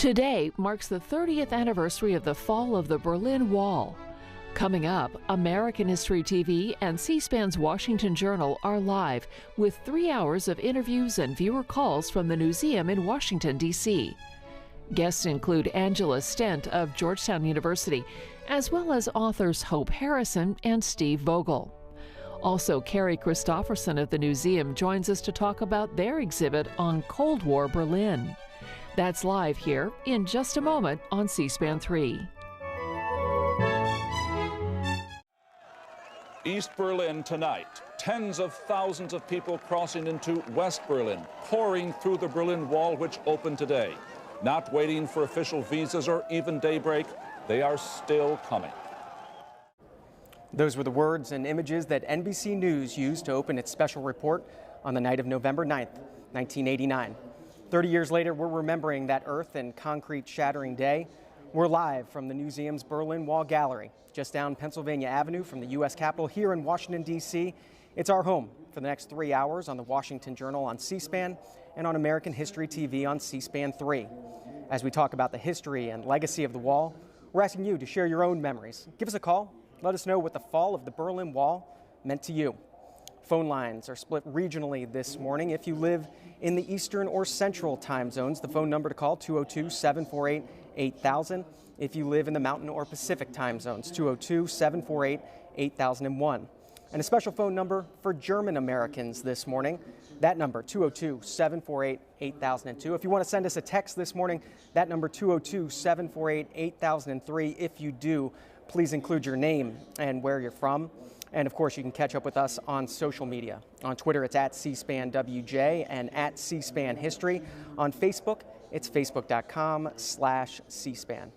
Today marks the 30th anniversary of the fall of the Berlin Wall. Coming up, American History TV and C-SPAN's Washington Journal are live with 3 hours of interviews and viewer calls from the Newseum in Washington, D.C. Guests include Angela Stent of Georgetown University, as well as authors Hope Harrison and Steve Vogel. Also, Carrie Christoffersen of the Newseum joins us to talk about their exhibit on Cold War Berlin. That's live here in just a moment on C-SPAN 3. East Berlin tonight. Tens of thousands of people crossing into West Berlin, pouring through the Berlin Wall, which opened today. Not waiting for official visas or even daybreak, they are still coming. Those were the words and images that NBC News used to open its special report on the night of November 9th, 1989. 30 years later, we're remembering that earth and concrete shattering day. We're live from the Newseum's Berlin Wall Gallery, just down Pennsylvania Avenue from the U.S. Capitol here in Washington, D.C. It's our home for the next 3 hours on the Washington Journal on C-SPAN and on American History TV on C-SPAN 3. As we talk about the history and legacy of the wall, we're asking you to share your own memories. Give us a call. Let us know what the fall of the Berlin Wall meant to you. Phone lines are split regionally this morning. If you live in the Eastern or Central time zones, the phone number to call, 202-748-8000. If you live in the Mountain or Pacific time zones, 202-748-8001. And a special phone number for German Americans this morning. That number, 202-748-8002. If you want to send us a text this morning, that number, 202-748-8003. If you do, please include your name and where you're from. And of course, you can catch up with us on social media. On Twitter, it's at CSPANWJ and at C-SPAN History. On Facebook, it's facebook.com/C-SPAN.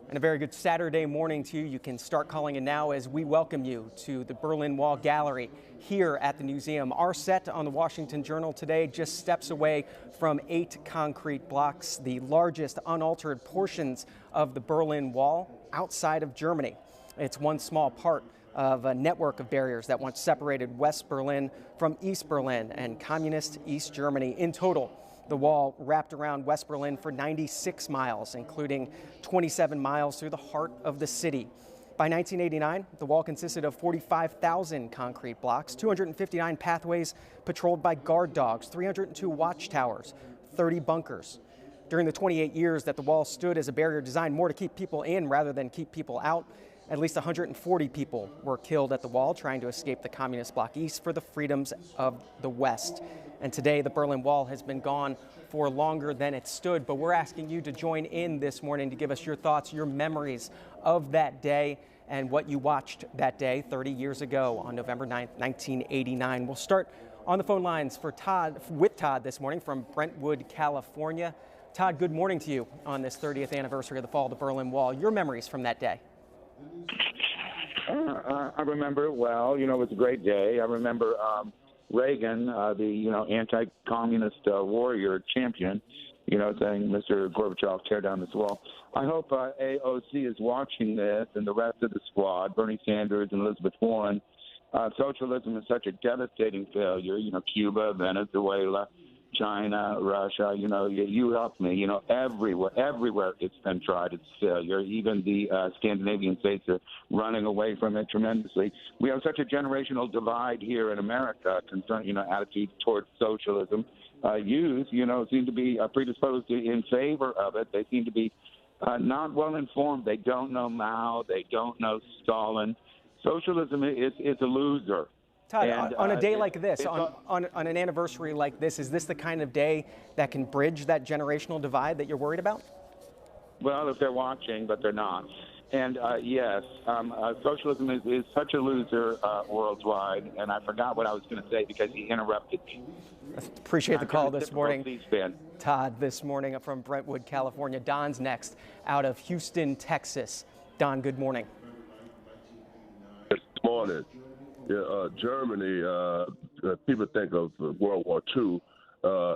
And a very good Saturday morning to you. You can start calling in now as we welcome you to the Berlin Wall Gallery here at the Newseum. Our set on the Washington Journal today just steps away from 8 concrete blocks, the largest unaltered portions of the Berlin Wall outside of Germany. It's one small part of a network of barriers that once separated West Berlin from East Berlin and communist East Germany. In total, the wall wrapped around West Berlin for 96 miles, including 27 miles through the heart of the city. By 1989, the wall consisted of 45,000 concrete blocks, 259 pathways patrolled by guard dogs, 302 watchtowers, 30 bunkers. During the 28 years that the wall stood as a barrier designed more to keep people in rather than keep people out, at least 140 people were killed at the wall trying to escape the communist bloc east for the freedoms of the West. And today, the Berlin Wall has been gone for longer than it stood. But we're asking you to join in this morning to give us your thoughts, your memories of that day and what you watched that day 30 years ago on November 9th, 1989. We'll start on the phone lines with Todd this morning from Brentwood, California. Todd, good morning to you on this 30th anniversary of the fall of the Berlin Wall. Your memories from that day. I remember it well. You know, it was a great day. I remember Reagan, the anti-communist warrior champion, saying, "Mr. Gorbachev, tear down this wall." I hope AOC is watching this and the rest of the squad, Bernie Sanders and Elizabeth Warren. Socialism is such a devastating failure. Cuba, Venezuela, China, Russia, you help me, everywhere it's been tried, it's failure. Even the Scandinavian states are running away from it tremendously. We have such a generational divide here in America concerning, attitudes towards socialism. Youth, seem to be predisposed in favor of it. They seem to be not well informed. They don't know Mao. They don't know Stalin. Socialism is a loser. Todd, on a day like this, on an anniversary like this, is this the kind of day that can bridge that generational divide that you're worried about? Well, if they're watching, but they're not. And yes, socialism is such a loser worldwide, and I forgot what I was going to say because he interrupted me. Appreciate the call this morning. Todd, this morning from Brentwood, California. Don's next out of Houston, Texas. Don, good morning. Good morning. Yeah, Germany, people think of World War II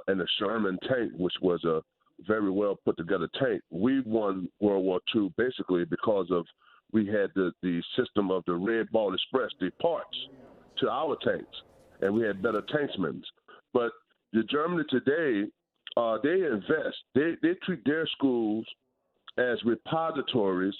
and the Sherman tank, which was a very well put together tank. We won World War II basically because of we had the system of the Red Ball Express, the parts to our tanks, and we had better tanksmen. But the Germany today they invest. They treat their schools as repositories,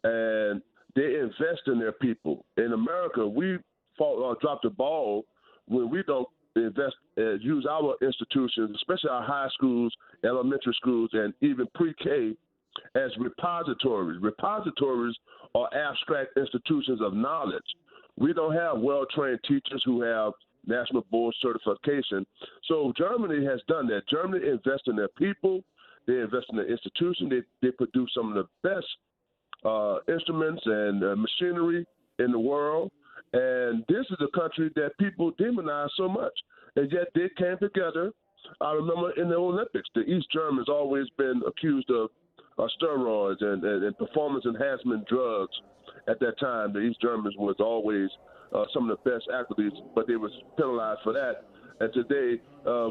and they invest in their people. In America, we drop the ball when we don't invest, use our institutions, especially our high schools, elementary schools, and even pre-K, as repositories. Repositories are abstract institutions of knowledge. We don't have well-trained teachers who have national board certification. So Germany has done that. Germany invests in their people. They invest in the institution. They produce some of the best instruments and machinery in the world. And this is a country that people demonize so much. And yet they came together. I remember in the Olympics, the East Germans always been accused of steroids and performance enhancement drugs. At that time, the East Germans was always some of the best athletes, but they was penalized for that. And today,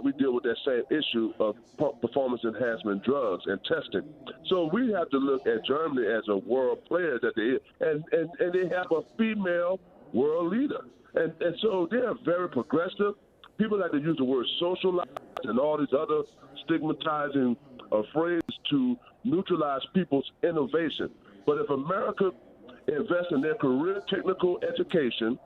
we deal with that same issue of performance enhancement drugs and testing. So we have to look at Germany as a world player that and they have a female world leader. And so they are very progressive. People like to use the word socialized and all these other stigmatizing phrases to neutralize people's innovation. But if America invests in their career technical education,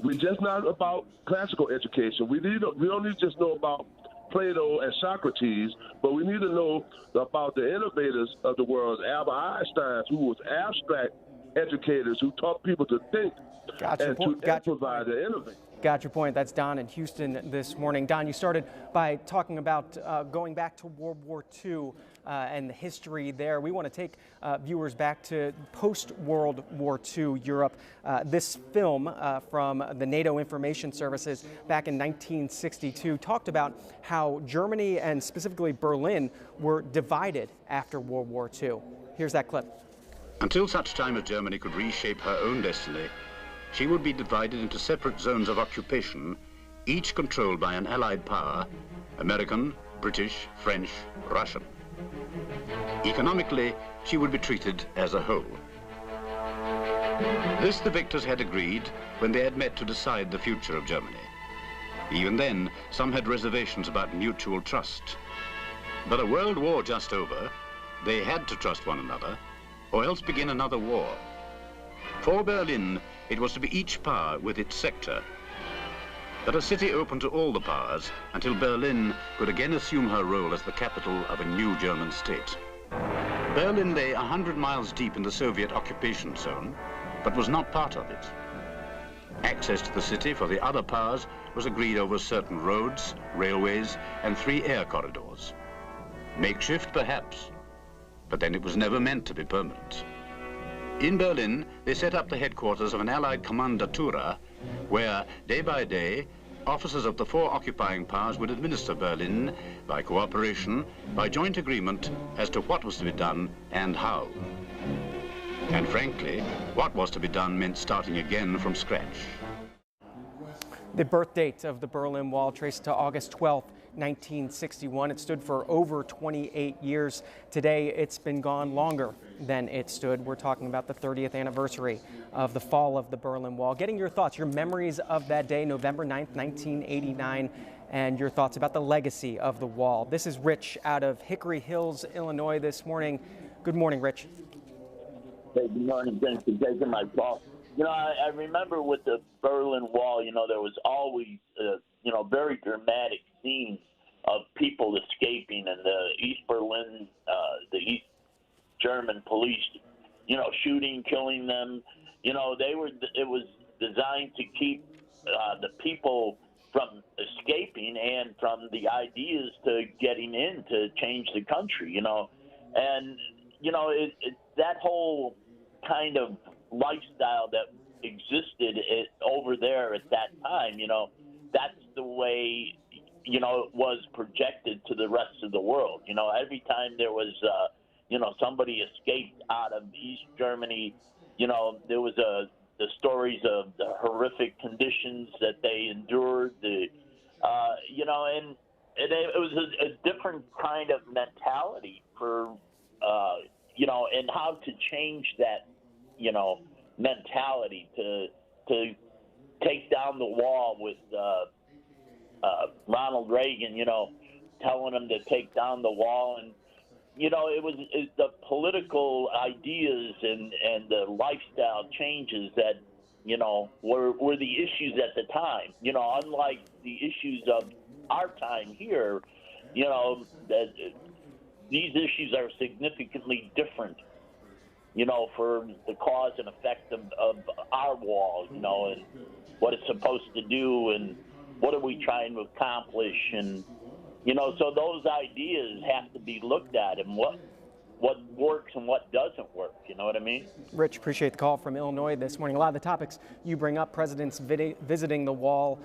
we're just not about classical education. We don't need to just know about Plato and Socrates, but we need to know about the innovators of the world, Albert Einstein, who was abstract educators who taught people to think and to improvise and innovate. Got your point. That's Don in Houston this morning. Don, you started by talking about going back to World War II and the history there. We want to take viewers back to post-World War II Europe. This film from the NATO Information Services back in 1962 talked about how Germany and specifically Berlin were divided after World War II. Here's that clip. Until such time as Germany could reshape her own destiny, she would be divided into separate zones of occupation, each controlled by an allied power, American, British, French, Russian. Economically, she would be treated as a whole. This the victors had agreed when they had met to decide the future of Germany. Even then, some had reservations about mutual trust. But a world war just over, they had to trust one another, or else begin another war. For Berlin, it was to be each power with its sector, but a city open to all the powers until Berlin could again assume her role as the capital of a new German state. Berlin lay 100 miles deep in the Soviet occupation zone, but was not part of it. Access to the city for the other powers was agreed over certain roads, railways, and 3 air corridors. Makeshift, perhaps, but then it was never meant to be permanent. In Berlin, they set up the headquarters of an Allied Kommandatura, where, day by day, officers of the 4 occupying powers would administer Berlin by cooperation, by joint agreement as to what was to be done and how. And frankly, what was to be done meant starting again from scratch. The birth date of the Berlin Wall traced to August 12th, 1961. It stood for over 28 years. Today, it's been gone longer than it stood. We're talking about the 30th anniversary of the fall of the Berlin Wall. Getting your thoughts, your memories of that day, November 9th, 1989, and your thoughts about the legacy of the wall. This is Rich out of Hickory Hills, Illinois this morning. Good morning, Rich. Hey, good morning. Thanks for taking my call. You know, I remember with the Berlin Wall, you know, there was always, very dramatic scenes of people escaping, and the East Berlin, the East German police, shooting, killing them. It was designed to keep the people from escaping and from the ideas to getting in to change the country, And, that whole kind of lifestyle that existed over there at that time, that's the way, it was projected to the rest of the world. Every time there was, somebody escaped out of East Germany, there was the stories of the horrific conditions that they endured, and it was a different kind of mentality for, and how to change that, mentality to take down the wall with Ronald Reagan, telling them to take down the wall. And, you know, it was the political ideas and the lifestyle changes that, you know, were the issues at the time. You know, unlike the issues of our time here, you know, that these issues are significantly different, you know, for the cause and effect of our wall, you know, and what it's supposed to do and what are we trying to accomplish. And, you know, so those ideas have to be looked at and what works and what doesn't work. You know what I mean? Rich, appreciate the call from Illinois this morning. A lot of the topics you bring up, presidents visiting the wall,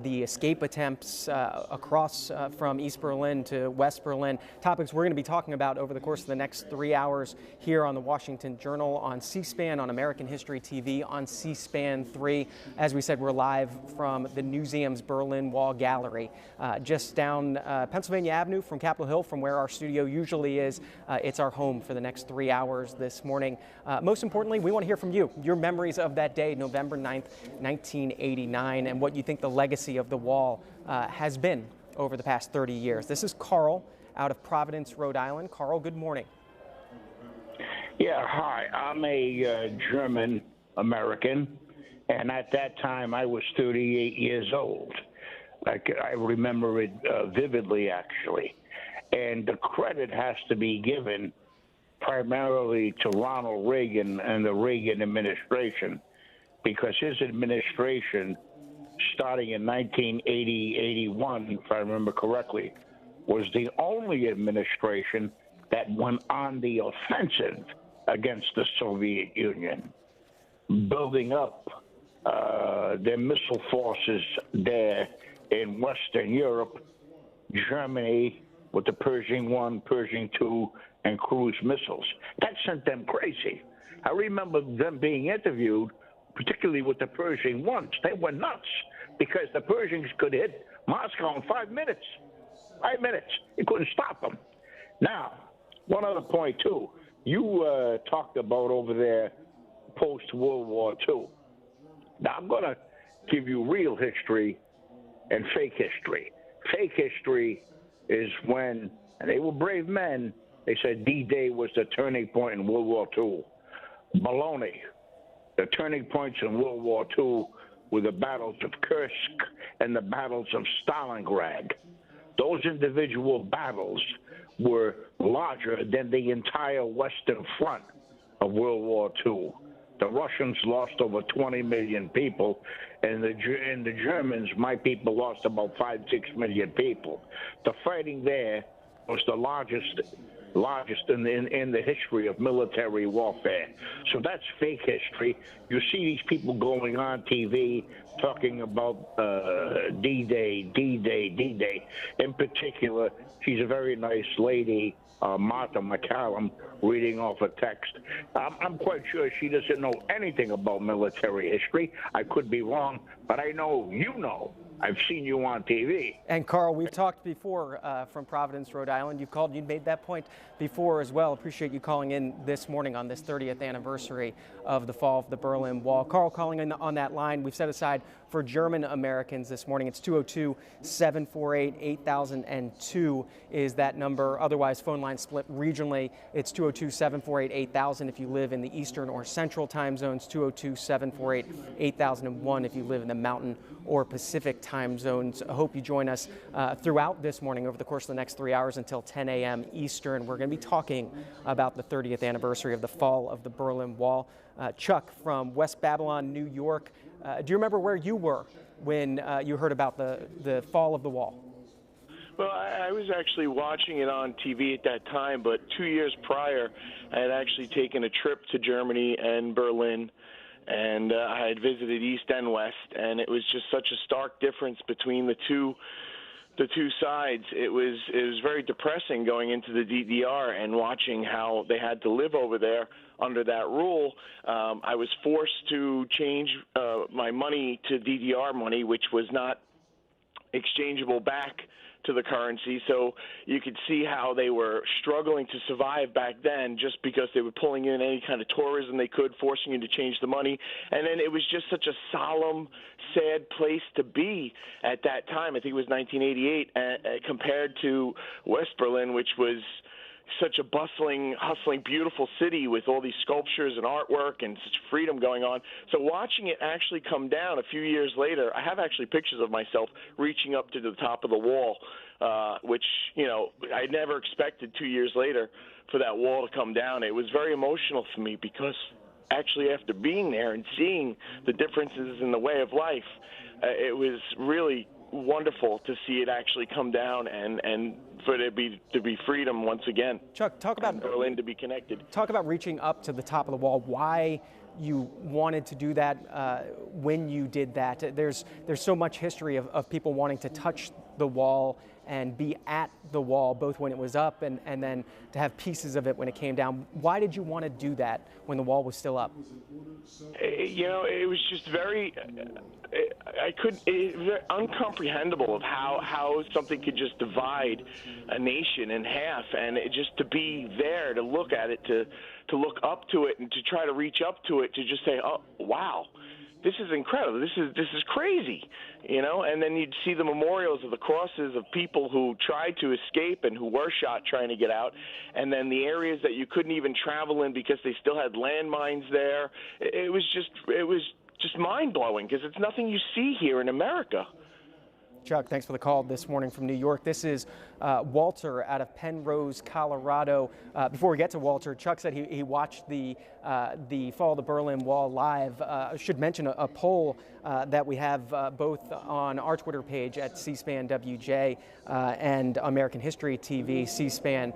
the escape attempts across from East Berlin to West Berlin, topics we're going to be talking about over the course of the next 3 hours here on the Washington Journal, on C-SPAN, on American History TV, on C-SPAN 3. As we said, we're live from the Newseum's Berlin Wall Gallery, just down Pennsylvania Avenue from Capitol Hill, from where our studio usually is. It's our home for the next 3 hours this morning. Most importantly, we want to hear from you, your memories of that day, November 9th, 1989, and what you think the legacy of the wall has been over the past 30 years. This is Carl out of Providence, Rhode Island. Carl, good morning. Yeah, hi. I'm a German American, and at that time I was 38 years old. I remember it vividly, actually. And the credit has to be given primarily to Ronald Reagan and the Reagan administration, because his administration, starting in 1980-81, if I remember correctly, was the only administration that went on the offensive against the Soviet Union, building up their missile forces there in Western Europe, Germany, with the Pershing 1, Pershing 2, and cruise missiles. That sent them crazy. I remember them being interviewed, particularly with the Pershing 1s. They were nuts because the Pershings could hit Moscow in 5 minutes. 5 minutes. You couldn't stop them. Now, one other point, too. You talked about over there post-World War II. Now, I'm going to give you real history and fake history. Fake history is when, and they were brave men, they said D-Day was the turning point in World War II. Baloney. The turning points in World War II were the battles of Kursk and the battles of Stalingrad. Those individual battles were larger than the entire Western Front of World War II. The Russians lost over 20 million people, and the Germans, my people, lost about 5-6 million people. The fighting there was the largest in the history of military warfare. So that's fake history. You see these people going on TV talking about D-Day, D-Day, D-Day. In particular, she's a very nice lady, Martha McCallum, reading off a text. I'm quite sure she doesn't know anything about military history. I could be wrong, but I know you know. I've seen you on TV. And Carl, we've talked before from Providence, Rhode Island. You've called, you made that point before as well. Appreciate you calling in this morning on this 30th anniversary of the fall of the Berlin Wall. Carl, calling in on that line, we've set aside for German Americans this morning. It's 202-748-8002 is that number. Otherwise, phone line split regionally. It's 202-748-8000 if you live in the Eastern or Central time zones, 202-748-8001 if you live in the Mountain or Pacific time zones. I hope you join us throughout this morning over the course of the next 3 hours until 10 a.m. Eastern. We're going to be talking about the 30th anniversary of the fall of the Berlin Wall. Chuck from West Babylon, New York. Do you remember where you were when you heard about the fall of the wall? Well, I was actually watching it on TV at that time, but 2 years prior, I had actually taken a trip to Germany and Berlin, and I had visited East and West, and it was just such a stark difference between the two sides. It was very depressing going into the DDR and watching how they had to live over there under that rule. I was forced to change my money to DDR money, which was not exchangeable back to the currency. So you could see how they were struggling to survive back then just because they were pulling in any kind of tourism they could, forcing you to change the money. And then it was just such a solemn, sad place to be at that time. I think it was 1988 compared to West Berlin, which was such a bustling, hustling, beautiful city with all these sculptures and artwork and such freedom going on. So watching it actually come down a few years later, I have actually pictures of myself reaching up to the top of the wall, which, you know, I never expected 2 years later for that wall to come down. It was very emotional for me because actually after being there and seeing the differences in the way of life, it was really wonderful to see it actually come down and for there to be freedom once again. Chuck, talk about Berlin to be connected. Talk about reaching up to the top of the wall. Why you wanted to do that when you did that? There's so much history of people wanting to touch the wall and be at the wall, both when it was up and then to have pieces of it when it came down. Why did you want to do that when the wall was still up? You know, it was just very, it was very uncomprehendable of how something could just divide a nation in half, and just to be there, to look at it, to look up to it, and to try to reach up to it, to just say, oh, wow. This is incredible. This is crazy, you know. And then you'd see the memorials of the crosses of people who tried to escape and who were shot trying to get out, and then the areas that you couldn't even travel in because they still had landmines there. It was just mind blowing because it's nothing you see here in America. Chuck, thanks for the call this morning from New York. This is Walter out of Penrose, Colorado. Before we get to Walter, Chuck said he watched the fall of the Berlin Wall live. I should mention a poll that we have both on our Twitter page at C-SPAN WJ and American History TV, C-SPAN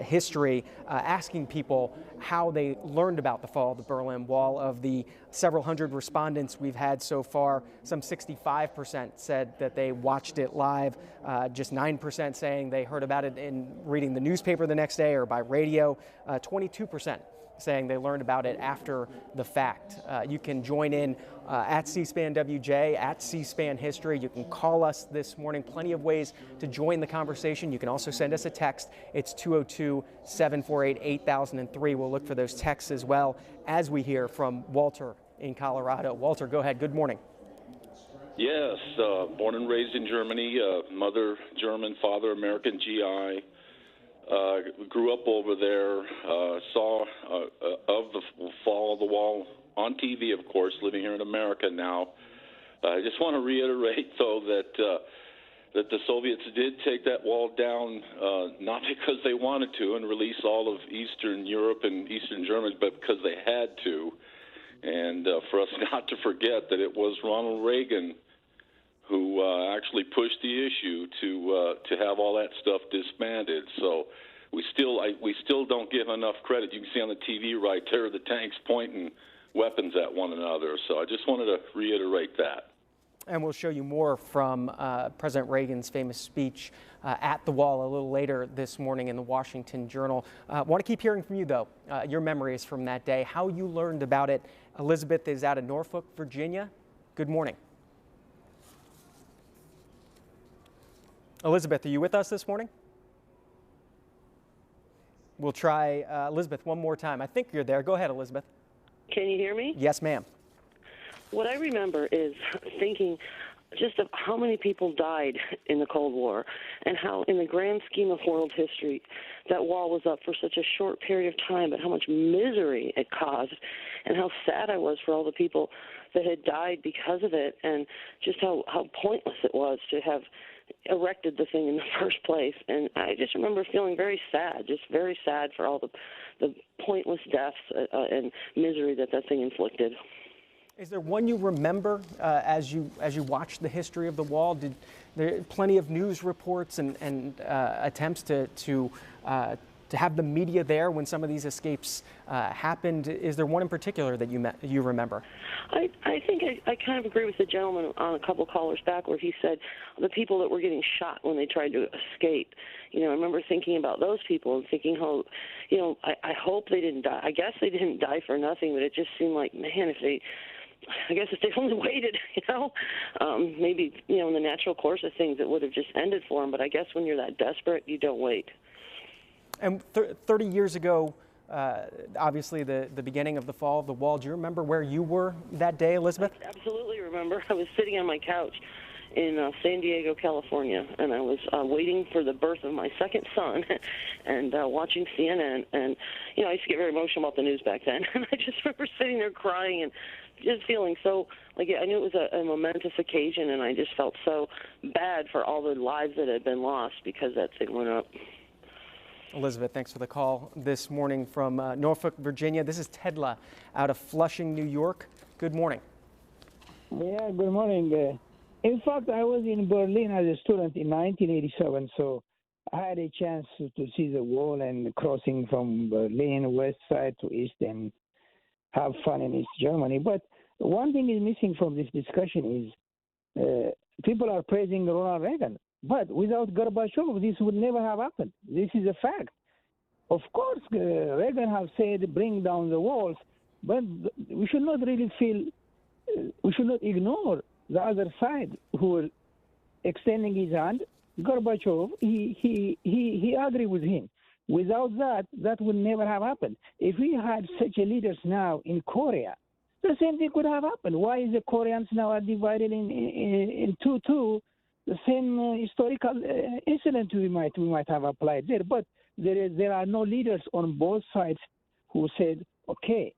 History, asking people how they learned about the fall of the Berlin Wall. Of the several hundred respondents we've had so far, some 65% said that they watched it live, just 9% saying they heard about it in reading the newspaper the next day or by radio, 22% saying they learned about it after the fact. You can join in at C-SPAN WJ, at C-SPAN History. You can call us this morning. Plenty of ways to join the conversation. You can also send us a text. It's 202-748-8003. We'll look for those texts as well as we hear from Walter in Colorado. Walter, go ahead. Good morning. Yes, born and raised in Germany, mother German, father American GI. Grew up over there, saw of the fall of the wall on TV, of course, living here in America now. I just want to reiterate, though, that the Soviets did take that wall down, not because they wanted to and release all of Eastern Europe and Eastern Germany, but because they had to. And for us not to forget that it was Ronald Reagan who actually pushed the issue to have all that stuff disbanded. So we still don't give enough credit. You can see on the TV right there the tanks pointing weapons at one another. So I just wanted to reiterate that. And we'll show you more from President Reagan's famous speech at the wall a little later this morning in the Washington Journal. Want to keep hearing from you, though, your memories from that day, how you learned about it. Elizabeth is out of Norfolk, Virginia. Good morning. Elizabeth, are you with us this morning? We'll try Elizabeth one more time. I think you're there. Go ahead, Elizabeth. Can you hear me? Yes, ma'am. What I remember is thinking just of how many people died in the Cold War and how, in the grand scheme of world history, that wall was up for such a short period of time, but how much misery it caused and how sad I was for all the people that had died because of it, and just how pointless it was to have erected the thing in the first place. And I just remember feeling very sad, just very sad for all the pointless deaths and misery that thing inflicted. Is there one you remember as you watched the history of the wall? Did there plenty of news reports and attempts to have the media there when some of these escapes happened? Is there one in particular that you remember? I think I kind of agree with the gentleman on a couple callers back where he said the people that were getting shot when they tried to escape. You know, I remember thinking about those people and thinking how, you know, I hope they didn't die. I guess they didn't die for nothing, but it just seemed like, man, if I guess if they only waited, maybe, in the natural course of things, it would have just ended for them. But I guess when you're that desperate, you don't wait. And 30 years ago, obviously the beginning of the fall of the wall, do you remember where you were that day, Elizabeth? I absolutely remember. I was sitting on my couch in San Diego, California, and I was waiting for the birth of my second son and watching CNN. And, I used to get very emotional about the news back then. And I just remember sitting there crying and just feeling so, I knew it was a momentous occasion, and I just felt so bad for all the lives that had been lost because that thing went up. Elizabeth, thanks for the call this morning from Norfolk, Virginia. This is Tedla out of Flushing, New York. Good morning. Yeah, good morning. In fact, I was in Berlin as a student in 1987, so I had a chance to see the wall and crossing from Berlin west side to east and have fun in East Germany. But one thing is missing from this discussion is people are praising Ronald Reagan. But without Gorbachev, this would never have happened. This is a fact. Of course, Reagan have said bring down the walls, but we should not really we should not ignore the other side who are extending his hand. Gorbachev, he agreed with him. Without that, that would never have happened. If we had such a leaders now in Korea, the same thing could have happened. Why is the Koreans now are divided in two? The same historical incident we might have applied there, but there are no leaders on both sides who said, okay,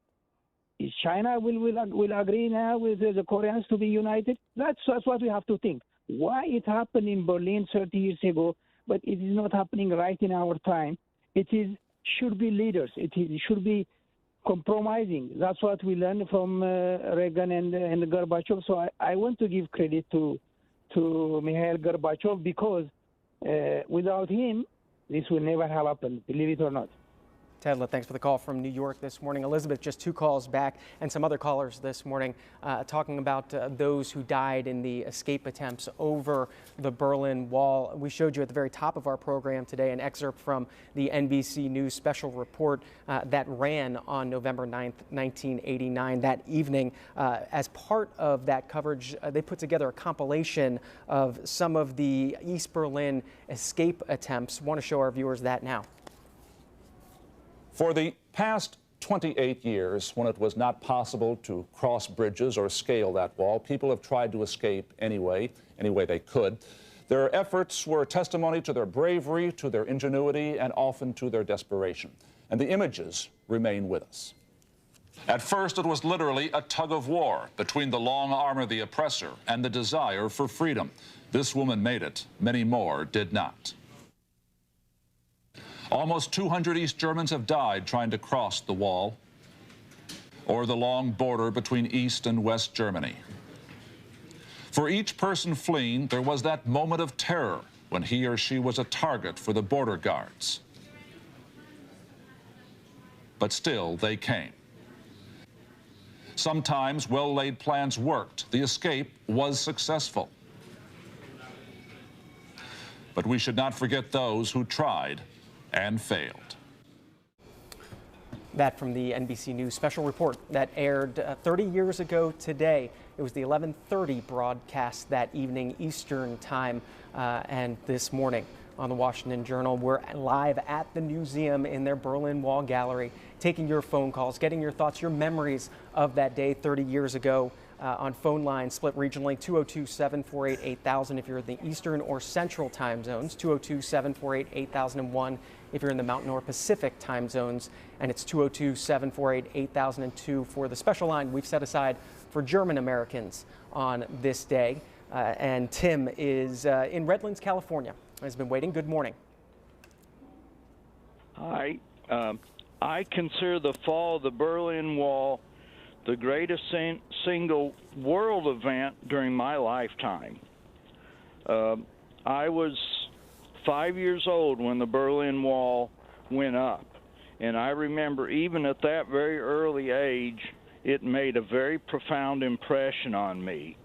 is China will agree now with the Koreans to be united? That's what we have to think. Why it happened in Berlin 30 years ago, but it is not happening right in our time. Should be leaders. It should be compromising. That's what we learned from Reagan and Gorbachev. So I want to give credit to Mikhail Gorbachev because without him, this will never have happened, believe it or not. Tedla, thanks for the call from New York this morning. Elizabeth, just 2 calls back, and some other callers this morning talking about those who died in the escape attempts over the Berlin Wall. We showed you at the very top of our program today an excerpt from the NBC News special report that ran on November 9th, 1989. That evening, as part of that coverage, they put together a compilation of some of the East Berlin escape attempts. Want to show our viewers that now. For the past 28 years, when it was not possible to cross bridges or scale that wall, people have tried to escape any way they could. Their efforts were testimony to their bravery, to their ingenuity, and often to their desperation. And the images remain with us. At first, it was literally a tug of war between the long arm of the oppressor and the desire for freedom. This woman made it. Many more did not. Almost 200 East Germans have died trying to cross the wall or the long border between East and West Germany. For each person fleeing, there was that moment of terror when he or she was a target for the border guards. But still, they came. Sometimes well-laid plans worked. The escape was successful. But we should not forget those who tried and failed. That from the NBC News special report that aired 30 years ago today. It was the 11:30 broadcast that evening Eastern time, and this morning on the Washington Journal, we're live at the Newseum in their Berlin Wall gallery, taking your phone calls, getting your thoughts, your memories of that day 30 years ago. On phone lines split regionally, 202-748-8000 if you're in the Eastern or Central time zones, 202-748-8001 if you're in the Mountain or Pacific time zones, and it's 202-748-8002 for the special line we've set aside for German Americans on this day. And Tim is in Redlands, California. Has been waiting. Good morning. Hi. I consider the fall of the Berlin Wall the greatest single world event during my lifetime. I was 5 years old when the Berlin Wall went up, and I remember even at that very early age, it made a very profound impression on me.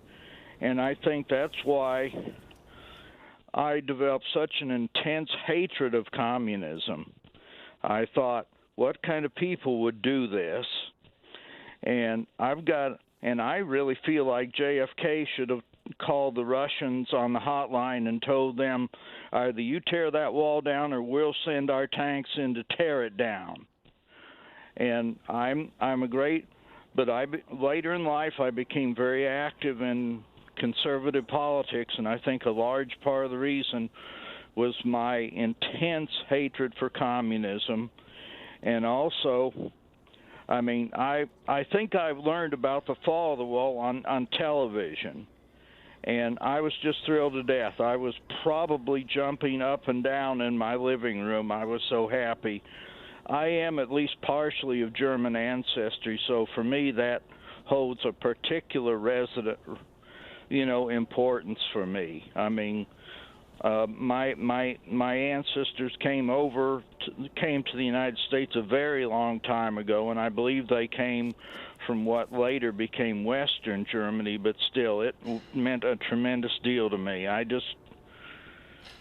And I think that's why I developed such an intense hatred of communism. I thought, what kind of people would do this? And I've got And I really feel like JFK should have called the Russians on the hotline and told them, either you tear that wall down or we'll send our tanks in to tear it down. And later in life I became very active in conservative politics, and I think a large part of the reason was my intense hatred for communism. And also, I mean, I think I've learned about the fall of the wall on television, and I was just thrilled to death. I was probably jumping up and down in my living room. I was so happy. I am at least partially of German ancestry, so for me that holds a particular importance for me. I mean, my ancestors came to the United States a very long time ago, and I believe they came from what later became Western Germany, but still it meant a tremendous deal to me. I just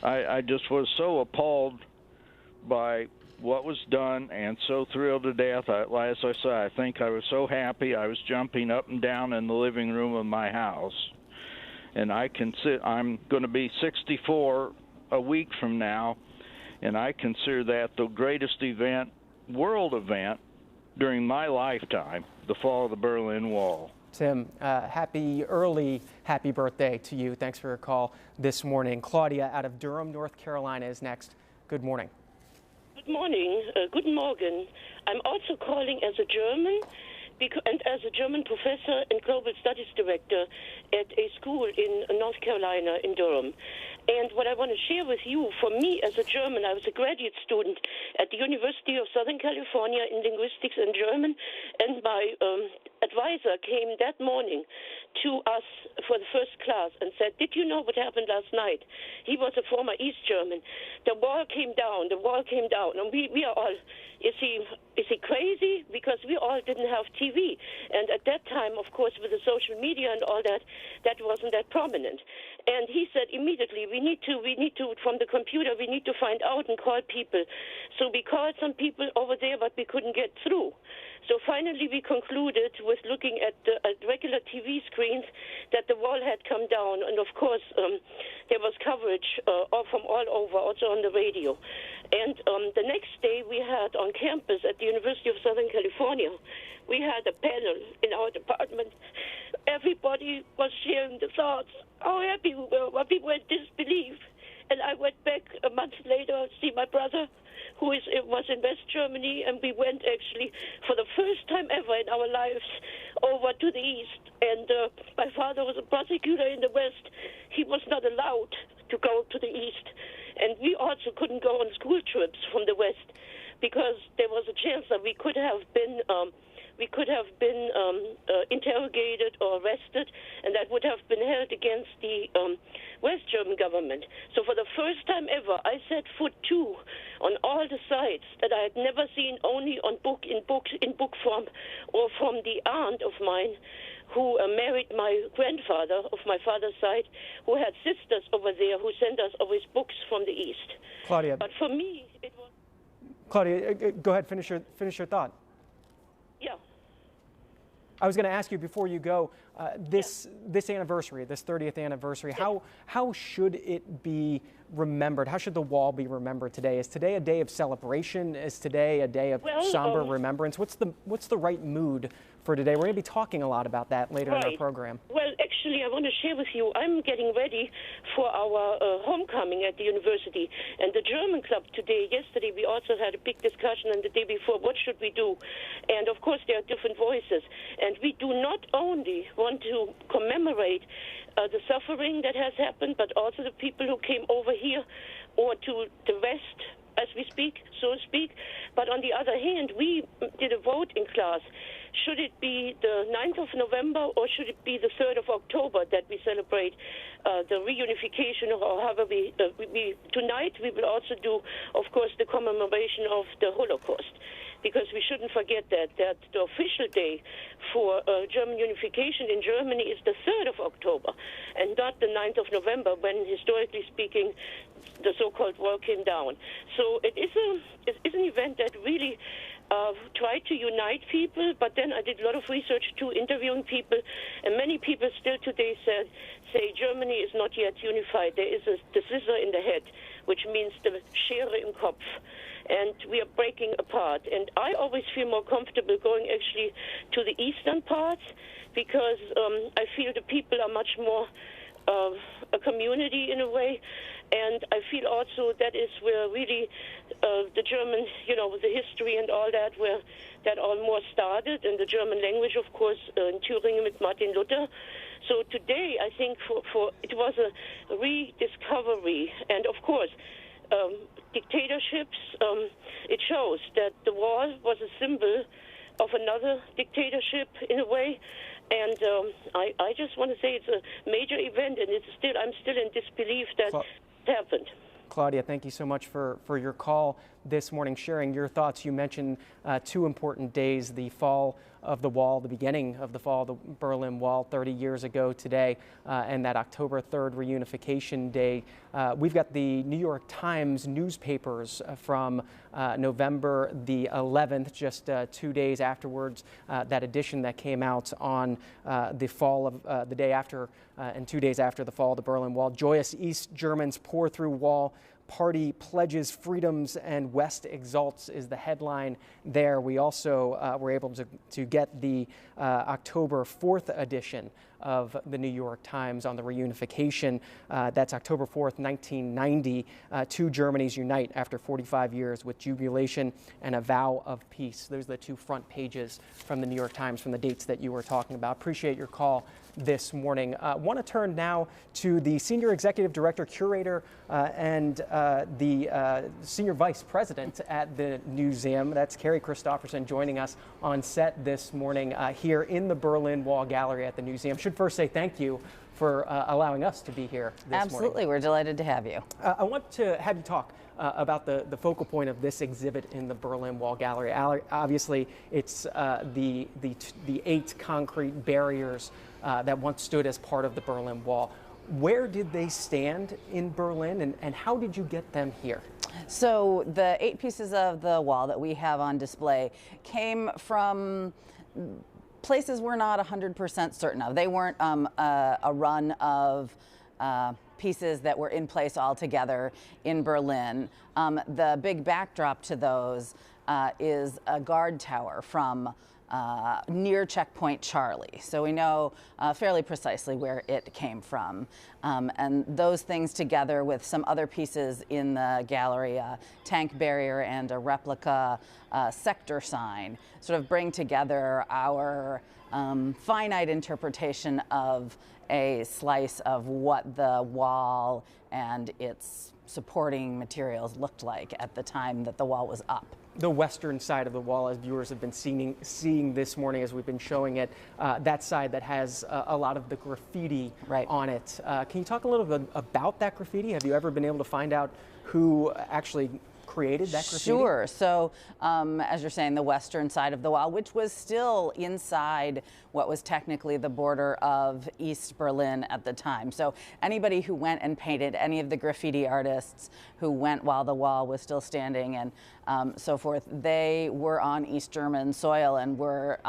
was so appalled by what was done and so thrilled to death. As I say, I think I was so happy I was jumping up and down in the living room of my house. And I'm going to be 64 a week from now, and I consider that the greatest world event during my lifetime, the fall of the Berlin Wall. Tim, happy birthday to you. Thanks for your call this morning. Claudia out of Durham, North Carolina is next. Good morning. Good morning. Guten Morgen. I'm also calling as a German and as a German professor and global studies director at a school in North Carolina in Durham. And what I want to share with you, for me as a German, I was a graduate student at the University of Southern California in linguistics and German, and my advisor came that morning to us for the first class and said, "Did you know what happened last night?" He was a former East German. The wall came down, and we are all, is he crazy? Because we all didn't have TV. And at that time, of course, with the social media and all that, that wasn't that prominent. And he said immediately, we need to, from the computer, we need to find out and call people. So we called some people over there, but we couldn't get through. So finally we concluded with looking at regular TV screens that the wall had come down. And of course, there was coverage from all over, also on the radio. And the next day we had on campus at the University of Southern California, we had a panel in our department. Everybody was sharing the thoughts, how happy we were, but we were in disbelief. And I went back a month later to see my brother, who was in West Germany, and we went actually for the first time ever in our lives over to the East. And my father was a prosecutor in the West. He was not allowed to go to the East. And we also couldn't go on school trips from the West because there was a chance that we could have been interrogated or arrested, and that would have been held against the West German government. So for the first time ever, I set foot too on all the sites that I had never seen, only in book form, or from the aunt of mine who married my grandfather of my father's side, who had sisters over there who sent us always books from the East. Claudia. But for me, it was... Claudia, go ahead, finish your thought. Yeah. I was going to ask you before you go, this anniversary, this 30th anniversary, how should it be remembered? How should the wall be remembered today? Is today a day of celebration? Is today a day of somber remembrance? What's the right mood for today? We're going to be talking a lot about that later in our program. Well, actually, I want to share with you, I'm getting ready for our homecoming at the university. And the German club yesterday, we also had a big discussion, and the day before, what should we do? And of course, there are different voices. And we do not only want to commemorate the suffering that has happened, but also the people who came over here or to the West, as we speak, so to speak. But on the other hand, we did a vote in class. Should it be the 9th of November or should it be the 3rd of October that we celebrate the reunification, or however tonight we will also do, of course, the commemoration of the Holocaust. Because we shouldn't forget that the official day for German unification in Germany is the 3rd of October and not the 9th of November, when, historically speaking, the so-called wall came down. So it is an event that really tried to unite people, but then I did a lot of research too, interviewing people, and many people still today say Germany is not yet unified. There is the scissor in the head, which means the Schere im Kopf, and we are breaking apart. And I always feel more comfortable going actually to the eastern parts, because I feel the people are much more a community in a way. And I feel also that is where really the German, with the history and all that, where that all more started, and the German language, of course, in Thüringen with Martin Luther. So today, I think for it was a rediscovery, and of course, dictatorships. It shows that the wall was a symbol of another dictatorship in a way. And I just want to say it's a major event, and I'm still in disbelief that it happened. Claudia, thank you so much for your call this morning, sharing your thoughts. You mentioned two important days, the fall of the wall, the beginning of the fall of the Berlin Wall 30 years ago today, and that October 3rd reunification day. We've got the New York Times newspapers from November the 11th, just 2 days afterwards, that edition that came out on the fall of the day after and 2 days after the fall of the Berlin Wall. Joyous East Germans pour through wall. Party pledges freedoms and West exalts is the headline there. We also were able to get the October 4th edition of the New York Times on the reunification. That's October 4th, 1990. Two Germanys unite after 45 years with jubilation and a vow of peace. Those are the two front pages from the New York Times from the dates that you were talking about. Appreciate your call this morning. Want to turn now to the Senior Executive Director, Curator, and the Senior Vice President at the Newseum. That's Carrie Christoffersen joining us on set this morning here in the Berlin Wall Gallery at the Newseum. Should first say thank you for allowing us to be here this morning. Absolutely, we're delighted to have you. I want to have you talk about the focal point of this exhibit in the Berlin Wall Gallery. Obviously, it's the 8 concrete barriers that once stood as part of the Berlin Wall. Where did they stand in Berlin, and how did you get them here? So the 8 pieces of the wall that we have on display came from places we're not 100% certain of. They weren't a run of pieces that were in place all together in Berlin. The big backdrop to those is a guard tower from near Checkpoint Charlie. So we know fairly precisely where it came from. And those things together with some other pieces in the gallery, a tank barrier and a replica sector sign, sort of bring together our finite interpretation of a slice of what the wall and its supporting materials looked like at the time that the wall was up. The western side of the wall, as viewers have been seeing this morning as we've been showing it, that side that has a lot of the graffiti on it. Can you talk a little bit about that graffiti? Have you ever been able to find out who actually created that graffiti? Sure. So as you're saying, the western side of the wall, which was still inside what was technically the border of East Berlin at the time. So anybody who went and painted, any of the graffiti artists who went while the wall was still standing and so forth, they were on East German soil and were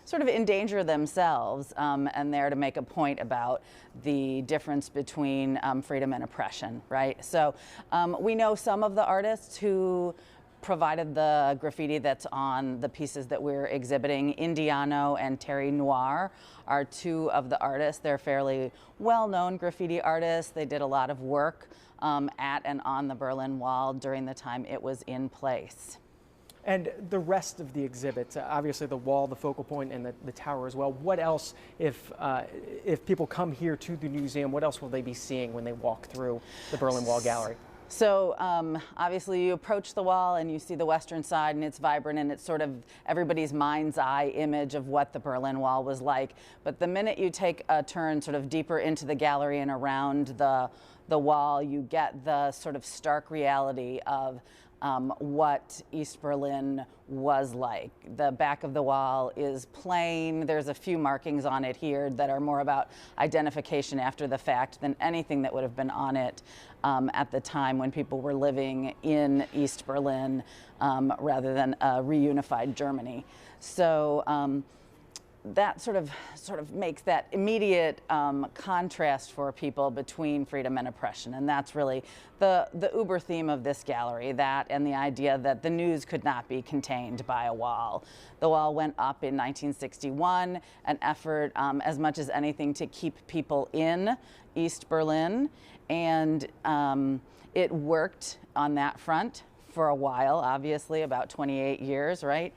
sort of in danger themselves and there to make a point about the difference between freedom and oppression, right? So we know some of the artists who provided the graffiti that's on the pieces that we're exhibiting. Indiano and Terry Noir are two of the artists. They're fairly well-known graffiti artists. They did a lot of work at and on the Berlin Wall during the time it was in place. And the rest of the exhibits, obviously the wall, the focal point, and the tower as well. What else, if people come here to the museum, what else will they be seeing when they walk through the Berlin Wall Gallery? So obviously you approach the wall and you see the western side and it's vibrant and it's sort of everybody's mind's eye image of what the Berlin Wall was like. But the minute you take a turn sort of deeper into the gallery and around the the wall, you get the sort of stark reality of what East Berlin was like. The back of the wall is plain. There's a few markings on it here that are more about identification after the fact than anything that would have been on it at the time when people were living in East Berlin rather than a reunified Germany. So that sort of makes that immediate contrast for people between freedom and oppression, and that's really the uber theme of this gallery, that and the idea that the news could not be contained by a wall. The wall went up in 1961, an effort as much as anything to keep people in East Berlin, and it worked on that front for a while, obviously, about 28 years, right?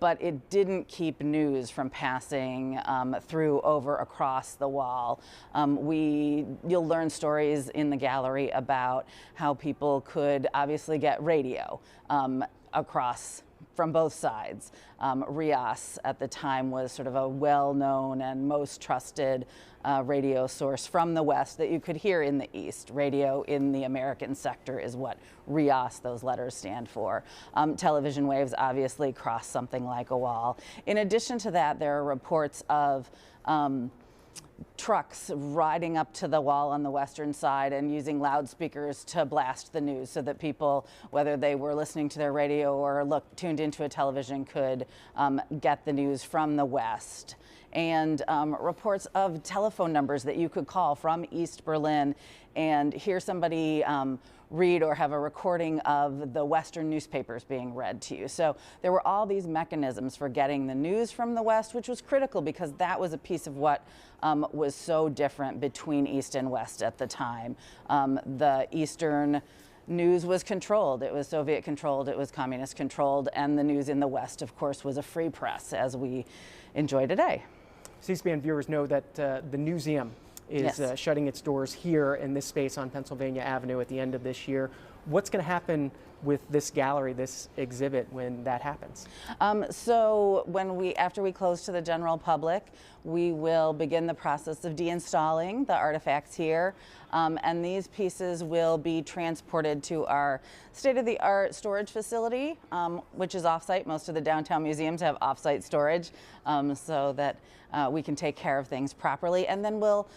But it didn't keep news from passing through, over, across the wall. You'll learn stories in the gallery about how people could obviously get radio across from both sides. Rias at the time was sort of a well-known and most trusted radio source from the West that you could hear in the East. Radio in the American sector is what Rias, those letters, stand for. Television waves obviously cross something like a wall. In addition to that, there are reports of trucks riding up to the wall on the western side and using loudspeakers to blast the news so that people, whether they were listening to their radio or tuned into a television, could get the news from the West. And reports of telephone numbers that you could call from East Berlin and hear somebody read or have a recording of the Western newspapers being read to you. So there were all these mechanisms for getting the news from the West, which was critical because that was a piece of what was so different between East and West at the time. The Eastern news was controlled. It was Soviet controlled, it was communist controlled, and the news in the West, of course, was a free press as we enjoy today. C-SPAN viewers know that the Newseum is Yes. shutting its doors here in this space on Pennsylvania Avenue at the end of this year. What's going to happen with this gallery, this exhibit, when that happens? So after we close to the general public, we will begin the process of deinstalling the artifacts here, and these pieces will be transported to our state-of-the-art storage facility, which is off-site. Most of the downtown museums have off-site storage, so that we can take care of things properly, and then we'll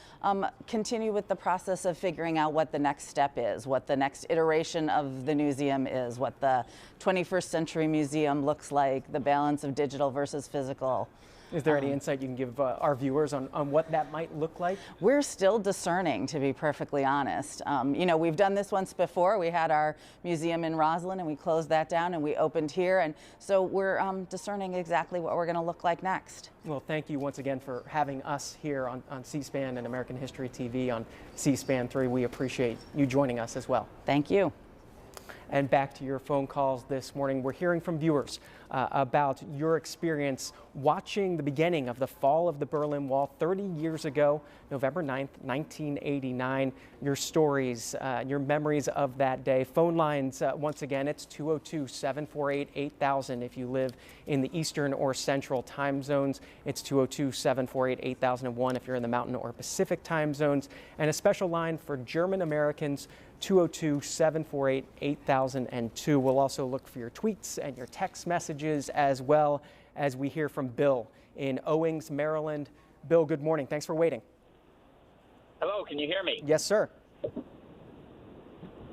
continue with the process of figuring out what the next step is, what the next iteration of the Newseum is, what the 21st century museum looks like, the balance of digital versus physical. Is there any insight you can give our viewers on what that might look like? We're still discerning, to be perfectly honest. You know, we've done this once before. We had our museum in Roslyn and we closed that down and we opened here. And so we're discerning exactly what we're going to look like next. Well, thank you once again for having us here on C-SPAN and American History TV on C-SPAN 3. We appreciate you joining us as well. Thank you. And back to your phone calls this morning. We're hearing from viewers about your experience watching the beginning of the fall of the Berlin Wall 30 years ago, November 9th, 1989. Your stories, your memories of that day. Phone lines, once again, it's 202-748-8000 if you live in the Eastern or Central time zones. It's 202-748-8001 if you're in the Mountain or Pacific time zones. And a special line for German Americans, 202-748-8002. We'll also look for your tweets and your text messages as well as we hear from Bill in Owings, Maryland. Bill, good morning. Thanks for waiting. Hello, can you hear me? Yes, sir.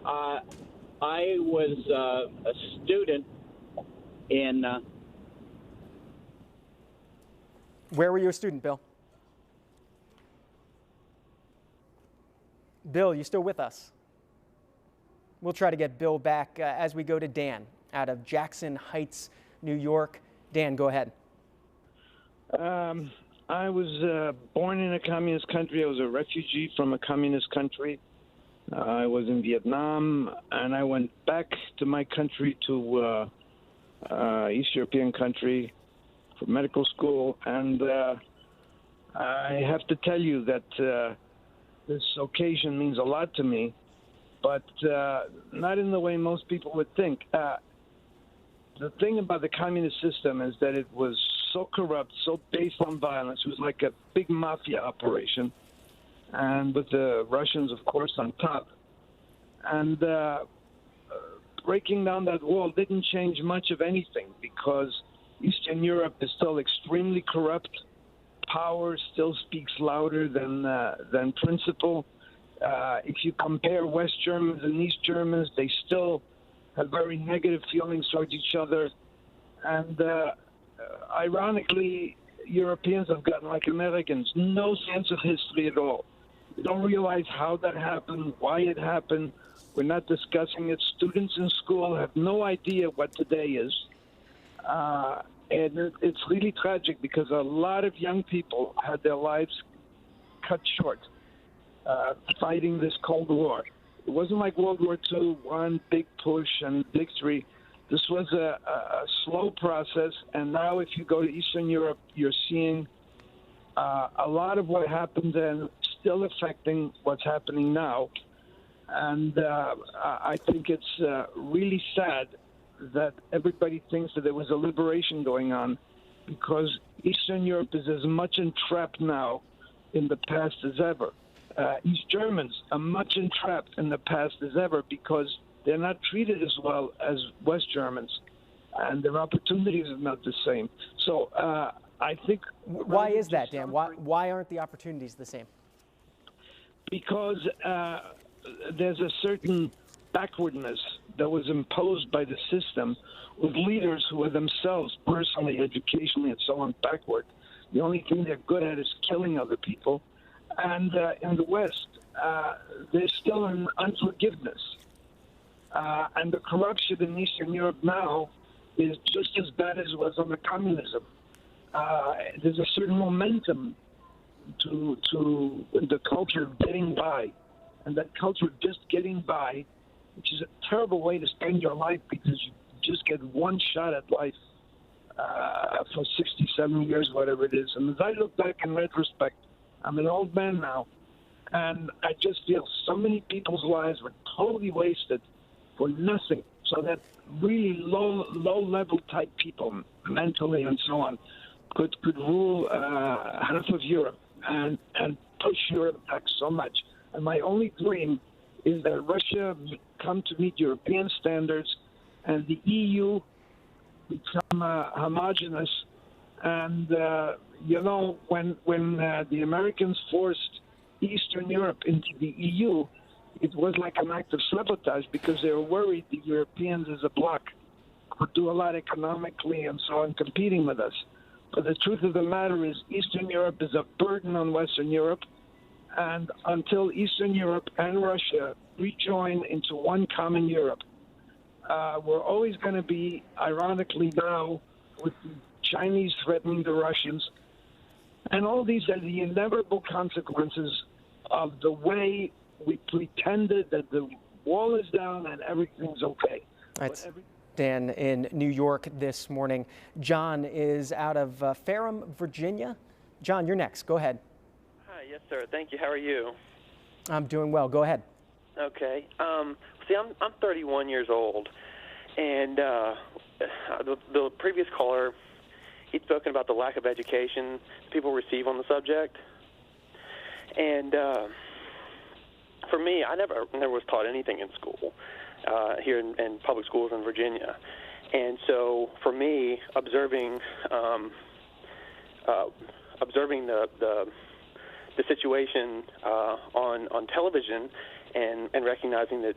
I was a student in... Where were you a student, Bill? Bill, you still with us? We'll try to get Bill back as we go to Dan out of Jackson Heights, New York. Dan, go ahead. I was born in a communist country. I was a refugee from a communist country. I was in Vietnam, and I went back to my country, to East European country, for medical school. And I have to tell you that this occasion means a lot to me, but not in the way most people would think. The thing about the communist system is that it was so corrupt, so based on violence. It was like a big mafia operation. and with the Russians, of course, on top. And breaking down that wall didn't change much of anything because Eastern Europe is still extremely corrupt. Power still speaks louder than principle. If you compare West Germans and East Germans, they still have very negative feelings towards each other. And ironically, Europeans have gotten like Americans, no sense of history at all. We don't realize how that happened, why it happened. We're not discussing it. Students in school have no idea what today is. And it's really tragic because a lot of young people had their lives cut short fighting this Cold War. It wasn't like World War II, one big push and victory. This was a slow process, and now if you go to Eastern Europe, you're seeing a lot of what happened then still affecting what's happening now. And I think it's really sad that everybody thinks that there was a liberation going on, because Eastern Europe is as much entrapped now in the past as ever. East Germans are much entrapped in the past as ever because they're not treated as well as West Germans, and their opportunities are not the same. So I think... Why is that, Dan? Why aren't the opportunities the same? Because there's a certain backwardness that was imposed by the system with leaders who are themselves personally, educationally, and so on backward. The only thing they're good at is killing other people. And in the West, there's still an unforgiveness. And the corruption in Eastern Europe now is just as bad as it was under communism. There's a certain momentum to the culture of getting by. And that culture of just getting by, which is a terrible way to spend your life because you just get one shot at life for 67 years, whatever it is. And as I look back in retrospect, I'm an old man now, and I just feel so many people's lives were totally wasted for nothing. So that really low-level type people, mentally and so on, could rule half of Europe and push Europe back so much. And my only dream is that Russia come to meet European standards and the EU become homogenous. And, you know, when the Americans forced Eastern Europe into the EU, it was like an act of sabotage because they were worried the Europeans as a bloc could do a lot economically and so on, competing with us. But the truth of the matter is Eastern Europe is a burden on Western Europe. And until Eastern Europe and Russia rejoin into one common Europe, we're always going to be, ironically now, with the Chinese threatening the Russians. And all these are the inevitable consequences of the way we pretended that the wall is down and everything's okay. That's Dan in New York this morning. John is out of Ferrum, Virginia. John, you're next. Go ahead. Hi, yes, sir. Thank you. How are you? I'm doing well. Go ahead. Okay. See, I'm 31 years old, and the previous caller, he'd spoken about the lack of education people receive on the subject. And for me, I never was taught anything in school here in public schools in Virginia. And so for me, observing the situation on television and recognizing that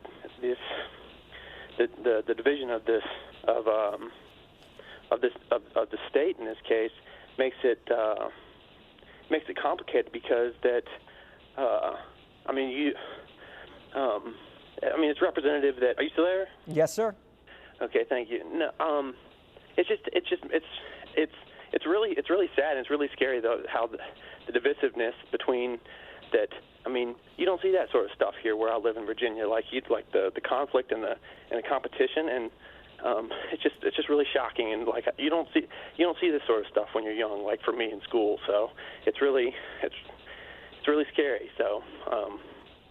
the division of the state in this case makes it complicated because that it's representative that. Are you still there? Yes, sir. Okay, thank you. No, it's really sad and it's really scary though how the divisiveness between that. I mean, you don't see that sort of stuff here where I live in Virginia, like the conflict and the competition, and it's just really shocking, and like you don't see this sort of stuff when you're young, like for me in school. So it's really scary. So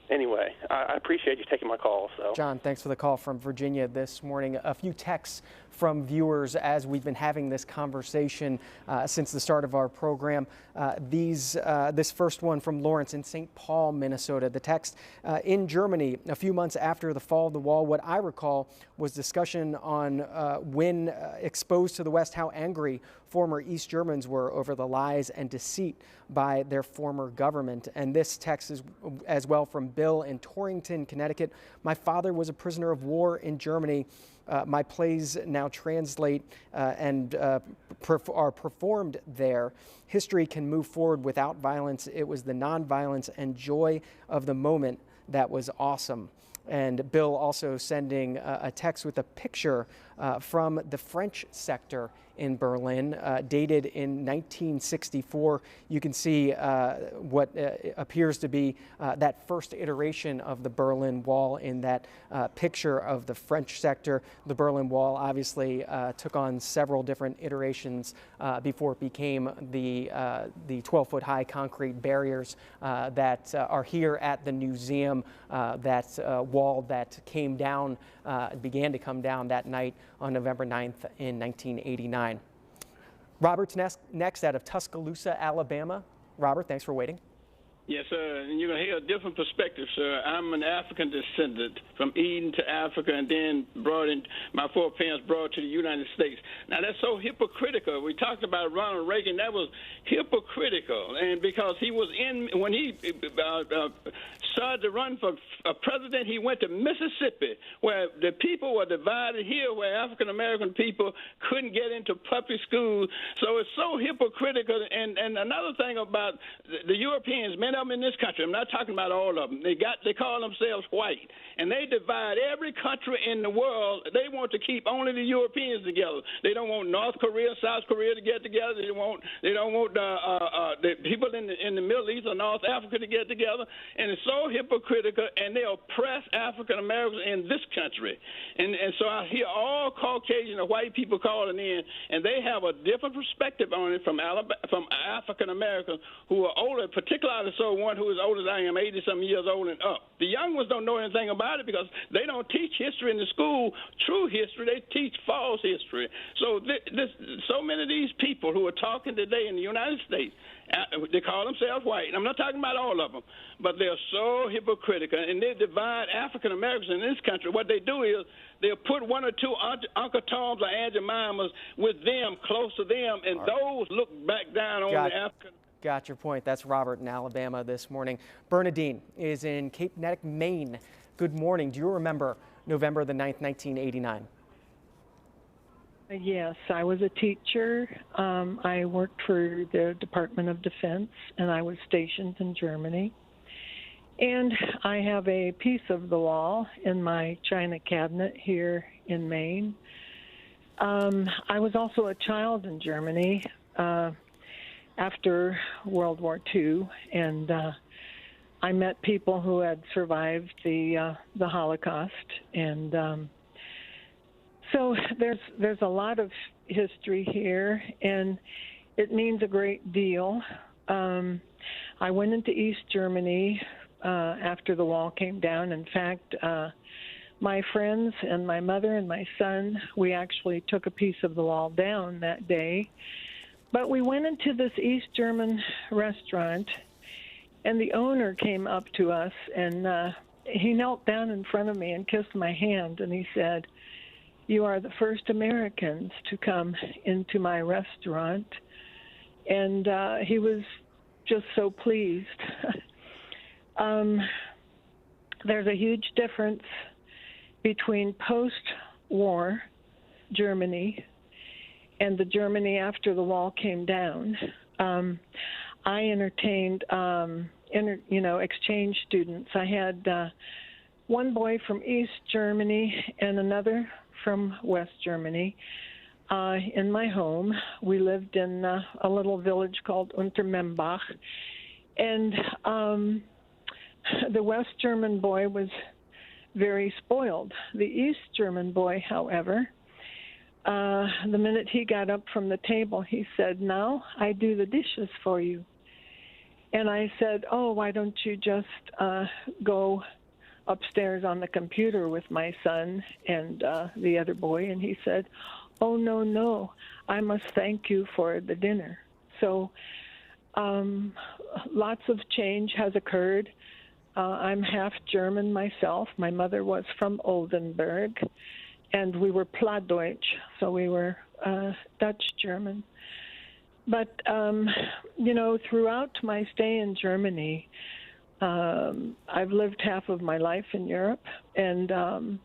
anyway, I appreciate you taking my call. So, John, thanks for the call from Virginia this morning. A few texts from viewers as we've been having this conversation since the start of our program. This first one from Lawrence in St. Paul, Minnesota. The text, in Germany, a few months after the fall of the wall, what I recall was discussion on when exposed to the West, how angry former East Germans were over the lies and deceit by their former government. And this text is as well from Bill in Torrington, Connecticut. My father was a prisoner of war in Germany. My plays now translate and are performed there. History can move forward without violence. It was the nonviolence and joy of the moment that was awesome. And Bill also sending a text with a picture from the French sector in Berlin, dated in 1964. You can see what appears to be that first iteration of the Berlin Wall in that picture of the French sector. The Berlin Wall obviously took on several different iterations before it became the 12-foot high concrete barriers that are here at the Newseum, that wall that came down, began to come down that night on November 9th in 1989. Robert's next out of Tuscaloosa, Alabama. Robert, thanks for waiting. Yes, sir. And you're going to hear a different perspective, sir. I'm an African descendant from Eden to Africa and then my foreparents brought to the United States. Now, that's so hypocritical. We talked about Ronald Reagan. That was hypocritical. And because he was when he started to run for president, he went to Mississippi, where the people were divided here, where African-American people couldn't get into public schools. So it's so hypocritical. And another thing about the Europeans, many of them in this country, I'm not talking about all of them, they call themselves white, and they divide every country in the world. They want to keep only the Europeans together. They don't want North Korea, South Korea to get together. They don't want the people in the Middle East or North Africa to get together. And it's so hypocritical, and they oppress African Americans in this country. And so I hear all Caucasian or white people calling in, and they have a different perspective on it from African Americans who are older, particularly so one who is older than I am, 80-some years old and up. The young ones don't know anything about it because they don't teach history in the school, true history. They teach false history. So so many of these people who are talking today in the United States, they call themselves white. I'm not talking about all of them, but they're so hypocritical, and they divide African Americans in this country. What they do is they'll put one or two Uncle Toms or Aunt Jemimas with them, close to them, and those look back down on the African. Got your point. That's Robert in Alabama this morning. Bernadine is in Cape Nettic, Maine. Good morning. Do you remember November the 9th, 1989? Yes, I was a teacher. I worked for the Department of Defense, and I was stationed in Germany. And I have a piece of the wall in my china cabinet here in Maine. I was also a child in Germany after World War II, and I met people who had survived the Holocaust, and so there's a lot of history here, and it means a great deal. I went into East Germany after the wall came down. In fact, my friends and my mother and my son, we actually took a piece of the wall down that day. But we went into this East German restaurant, and the owner came up to us, and he knelt down in front of me and kissed my hand, and he said, "You are the first Americans to come into my restaurant." And he was just so pleased. There's a huge difference between post-war Germany and the Germany after the wall came down. I entertained, exchange students. I had one boy from East Germany and another from West Germany in my home. We lived in a little village called Untermembach. And the West German boy was very spoiled. The East German boy, however, the minute he got up from the table, he said, "Now I do the dishes for you." And I said, oh, why don't you just go upstairs on the computer with my son and the other boy? And he said, oh, no, I must thank you for the dinner. So lots of change has occurred. I'm half German myself. My mother was from Oldenburg, and we were Plattdeutsch, so we were Dutch-German. But, you know, throughout my stay in Germany, I've lived half of my life in Europe, and,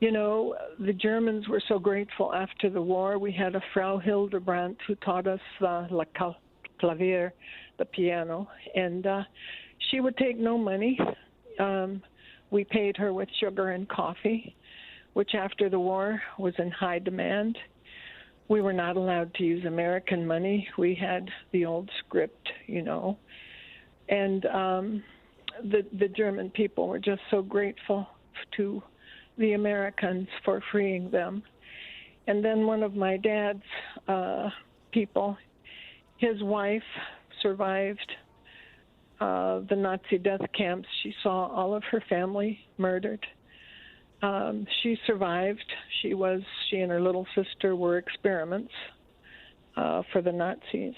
you know, the Germans were so grateful after the war. We had a Frau Hildebrandt who taught us la clavier, the piano, and she would take no money. We paid her with sugar and coffee, which after the war was in high demand. We were not allowed to use American money. We had the old script, you know. And the German people were just so grateful to the Americans for freeing them. And then one of my dad's people, his wife survived the Nazi death camps. She saw all of her family murdered. She survived. She and her little sister were experiments for the Nazis.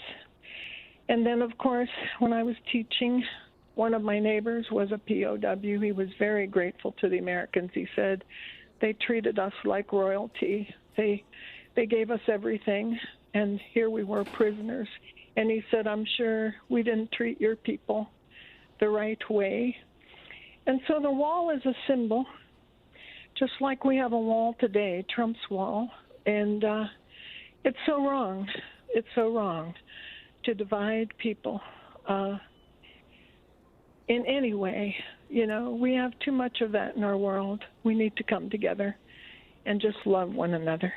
And then, of course, when I was teaching, one of my neighbors was a POW. He was very grateful to the Americans. He said, they treated us like royalty. They gave us everything, and here we were prisoners. And he said, I'm sure we didn't treat your people the right way. And so the wall is a symbol, just like we have a wall today, Trump's wall. And it's so wrong. It's so wrong to divide people in any way. You know, we have too much of that in our world. We need to come together and just love one another.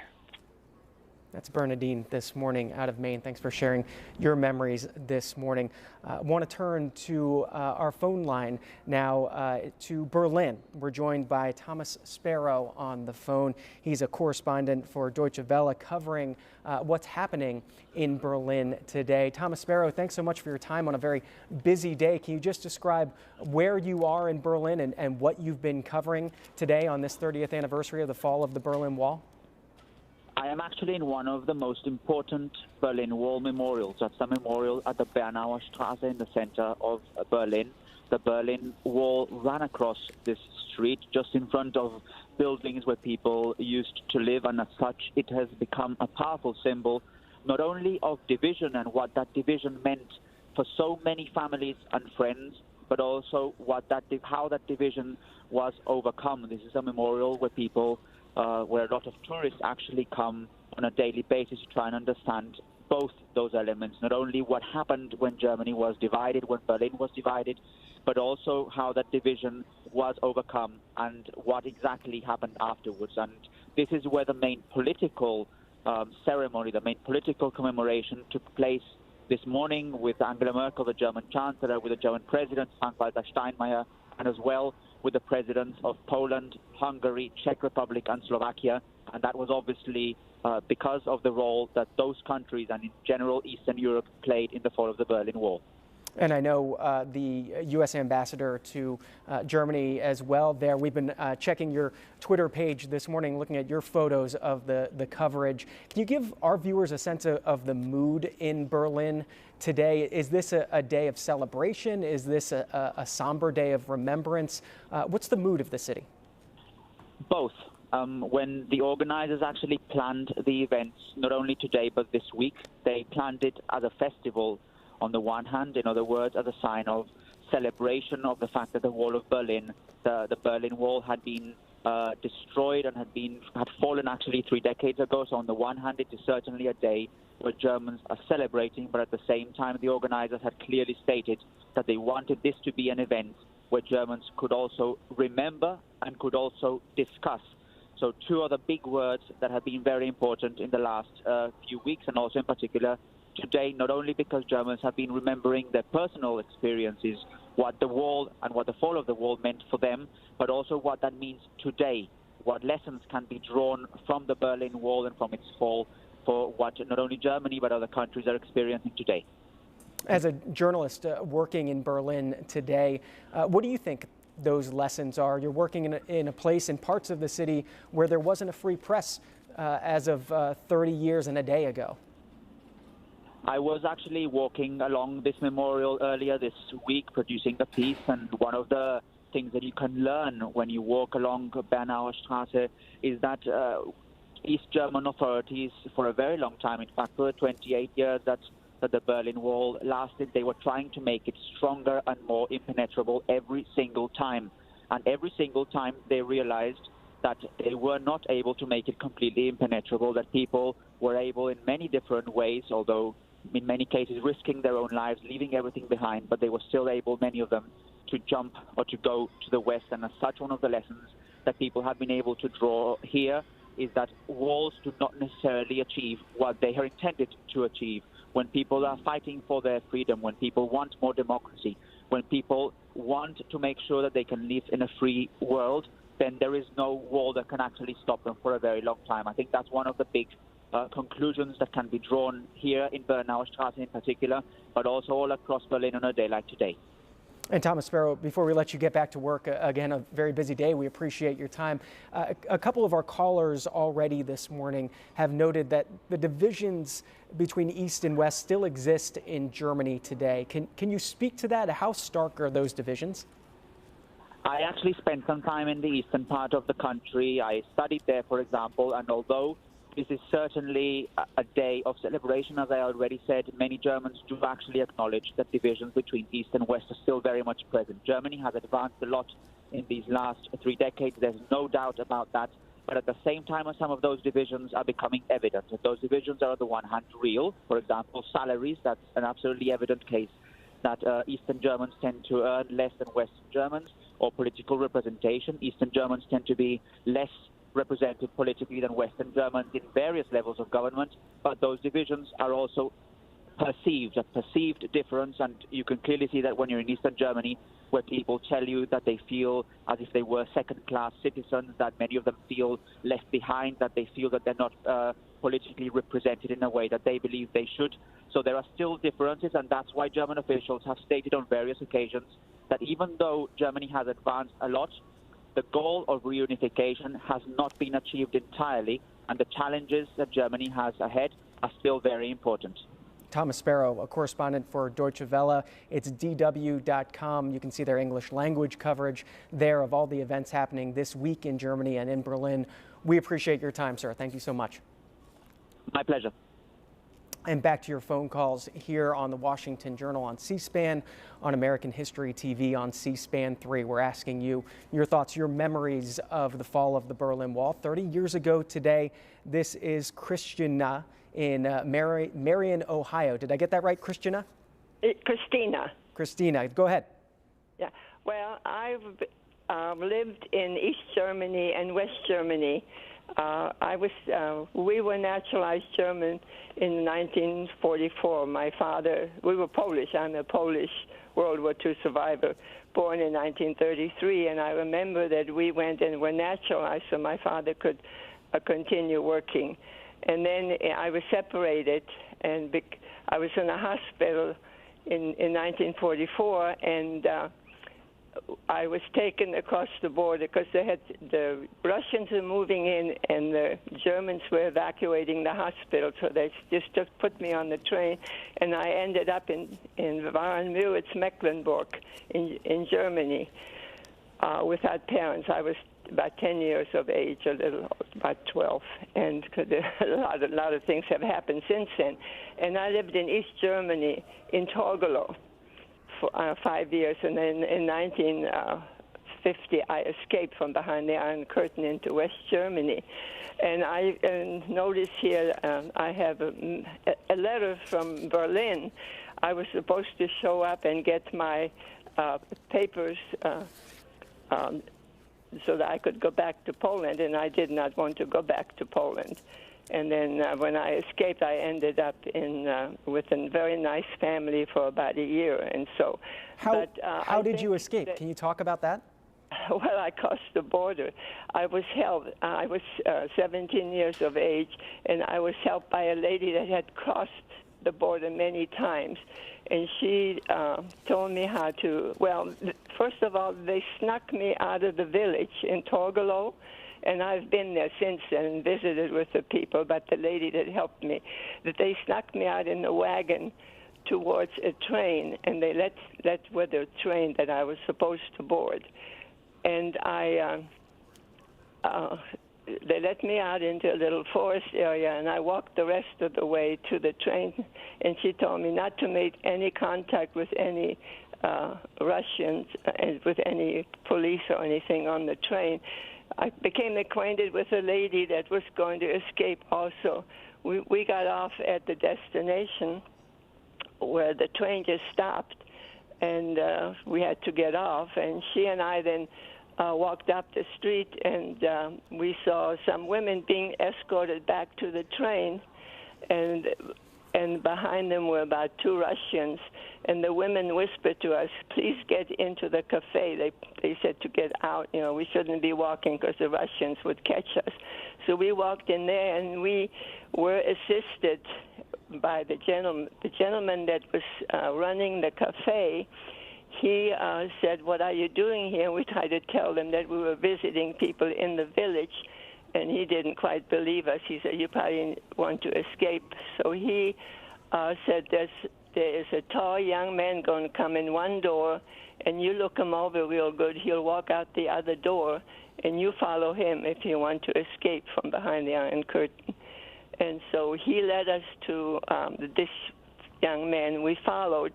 That's Bernadine this morning out of Maine. Thanks for sharing your memories this morning. I want to turn to our phone line now to Berlin. We're joined by Thomas Sparrow on the phone. He's a correspondent for Deutsche Welle covering what's happening in Berlin today. Thomas Sparrow, thanks so much for your time on a very busy day. Can you just describe where you are in Berlin and what you've been covering today on this 30th anniversary of the fall of the Berlin Wall? I am actually in one of the most important Berlin Wall memorials. That's the memorial at the Bernauer Straße in the center of Berlin. The Berlin Wall ran across this street just in front of buildings where people used to live, and as such it has become a powerful symbol not only of division and what that division meant for so many families and friends, but also how that division was overcome. This is a memorial where people where a lot of tourists actually come on a daily basis to try and understand both those elements, not only what happened when Germany was divided, when Berlin was divided, but also how that division was overcome and what exactly happened afterwards. And this is where the main political ceremony, the main political commemoration took place this morning with Angela Merkel, the German Chancellor, with the German President, Frank-Walter Steinmeier, and as well with the presidents of Poland, Hungary, Czech Republic, and Slovakia. And that was obviously because of the role that those countries and in general Eastern Europe played in the fall of the Berlin Wall. And I know the U.S. ambassador to Germany as well there. We've been checking your Twitter page this morning, looking at your photos of the coverage. Can you give our viewers a sense of the mood in Berlin today? Is this a day of celebration? Is this a somber day of remembrance? What's the mood of the city? Both. When the organizers actually planned the events, not only today but this week, they planned it as a festival on the one hand, in other words, as a sign of celebration of the fact that the Wall of Berlin, the Berlin Wall, had been destroyed and had fallen actually 3 decades ago. So on the one hand, it is certainly a day where Germans are celebrating, but at the same time, the organizers had clearly stated that they wanted this to be an event where Germans could also remember and could also discuss. So two other big words that have been very important in the last few weeks, and also in particular today, not only because Germans have been remembering their personal experiences, what the wall and what the fall of the wall meant for them, but also what that means today, what lessons can be drawn from the Berlin Wall and from its fall for what not only Germany but other countries are experiencing today. As a journalist working in Berlin today, what do you think those lessons are? You're working in a place in parts of the city where there wasn't a free press as of 30 years and a day ago. I was actually walking along this memorial earlier this week producing the piece, and one of the things that you can learn when you walk along Bernauer Straße is that East German authorities, for a very long time, in fact for the 28 years that the Berlin Wall lasted, they were trying to make it stronger and more impenetrable every single time. And every single time they realized that they were not able to make it completely impenetrable, that people were able in many different ways, although in many cases risking their own lives, leaving everything behind, but they were still able, many of them, to jump or to go to the West. And as such, one of the lessons that people have been able to draw here is that walls do not necessarily achieve what they are intended to achieve. When people are fighting for their freedom, when people want more democracy, when people want to make sure that they can live in a free world, then there is no wall that can actually stop them for a very long time. I think that's one of the big conclusions that can be drawn here in Bernauer Straße in particular, but also all across Berlin on a day like today. And Thomas Sparrow, before we let you get back to work, again, a very busy day. We appreciate your time. A couple of our callers already this morning have noted that the divisions between East and West still exist in Germany today. Can you speak to that? How stark are those divisions? I actually spent some time in the eastern part of the country. I studied there, for example, and although this is certainly a day of celebration, as I already said, many Germans do actually acknowledge that divisions between East and West are still very much present. Germany has advanced a lot in these last 3 decades. There's no doubt about that. But at the same time, some of those divisions are becoming evident. Those divisions are on the one hand real. For example, salaries, that's an absolutely evident case that Eastern Germans tend to earn less than Western Germans, or political representation. Eastern Germans tend to be less represented politically than Western Germans in various levels of government, but those divisions are also perceived, a perceived difference, and you can clearly see that when you're in Eastern Germany, where people tell you that they feel as if they were second-class citizens, that many of them feel left behind, that they feel that they're not politically represented in a way that they believe they should. So there are still differences, and that's why German officials have stated on various occasions that even though Germany has advanced a lot, the goal of reunification has not been achieved entirely, and the challenges that Germany has ahead are still very important. Thomas Sparrow, a correspondent for Deutsche Welle. It's dw.com. You can see their English language coverage there of all the events happening this week in Germany and in Berlin. We appreciate your time, sir. Thank you so much. My pleasure. And back to your phone calls here on the Washington Journal on C-SPAN, on American History TV on C-SPAN 3. We're asking you your thoughts, your memories of the fall of the Berlin Wall. 30 years ago today, this is Christina in Marion, Ohio. Did I get that right, Christina? Christina. Christina, go ahead. Yeah. Well, I've lived in East Germany and West Germany. We were naturalized German in 1944. My father, we were Polish. I'm a Polish World War II survivor, born in 1933. And I remember that we went and were naturalized so my father could continue working. And then I was separated, and I was in a hospital in 1944, and I was taken across the border because the Russians were moving in and the Germans were evacuating the hospital. So they just put me on the train, and I ended up in Warrenmüritz, Mecklenburg, in Germany, without parents. I was about 10 years of age, about 12, and a lot of things have happened since then. And I lived in East Germany, in Torgelow, for 5 years, and then in 1950 I escaped from behind the Iron Curtain into West Germany. And I notice here I have a letter from Berlin. I was supposed to show up and get my papers so that I could go back to Poland, and I did not want to go back to Poland. And then when I escaped, I ended up with a very nice family for about a year. And so, how did you escape? Can you talk about that? Well, I crossed the border. I was held. I was 17 years of age, and I was helped by a lady that had crossed the border many times. And she told me how to, well, first of all, they snuck me out of the village in Torgelow, and I've been there since then and visited with the people, but the lady that helped me, that they snuck me out in the wagon towards a train, and they let with the train that I was supposed to board. And they let me out into a little forest area, and I walked the rest of the way to the train, and she told me not to make any contact with any Russians and with any police or anything on the train. I became acquainted with a lady that was going to escape also. We got off at the destination where the train just stopped, and we had to get off, and she and I then walked up the street, and we saw some women being escorted back to the train, and behind them were about 2 Russians, and the women whispered to us, "Please get into the cafe." They said to get out, you know, we shouldn't be walking because the Russians would catch us. So we walked in there, and we were assisted by the gentleman that was running the cafe. He said, "What are you doing here?" We tried to tell them that we were visiting people in the village, and he didn't quite believe us. He said, "You probably want to escape." So he said, there is a tall young man going to come in one door, and you look him over real good. He'll walk out the other door, and you follow him if you want to escape from behind the Iron Curtain. And so he led us to this young man. We followed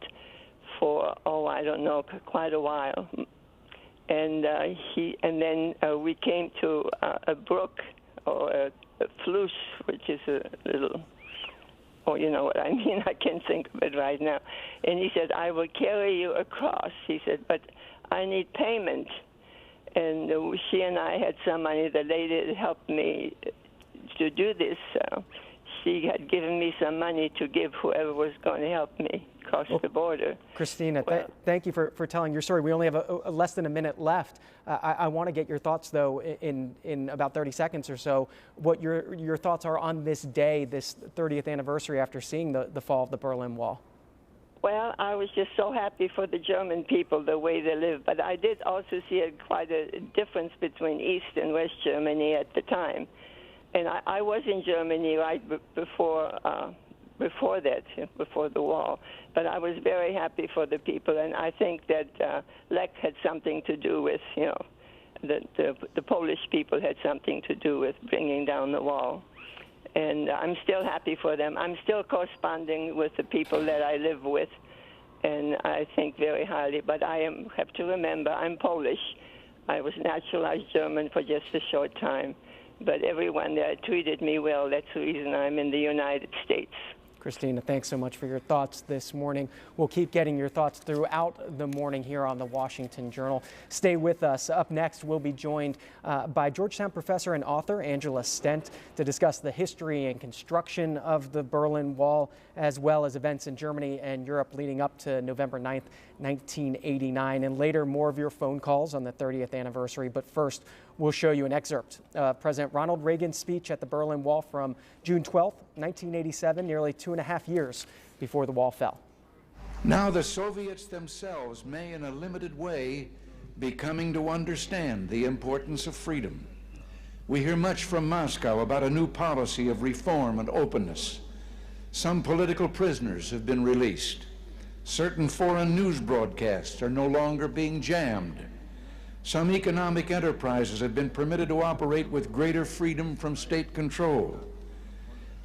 for, I don't know, quite a while. And then we came to a brook, or a fluss, which is a little, you know what I mean, I can't think of it right now. And he said, "I will carry you across." He said, "But I need payment." And she and I had some money. The lady that helped me to do this, she had given me some money to give whoever was going to help me cross the border. Christina, thank you for telling your story. We only have less than a minute left. I want to get your thoughts, though, in about 30 seconds or so, what your thoughts are on this day, this 30th anniversary after seeing the fall of the Berlin Wall. Well, I was just so happy for the German people, the way they live. But I did also see quite a difference between East and West Germany at the time. And I was in Germany right before the wall. But I was very happy for the people, and I think that Lech had something to do with, you know, the Polish people had something to do with bringing down the wall. And I'm still happy for them. I'm still corresponding with the people that I live with, and I think very highly. But have to remember, I'm Polish. I was naturalized German for just a short time. But everyone there treated me well. That's the reason I'm in the United States. Christina, thanks so much for your thoughts this morning. We'll keep getting your thoughts throughout the morning here on the Washington Journal. Stay with us. Up next, we'll be joined by Georgetown professor and author Angela Stent to discuss the history and construction of the Berlin Wall, as well as events in Germany and Europe leading up to November 9th, 1989. And later, more of your phone calls on the 30th anniversary. But first, we'll show you an excerpt of President Ronald Reagan's speech at the Berlin Wall from June 12th, 1987, nearly 2.5 years before the wall fell. Now the Soviets themselves may, in a limited way, be coming to understand the importance of freedom. We hear much from Moscow about a new policy of reform and openness. Some political prisoners have been released. Certain foreign news broadcasts are no longer being jammed. Some economic enterprises have been permitted to operate with greater freedom from state control.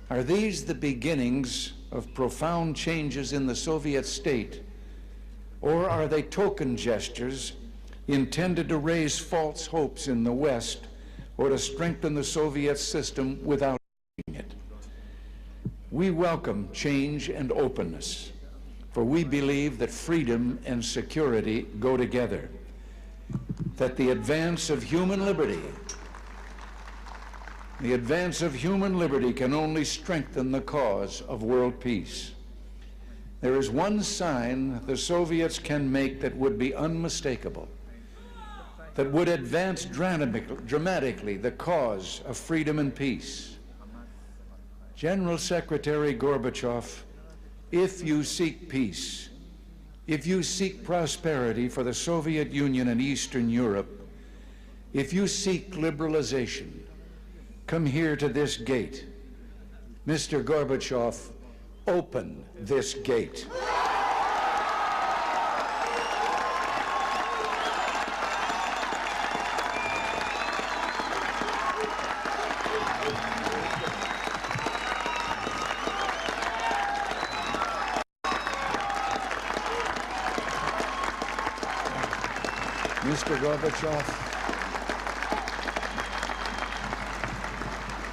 Are these the beginnings of profound changes in the Soviet state, or are they token gestures intended to raise false hopes in the West or to strengthen the Soviet system without it? We welcome change and openness, for we believe that freedom and security go together, that the advance of human liberty can only strengthen the cause of world peace. There is one sign the Soviets can make that would be unmistakable, that would advance dramatically the cause of freedom and peace. General Secretary Gorbachev If you seek peace, if you seek prosperity for the Soviet Union and Eastern Europe, if you seek liberalization, come here to this gate. Mr. Gorbachev, open this gate.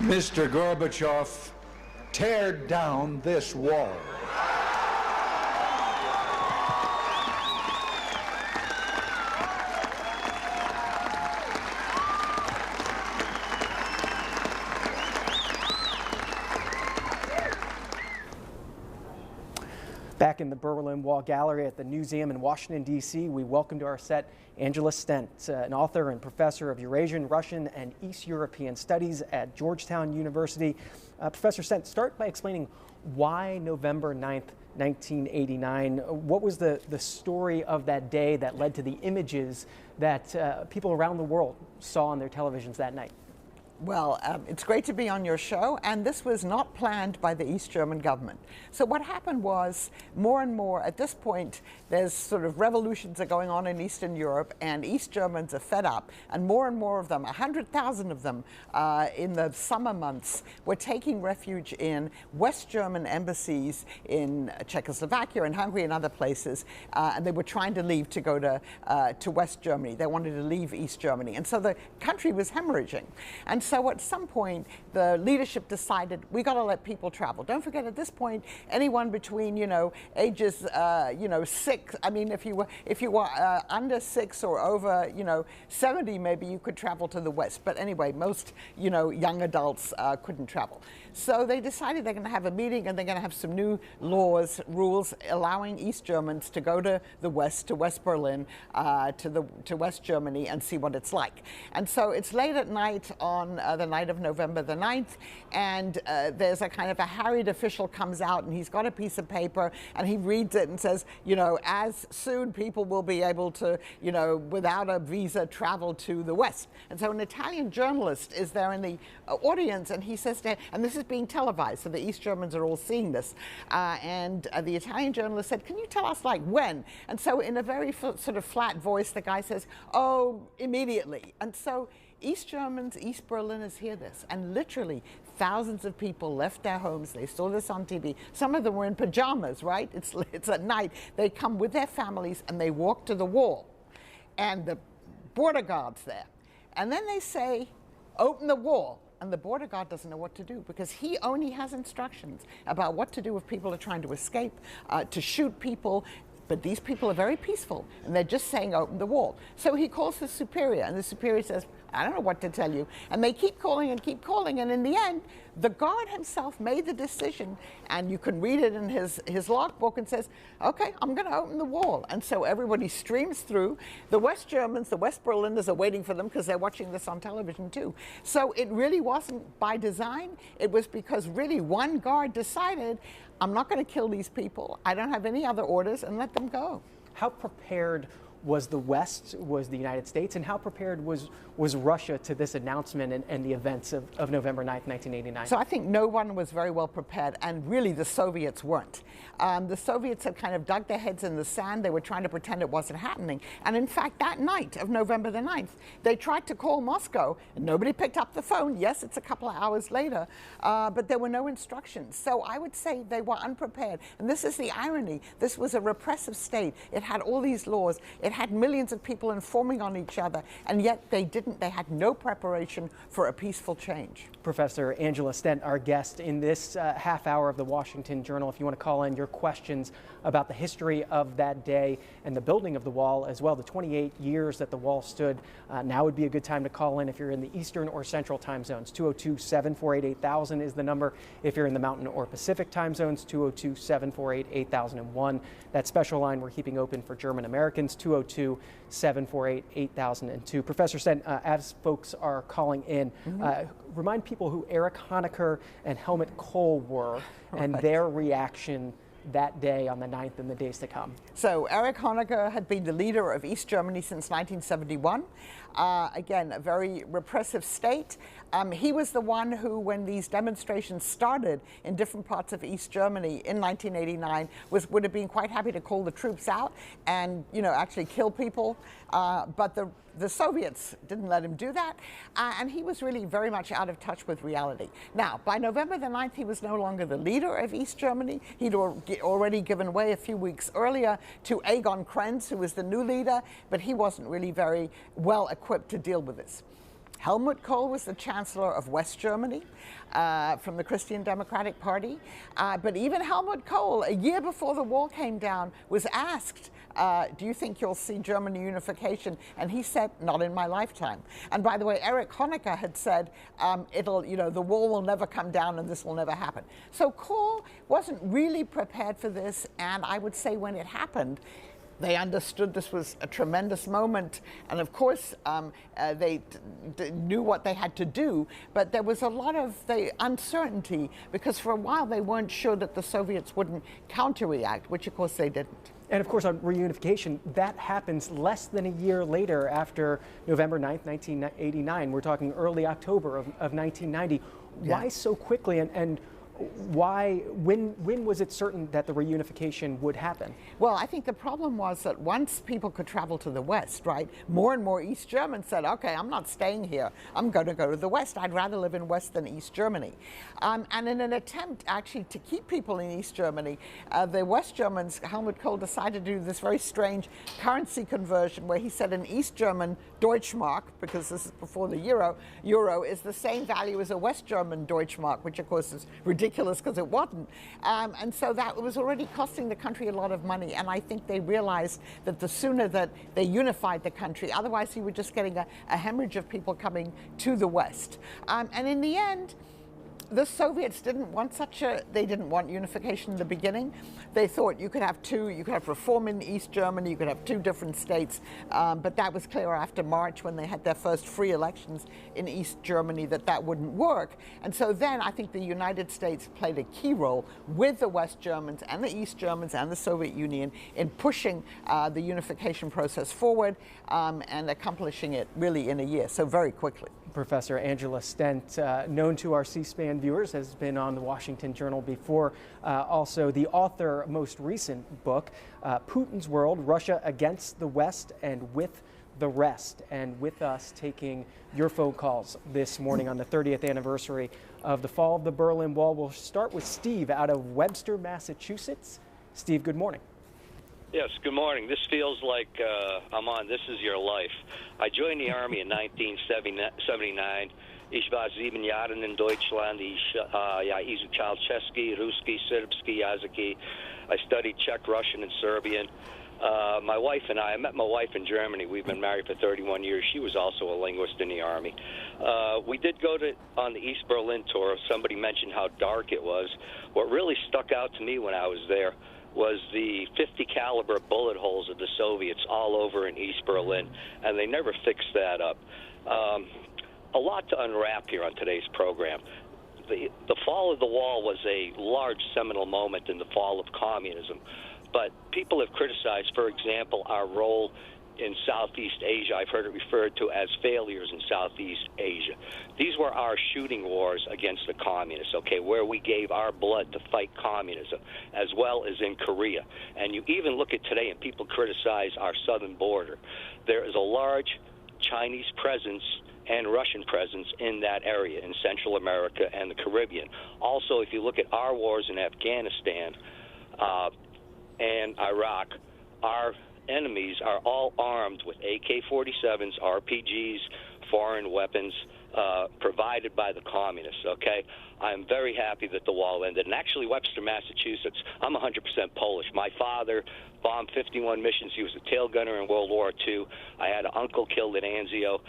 Mr. Gorbachev, tear down this wall. Back in the Berlin Wall Gallery at the Newseum in Washington, D.C., we welcome to our set Angela Stent, an author and professor of Eurasian, Russian, and East European Studies at Georgetown University. Professor Stent, start by explaining why November 9th, 1989. What was the story of that day that led to the images that people around the world saw on their televisions that night? Well, it's great to be on your show, and this was not planned by the East German government. So what happened was, more and more, at this point, there's sort of revolutions are going on in Eastern Europe, and East Germans are fed up, and more of them, 100,000 of them in the summer months, were taking refuge in West German embassies in Czechoslovakia and Hungary and other places, and they were trying to leave to go to West Germany. They wanted to leave East Germany, and so the country was hemorrhaging. And so at some point, the leadership decided we got to let people travel. Don't forget, at this point, anyone between ages 6. I mean, if you were under 6 or over 70, maybe you could travel to the West. But anyway, most young adults couldn't travel. So they decided they're going to have a meeting and they're going to have some new rules allowing East Germans to go to the West, to West Berlin, to West Germany, and see what it's like. And so it's late at night on the night of November the 9th, and there's a kind of a harried official comes out, and he's got a piece of paper, and he reads it and says, as soon people will be able to, without a visa, travel to the West. And so an Italian journalist is there in the audience, and he says to him, and this is being televised, so the East Germans are all seeing this, and the Italian journalist said, can you tell us, like, when? And so in a very sort of flat voice, the guy says, oh, immediately. And so East Germans, East Berliners hear this, and literally thousands of people left their homes. They saw this on TV. Some of them were in pajamas, right? It's at night. They come with their families and they walk to the wall, and the border guard's there. And then they say, open the wall. And the border guard doesn't know what to do, because he only has instructions about what to do if people are trying to escape, to shoot people. But these people are very peaceful, and they're just saying, open the wall. So he calls the superior, and the superior says, I don't know what to tell you. And they keep calling, and in the end, the guard himself made the decision, and you can read it in his logbook, and says, okay, I'm going to open the wall. And so everybody streams through. The West Germans, the West Berliners are waiting for them because they're watching this on television too. So it really wasn't by design. It was because really one guard decided, I'm not going to kill these people. I don't have any other orders, and let them go. How prepared was the West, was the United States, and how prepared was Russia to this announcement and the events of November 9th, 1989? So I think no one was very well prepared, and really the Soviets weren't. The Soviets had kind of dug their heads in the sand. They were trying to pretend it wasn't happening. And in fact, that night of November the 9th, they tried to call Moscow, and nobody picked up the phone. Yes, it's a couple of hours later, but there were no instructions. So I would say they were unprepared. And this is the irony. This was a repressive state. It had all these laws. It had millions of people informing on each other, and yet they had no preparation for a peaceful change. Professor Angela Stent, our guest in this half hour of the Washington Journal. If you want to call in your questions about the history of that day and the building of the wall as well, the 28 years that the wall stood, now would be a good time to call in if you're in the Eastern or Central time zones. 202-748-8000 is the number. If you're in the Mountain or Pacific time zones, 202-748-8001. That special line we're keeping open for German Americans, 202-748-8002. Professor Stent, as folks are calling in, remind people who Erich Honecker and Helmut Kohl were and their reaction that day on the 9th and the days to come? So Erich Honecker had been the leader of East Germany since 1971. Again, a very repressive state. He was the one who, when these demonstrations started in different parts of East Germany in 1989, would have been quite happy to call the troops out and, you know, actually kill people. But the Soviets didn't let him do that, and he was really very much out of touch with reality. Now, by November the 9th, he was no longer the leader of East Germany. He'd already given way a few weeks earlier to Egon Krenz, who was the new leader, but he wasn't really very well equipped to deal with this. Helmut Kohl was the Chancellor of West Germany from the Christian Democratic Party. But even Helmut Kohl, a year before the wall came down, was asked, do you think you'll see German unification? And he said, not in my lifetime. And by the way, Erich Honecker had said, the wall will never come down and this will never happen. So Kohl wasn't really prepared for this. And I would say when it happened, they understood this was a tremendous moment, and of course they knew what they had to do, but there was a lot of uncertainty because for a while they weren't sure that the Soviets wouldn't counter-react, which of course they didn't. And of course on reunification, that happens less than a year later after November 9th, 1989. We're talking early October of 1990. Yeah. Why so quickly, and why, when was it certain that the reunification would happen? Well, I think the problem was that once people could travel to the West, right, more and more East Germans said, okay, I'm not staying here. I'm going to go to the West. I'd rather live in West than East Germany. And in an attempt actually to keep people in East Germany, the West Germans, Helmut Kohl decided to do this very strange currency conversion where he said an East German Deutschmark, because this is before the euro is the same value as a West German Deutschmark, which of course is ridiculous because it wasn't. And so that was already costing the country a lot of money. And I think they realized that the sooner that they unified the country, otherwise you were just getting a hemorrhage of people coming to the West. And in the end, the Soviets didn't want they didn't want unification in the beginning. They thought you could have reform in East Germany, you could have two different states, but that was clear after March when they had their first free elections in East Germany that wouldn't work. And so then I think the United States played a key role with the West Germans and the East Germans and the Soviet Union in pushing the unification process forward and accomplishing it really in a year, so very quickly. Professor Angela Stent, known to our C-SPAN viewers, has been on the Washington Journal before. Also the author, most recent book, Putin's World, Russia Against the West and With the Rest. And with us taking your phone calls this morning on the 30th anniversary of the fall of the Berlin Wall. We'll start with Steve out of Webster, Massachusetts. Steve, good morning. Yes, good morning. This feels like I'm on This Is Your Life. I joined the Army in 1979. Ich war 7 Jahre in Deutschland. Ich изучал чешский, русский, сербский языки. I studied Czech, Russian, and Serbian. My wife and I met my wife in Germany. We've been married for 31 years. She was also a linguist in the Army. We did go on the East Berlin tour. Somebody mentioned how dark it was. What really stuck out to me when I was there was the 50 caliber bullet holes of the Soviets all over in East Berlin, and they never fixed that up. A lot to unwrap here on today's program. The fall of the wall was a large seminal moment in the fall of communism, but people have criticized, for example, our role in Southeast Asia. I've heard it referred to as failures in Southeast Asia. These were our shooting wars against the communists, okay, where we gave our blood to fight communism, as well as in Korea. And you even look at today and people criticize our southern border. There is a large Chinese presence and Russian presence in that area, in Central America and the Caribbean. Also, if you look at our wars in Afghanistan and Iraq, our enemies are all armed with AK-47s, RPGs, foreign weapons provided by the communists, okay? I'm very happy that the wall ended. And actually, Webster, Massachusetts, I'm 100% Polish. My father bombed 51 missions. He was a tail gunner in World War II. I had an uncle killed at Anzio.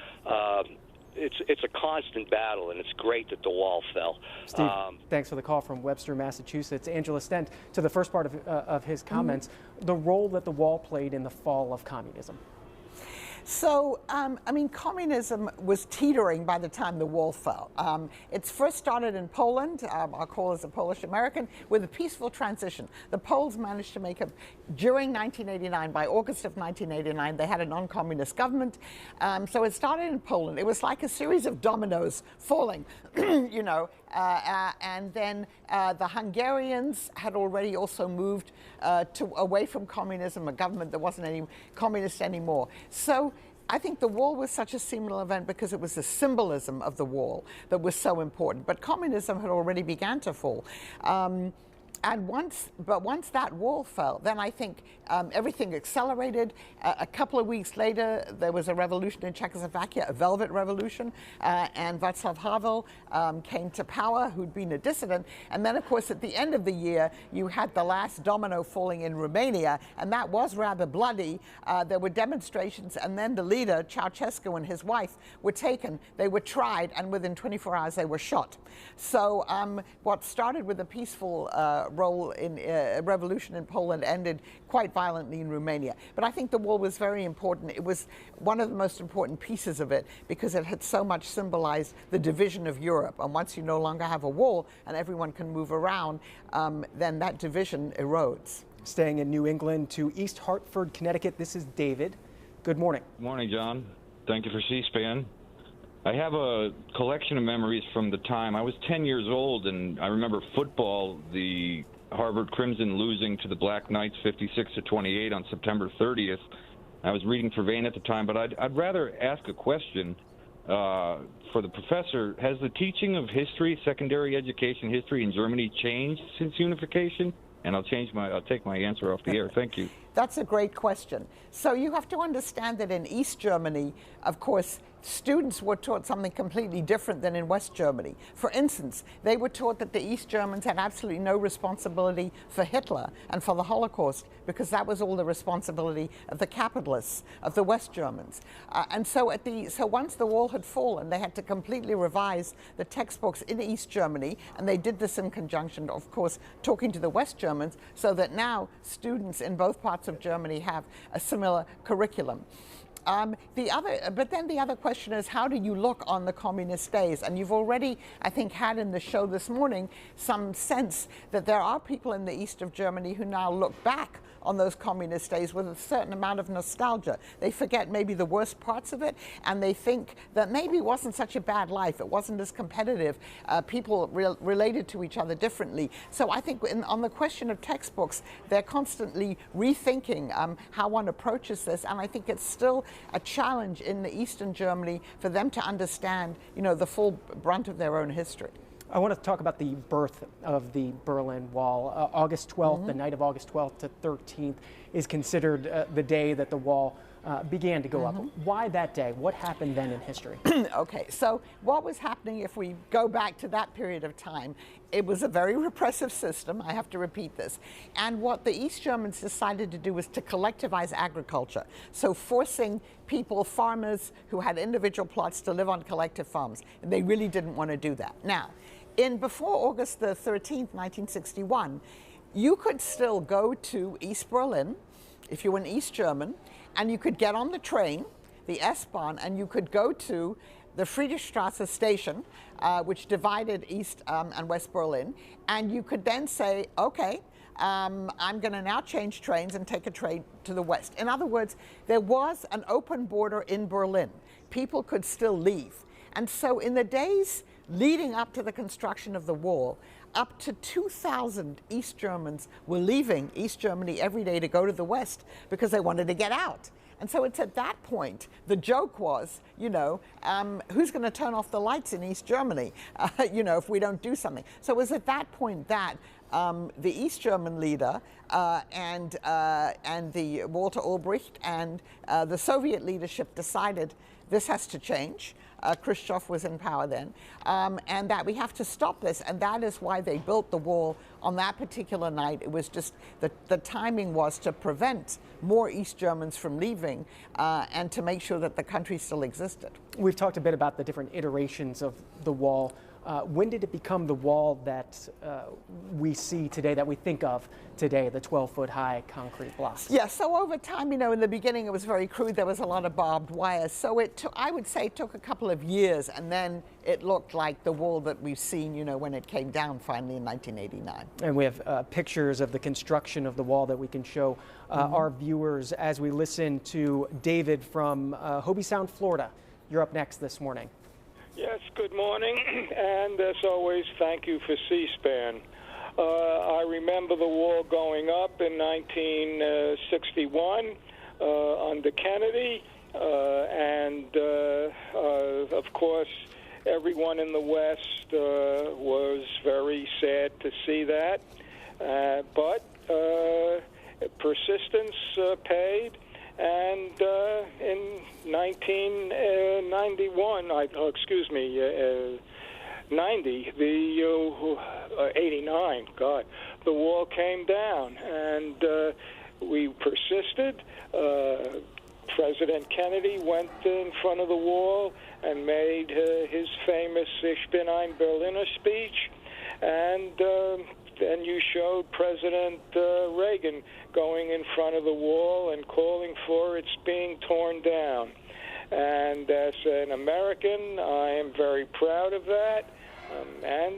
It's a constant battle, and it's great that the wall fell. Steve, thanks for the call from Webster, Massachusetts. Angela Stent, to the first part of his comments, the role that the wall played in the fall of communism. So, I mean, communism was teetering by the time the wall fell. It first started in Poland, I'll call as a Polish American, with a peaceful transition. The Poles managed to make during 1989, by August of 1989, they had a non-communist government. So it started in Poland. It was like a series of dominoes falling, you know, and then the Hungarians had already also moved away from communism, a government that wasn't any communist anymore. So I think the wall was such a seminal event because it was the symbolism of the wall that was so important. But communism had already begun to fall. And once that wall fell, then I think everything accelerated. A couple of weeks later, there was a revolution in Czechoslovakia, a Velvet Revolution, and Václav Havel came to power, who'd been a dissident. And then, of course, at the end of the year, you had the last domino falling in Romania, and that was rather bloody. There were demonstrations, and then the leader, Ceausescu, and his wife were taken. They were tried, and within 24 hours, they were shot. So what started with a peaceful role in a revolution in Poland ended quite violently in Romania. But I think the wall was very important. It was one of the most important pieces of it because it had so much symbolized the division of Europe. And once you no longer have a wall and everyone can move around, then that division erodes. Staying in New England to East Hartford, Connecticut, this is David. Good morning. Good morning, John. Thank you for C-SPAN. I have a collection of memories from the time I was 10 years old, and I remember football, the Harvard Crimson losing to the Black Knights 56-28 on September 30th. I was reading for Vane at the time, but I'd rather ask a question for the professor. Has the teaching of history, secondary education history in Germany changed since unification? And I'll take my answer off the air. Thank you. That's a great question. So you have to understand that in East Germany, of course, students were taught something completely different than in West Germany. For instance, they were taught that the East Germans had absolutely no responsibility for Hitler and for the Holocaust because that was all the responsibility of the capitalists, of the West Germans. And so once the wall had fallen, they had to completely revise the textbooks in East Germany, and they did this in conjunction, of course, talking to the West Germans, so that now students in both parts of Germany have a similar curriculum. But then the other question is, how do you look on the communist days? And you've already, I think, had in the show this morning some sense that there are people in the east of Germany who now look back on those communist days with a certain amount of nostalgia. They forget maybe the worst parts of it, and they think that maybe it wasn't such a bad life. It wasn't as competitive. People related to each other differently. So I think on the question of textbooks, they're constantly rethinking how one approaches this, and I think it's still a challenge in the Eastern Germany for them to understand, you know, the full brunt of their own history. I want to talk about the birth of the Berlin Wall. August 12th, the night of August 12th to 13th, is considered the day that the wall began to go up. Why that day? What happened then in history? Okay, so what was happening if we go back to that period of time? It was a very repressive system, I have to repeat this. And what the East Germans decided to do was to collectivize agriculture. So forcing people, farmers who had individual plots, to live on collective farms. And they really didn't want to do that. Now, before August the 13th, 1961, you could still go to East Berlin, if you were an East German, and you could get on the train, the S-Bahn, and you could go to the Friedrichstrasse station, which divided East and West Berlin, and you could then say, okay, I'm going to now change trains and take a train to the west. In other words, there was an open border in Berlin. People could still leave. And so in the days leading up to the construction of the wall, up to 2,000 East Germans were leaving East Germany every day to go to the West because they wanted to get out. And so it's at that point, the joke was, you know, who's going to turn off the lights in East Germany, you know, if we don't do something. So it was at that point that the East German leader and the Walter Ulbricht and the Soviet leadership decided this has to change. Khrushchev was in power then, and that we have to stop this, and that is why they built the wall on that particular night. It was just the timing was to prevent more East Germans from leaving and to make sure that the country still existed. We've talked a bit about the different iterations of the wall When did it become the wall that we see today, that we think of today, the 12-foot high concrete blocks? Yeah, so over time, you know, in the beginning it was very crude. There was a lot of barbed wire. So I would say it took a couple of years, and then it looked like the wall that we've seen, you know, when it came down finally in 1989. And we have pictures of the construction of the wall that we can show our viewers as we listen to David from Hobie Sound, Florida. You're up next this morning. Yes, good morning, and as always, thank you for C-SPAN. I remember the wall going up in 1961 under Kennedy, and of course, everyone in the West was very sad to see that, but persistence paid. And in 1991, 90, 89, God, the wall came down, and we persisted. President Kennedy went in front of the wall and made his famous Ich bin ein Berliner speech, and then you showed President Reagan going in front of the wall and calling for its being torn down. And as an American, I am very proud of that. And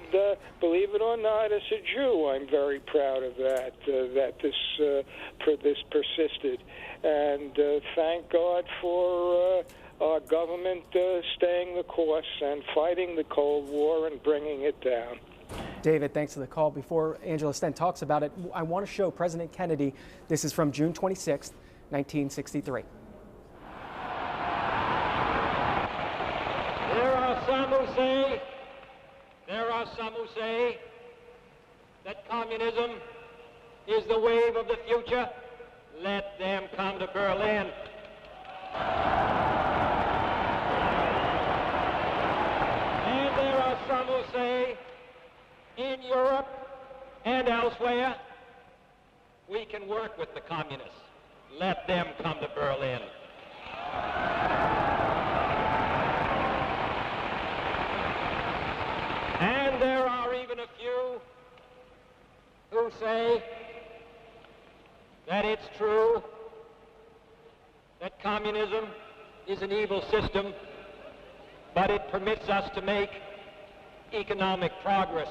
believe it or not, as a Jew, I'm very proud of that, that this persisted. And thank God for our government staying the course and fighting the Cold War and bringing it down. David, thanks for the call. Before Angela Stent talks about it, I want to show President Kennedy. This is from June 26, 1963. There are some who say that communism is the wave of the future. Let them come to Berlin. And there are some who say, in Europe and elsewhere, we can work with the communists. Let them come to Berlin. And there are even a few who say that it's true that communism is an evil system, but it permits us to make economic progress.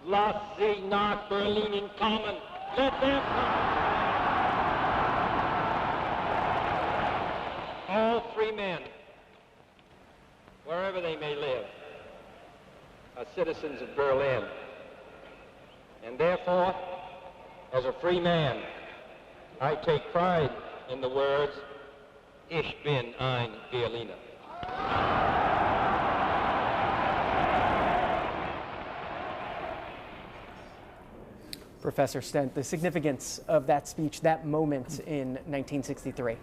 Lass sie nach Berlin kommen. Let them come. All free men, wherever they may live, are citizens of Berlin. And therefore, as a free man, I take pride in the words, Ich bin ein Berliner. Professor Stent, the significance of that speech, that moment in 1963.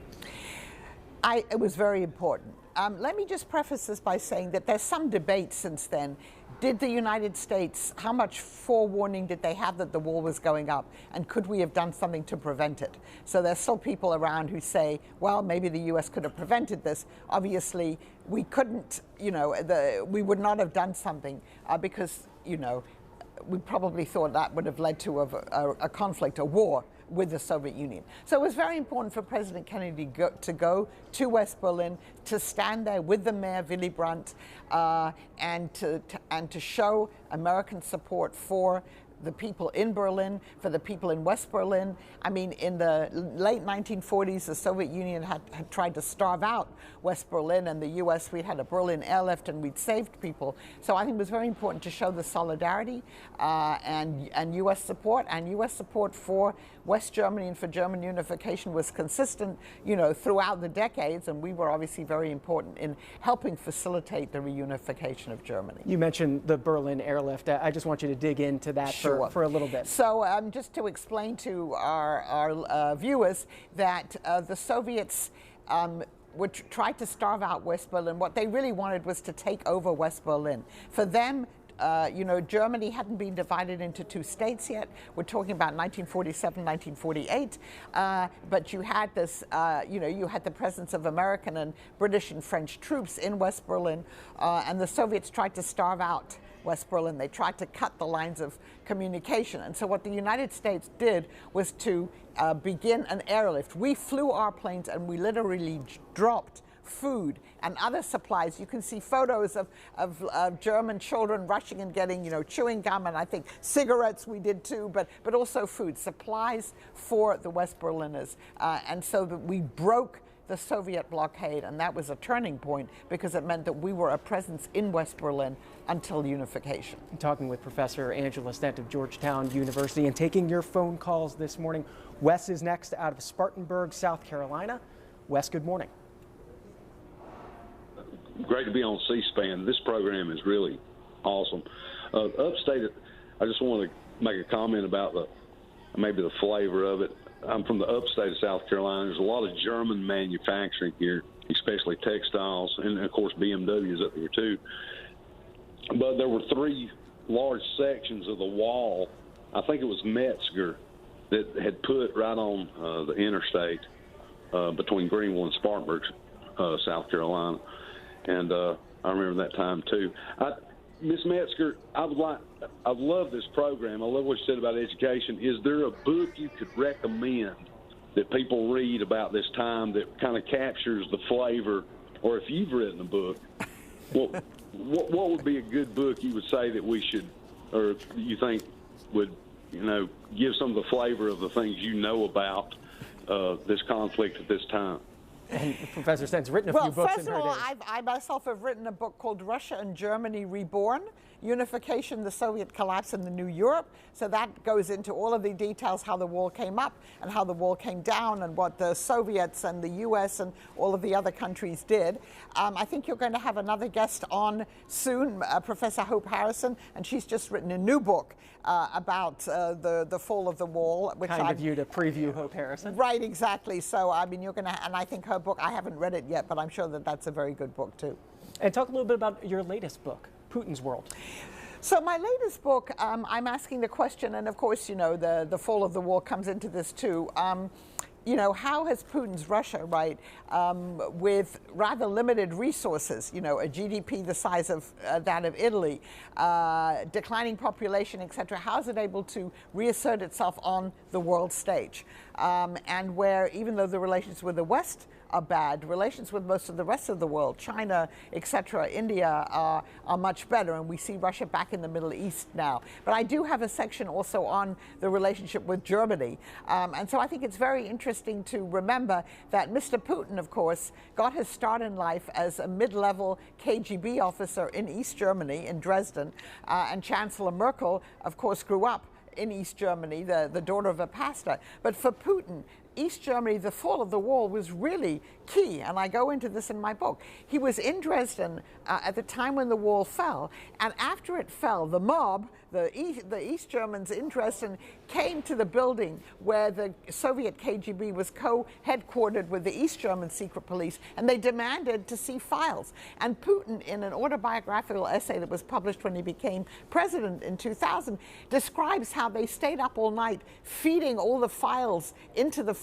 It was very important. Let me just preface this by saying that there's some debate since then. Did the United States, how much forewarning did they have that the wall was going up? And could we have done something to prevent it? So there's still people around who say, well, maybe the U.S. could have prevented this. Obviously, we couldn't, you know, we would not have done something because, you know, we probably thought that would have led to a conflict, a war with the Soviet Union. So it was very important for President Kennedy to go to West Berlin, to stand there with the mayor, Willy Brandt, and to show American support for the people in Berlin, for the people in West Berlin. I mean, in the late 1940s, the Soviet Union had tried to starve out West Berlin, and the U.S., we had a Berlin airlift, and we'd saved people. So I think it was very important to show the solidarity and U.S. support, and U.S. support for West Germany and for German unification was consistent, you know, throughout the decades, and we were obviously very important in helping facilitate the reunification of Germany. You mentioned the Berlin airlift. I just want you to dig into that for a little bit. So just to explain to our viewers that the Soviets tried to starve out West Berlin. What they really wanted was to take over West Berlin. For them, you know, Germany hadn't been divided into two states yet. We're talking about 1947, 1948. But you had this, you know, you had the presence of American and British and French troops in West Berlin, and the Soviets tried to starve out West Berlin. They tried to cut the lines of communication. And so what the United States did was to begin an airlift. We flew our planes and we literally dropped food and other supplies. You can see photos of German children rushing and getting, you know, chewing gum, and I think cigarettes we did too, but also food, supplies for the West Berliners. And so that we broke the Soviet blockade, and that was a turning point because it meant that we were a presence in West Berlin until unification. I'm talking with Professor Angela Stent of Georgetown University and taking your phone calls this morning. Wes is next out of Spartanburg, South Carolina. Wes, good morning. Great to be on C-SPAN. This program is really awesome. Upstate, I just want to make a comment about maybe the flavor of it. I'm from the upstate of South Carolina. There's a lot of German manufacturing here, especially textiles, and of course BMW's up here too. But there were three large sections of the wall. I think it was Metzger that had put right on the interstate between Greenville and Spartanburg, South Carolina. And I remember that time too. Ms. Metzger, I've loved this program. I love what you said about education. Is there a book you could recommend that people read about this time that kind of captures the flavor? Or if you've written a book, what would be a good book you would say that we should, or you think would, you know, give some of the flavor of the things you know about this conflict at this time? And Professor Stent's written a few books in her day. Well, first of all, I myself have written a book called Russia and Germany Reborn, Unification, the Soviet Collapse, and the New Europe. So that goes into all of the details, how the wall came up and how the wall came down and what the Soviets and the U.S. and all of the other countries did. I think you're going to have another guest on soon, Professor Hope Harrison, and she's just written a new book about the fall of the wall. Which kind of you to preview Hope Harrison. Right, exactly. So, I mean, you're going to, and I think her book, I haven't read it yet, but I'm sure that that's a very good book too. And talk a little bit about your latest book, Putin's World. So my latest book, I'm asking the question, and of course, you know, the fall of the wall comes into this too. You know, how has Putin's Russia, right, with rather limited resources, you know, a GDP the size of that of Italy, declining population, etc., how is it able to reassert itself on the world stage? And where, even though the relations with the West are bad, relations with most of the rest of the world, China, etc., India, are much better, and we see Russia back in the Middle East now. But I do have a section also on the relationship with Germany. And so I think it's very interesting to remember that Mr. Putin, of course, got his start in life as a mid-level KGB officer in East Germany, in Dresden, and Chancellor Merkel, of course, grew up in East Germany, the daughter of a pastor. But for Putin, East Germany, the fall of the wall was really key, and I go into this in my book. He was in Dresden at the time when the wall fell, and after it fell, the mob, the East Germans in Dresden, came to the building where the Soviet KGB was co-headquartered with the East German secret police, and they demanded to see files. And Putin, in an autobiographical essay that was published when he became president in 2000, describes how they stayed up all night feeding all the files into the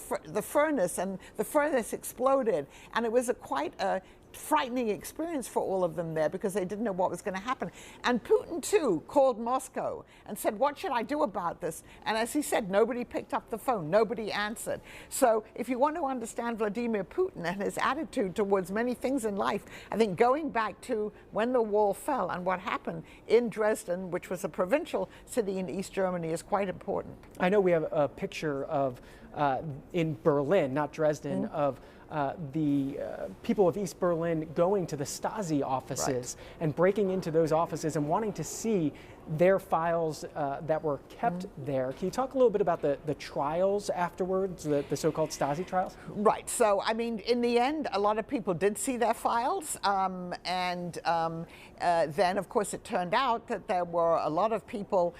furnace, and the furnace exploded, and it was quite a frightening experience for all of them there because they didn't know what was going to happen. And Putin too called Moscow and said, what should I do about this? And as he said, nobody picked up the phone, nobody answered. So if you want to understand Vladimir Putin and his attitude towards many things in life, I think going back to when the wall fell and what happened in Dresden, which was a provincial city in East Germany, is quite important. I know we have a picture of in Berlin, not Dresden, of the people of East Berlin going to the Stasi offices and breaking into those offices and wanting to see their files that were kept there. Can you talk a little bit about the trials afterwards, the so-called Stasi trials? Right. So, I mean, in the end, a lot of people did see their files. Then, of course, it turned out that there were a lot of people,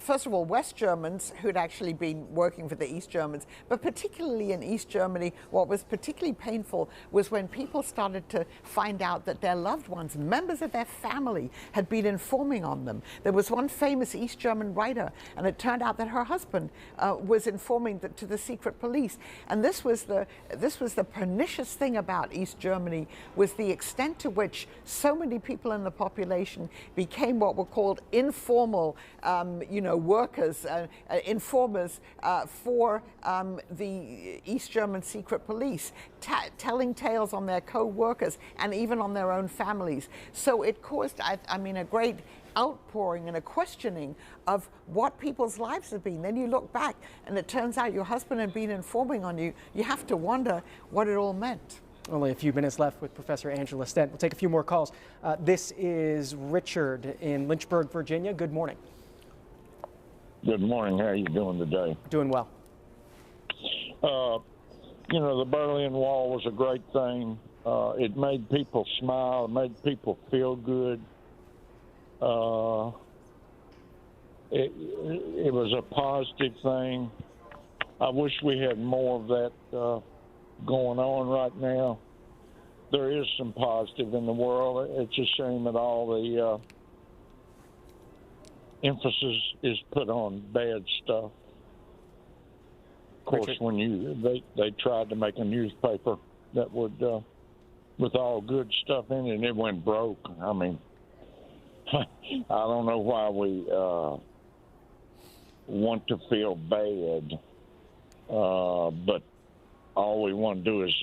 first of all, West Germans who'd actually been working for the East Germans, but particularly in East Germany, what was particularly painful was when people started to find out that their loved ones, members of their family, had been informing on them. There was one famous East German writer, and it turned out that her husband was informing to the secret police. And this was the pernicious thing about East Germany, was the extent to which so many people in the population became what were called informal, workers, informers for the East German secret police, telling tales on their co-workers and even on their own families. So it caused, I mean, a great outpouring and a questioning of what people's lives have been. Then you look back and it turns out your husband had been informing on you. You have to wonder what it all meant. Only a few minutes left with Professor Angela Stent. We'll take a few more calls. This is Richard in Lynchburg, Virginia. Good morning. Good morning. How are you doing today? Doing well. The Berlin Wall was a great thing. It made people smile. It made people feel good. It was a positive thing. I wish we had more of that going on right now. There is some positive in the world. It's a shame that all the emphasis is put on bad stuff. Of course, when they tried to make a newspaper that would with all good stuff in it, and it went broke. I mean, I don't know why we want to feel bad, but all we want to do is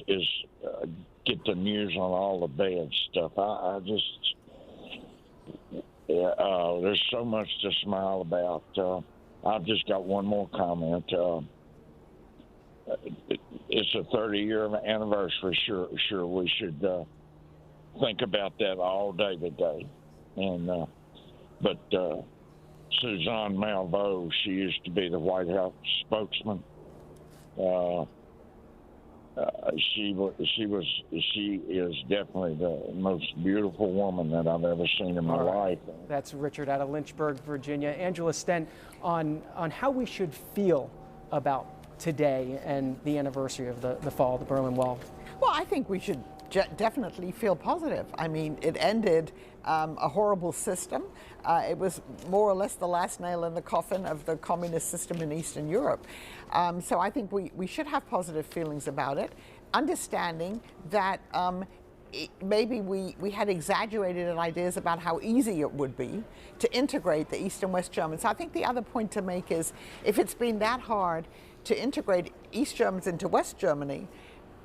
get the news on all the bad stuff. There's so much to smile about. I've just got one more comment. It's a 30-year anniversary. Sure, we should think about that all day today. And but Suzanne Malveaux, she used to be the White House spokesman. She is definitely the most beautiful woman that I've ever seen in my life. That's Richard out of Lynchburg, Virginia. Angela Stent, on how we should feel about today and the anniversary of the fall of the Berlin Wall. Well, I think we should definitely feel positive. I mean, it ended a horrible system. It was more or less the last nail in the coffin of the communist system in Eastern Europe. So I think we should have positive feelings about it, understanding that maybe we had exaggerated ideas about how easy it would be to integrate the East and West Germans. So I think the other point to make is, if it's been that hard to integrate East Germans into West Germany,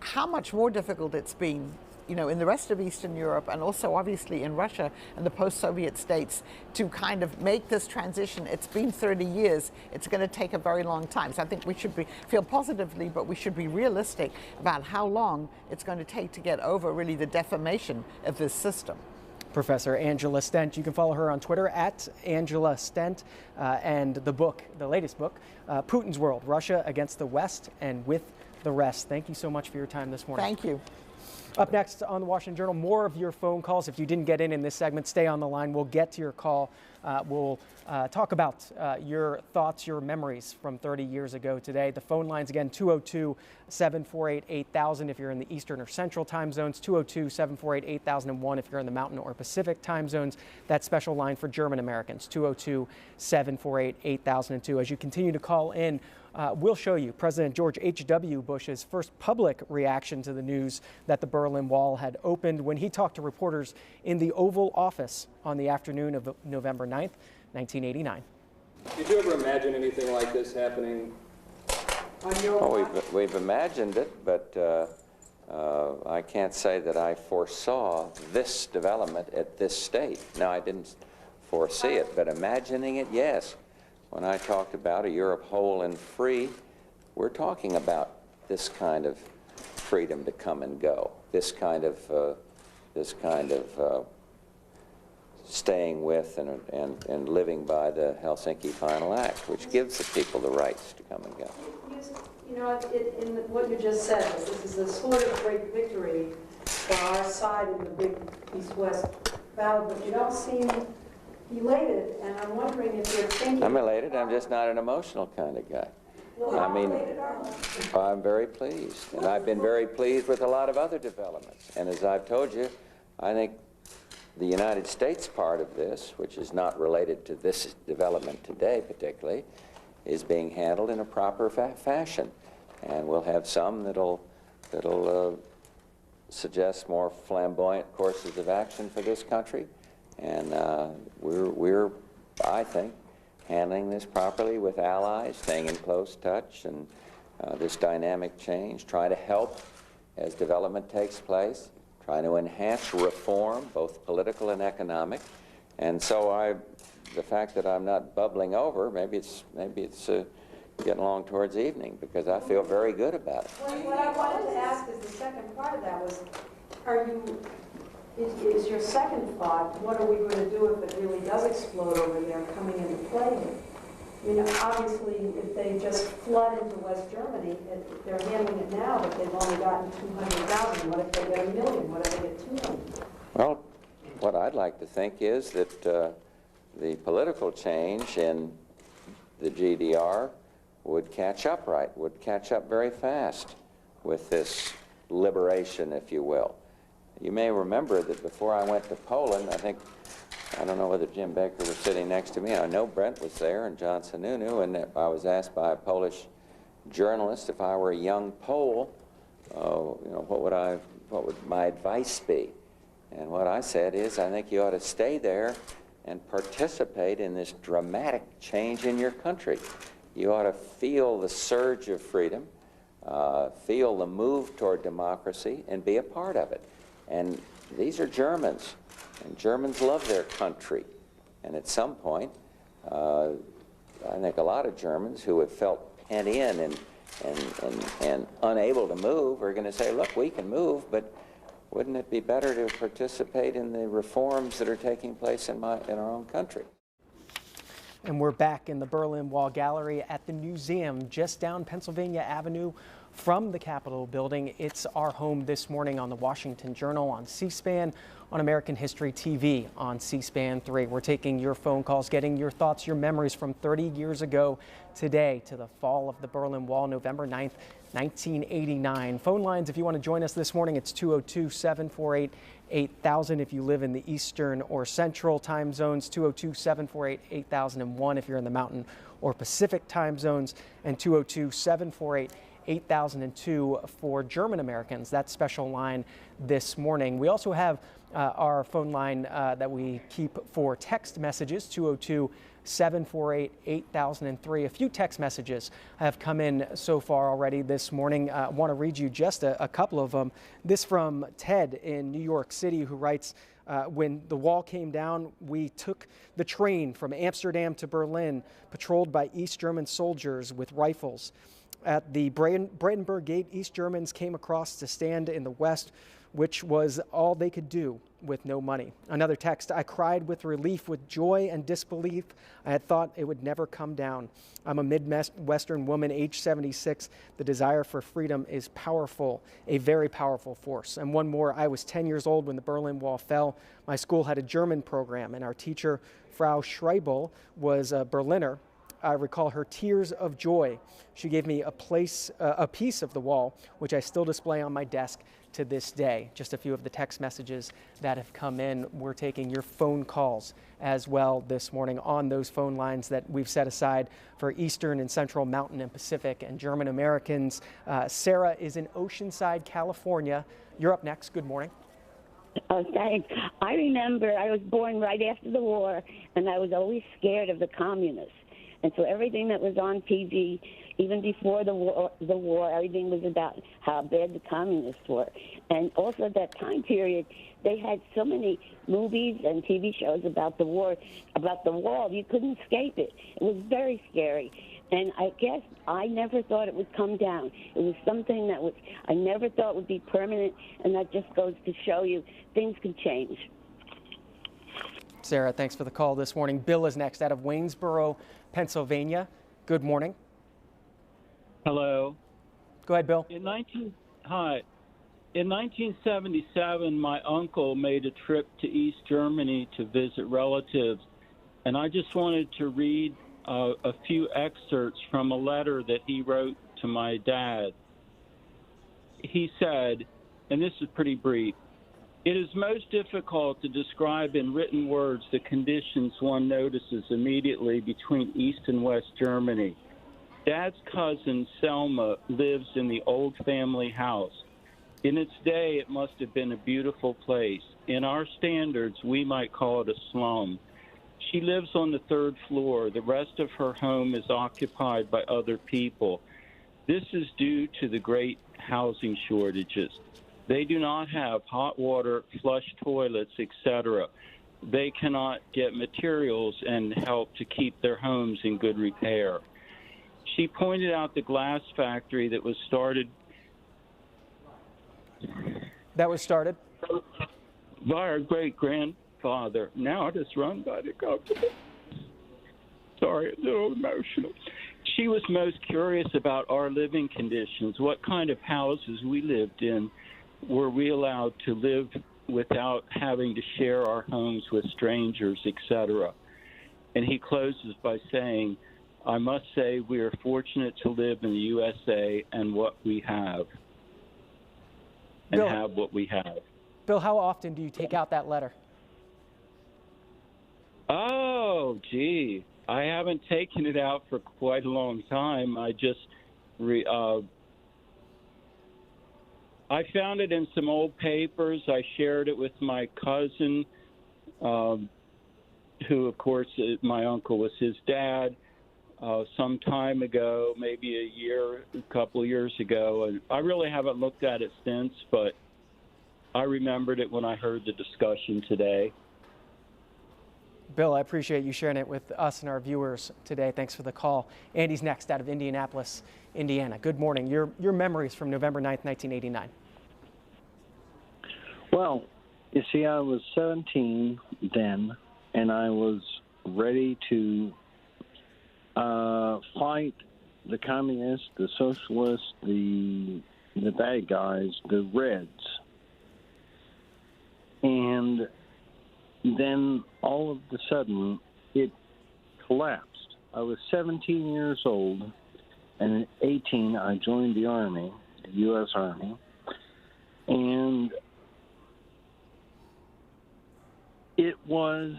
how much more difficult it's been, in the rest of Eastern Europe, and also obviously in Russia and the post-Soviet states, to kind of make this transition. It's been 30 years. It's going to take a very long time. So I think we should feel positively, but we should be realistic about how long it's going to take to get over really the defamation of this system. Professor Angela Stent. You can follow her on Twitter at Angela Stent, and the latest book, Putin's World, Russia Against the West and With the Rest. Thank you so much for your time this morning. Thank you. Up next on the Washington Journal, more of your phone calls. If you didn't get in this segment, stay on the line. We'll get to your call. We'll talk about your thoughts, your memories from 30 years ago today. The phone lines again, 202-748-8000 if you're in the Eastern or Central time zones, 202-748-8001 if you're in the Mountain or Pacific time zones. That special line for German Americans, 202-748-8002. As you continue to call in, we'll show you President George H.W. Bush's first public reaction to the news that the Berlin Wall had opened when he talked to reporters in the Oval Office on the afternoon of November 9th, 1989. Did you ever imagine anything like this happening? Well, we've imagined it, but I can't say that I foresaw this development at this state. No, I didn't foresee it, but imagining it, yes. When I talked about a Europe whole and free, we're talking about this kind of freedom to come and go, this kind of staying with and living by the Helsinki Final Act, which gives the people the rights to come and go. You know, in what you just said, this is a sort of great victory for our side in the big East-West battle, but you don't seem elated, and I'm wondering if you're thinking... I'm elated. I'm just not an emotional kind of guy. I mean, I'm very pleased, and I've been very pleased with a lot of other developments. And as I've told you, I think the United States part of this, which is not related to this development today particularly, is being handled in a proper fashion. And we'll have some that'll suggest more flamboyant courses of action for this country. And we're, I think, handling this properly with allies, staying in close touch, and this dynamic change, trying to help as development takes place, trying to enhance reform, both political and economic. And so the fact that I'm not bubbling over, maybe it's getting along towards evening, because I feel very good about it. Well, what I wanted to ask is the second part of that was, is your second thought, what are we going to do if it really does explode over there coming into play? You know, obviously, if they just flood into West Germany, they're handling it now, but they've only gotten 200,000. What if they get 1 million? What if they get 2 million? Well, what I'd like to think is that the political change in the GDR would catch up very fast with this liberation, if you will. You may remember that before I went to Poland, I don't know whether Jim Baker was sitting next to me. I know Brent was there and John Sununu, and I was asked by a Polish journalist if I were a young Pole, you know, what would my advice be? And what I said is, I think you ought to stay there and participate in this dramatic change in your country. You ought to feel the surge of freedom, feel the move toward democracy, and be a part of it. And these are Germans, and Germans love their country. And at some point, I think a lot of Germans who have felt pent in and unable to move are going to say, look, we can move, but wouldn't it be better to participate in the reforms that are taking place in our own country? And we're back in the Berlin Wall Gallery at the Newseum, just down Pennsylvania Avenue from the Capitol building. It's our home this morning on the Washington Journal, on C-SPAN, on American History TV, on C-SPAN 3. We're taking your phone calls, getting your thoughts, your memories from 30 years ago today to the fall of the Berlin Wall, November 9th, 1989. Phone lines, if you want to join us this morning, it's 202-748-8000 if you live in the Eastern or Central time zones, 202-748-8001 if you're in the Mountain or Pacific time zones, and 202-748-8002 for German Americans. That special line this morning. We also have our phone line that we keep for text messages, 202-748-8003. A few text messages have come in so far already this morning. I want to read you just a couple of them. This from Ted in New York City, who writes, when the wall came down, we took the train from Amsterdam to Berlin, patrolled by East German soldiers with rifles. At the Brandenburg Gate, East Germans came across to stand in the West, which was all they could do with no money. Another text, I cried with relief, with joy and disbelief. I had thought it would never come down. I'm a Midwestern woman, age 76. The desire for freedom is powerful, a very powerful force. And one more, I was 10 years old when the Berlin Wall fell. My school had a German program, and our teacher, Frau Schreibel, was a Berliner. I recall her tears of joy. She gave me a piece of the wall, which I still display on my desk to this day. Just a few of the text messages that have come in. We're taking your phone calls as well this morning on those phone lines that we've set aside for Eastern and Central, Mountain and Pacific and German Americans. Sarah is in Oceanside, California. You're up next. Good morning. Oh, thanks. I remember I was born right after the war, and I was always scared of the communists. And so everything that was on TV, even before the war, everything was about how bad the communists were. And also at that time period, they had so many movies and TV shows about the war, about the wall. You couldn't escape it. It was very scary. And I guess I never thought it would come down. It was something that I never thought would be permanent, and that just goes to show you things can change. Sarah, thanks for the call this morning. Bill is next out of Waynesboro, Pennsylvania. Good morning. Hello. Go ahead, Bill. Hi. In 1977, my uncle made a trip to East Germany to visit relatives, and I just wanted to read a few excerpts from a letter that he wrote to my dad. He said, and this is pretty brief, "It is most difficult to describe in written words the conditions one notices immediately between East and West Germany. Dad's cousin, Selma, lives in the old family house. In its day, it must have been a beautiful place. In our standards, we might call it a slum. She lives on the 3rd floor. The rest of her home is occupied by other people. This is due to the great housing shortages. They do not have hot water, flush toilets, etc. They cannot get materials and help to keep their homes in good repair." She pointed out the glass factory that was started by our great-grandfather. Now it is run by the government. Sorry, a little emotional. She was most curious about our living conditions, what kind of houses we lived in. Were we allowed to live without having to share our homes with strangers, etc.? And he closes by saying, "I must say we are fortunate to live in the USA and what we have." And Bill, have what we have. Bill, how often do you take out that letter? Oh, gee. I haven't taken it out for quite a long time. I just I found it in some old papers. I shared it with my cousin, who, of course, my uncle was his dad, some time ago, maybe a couple years ago. And I really haven't looked at it since, but I remembered it when I heard the discussion today. Bill, I appreciate you sharing it with us and our viewers today. Thanks for the call. Andy's next out of Indianapolis, Indiana. Good morning. Your memories from November 9th, 1989. Well, you see, I was 17 then, and I was ready to fight the communists, the socialists, the bad guys, the Reds. And then all of a sudden, it collapsed. I was 17 years old, and at 18, I joined the Army, the U.S. Army, and it was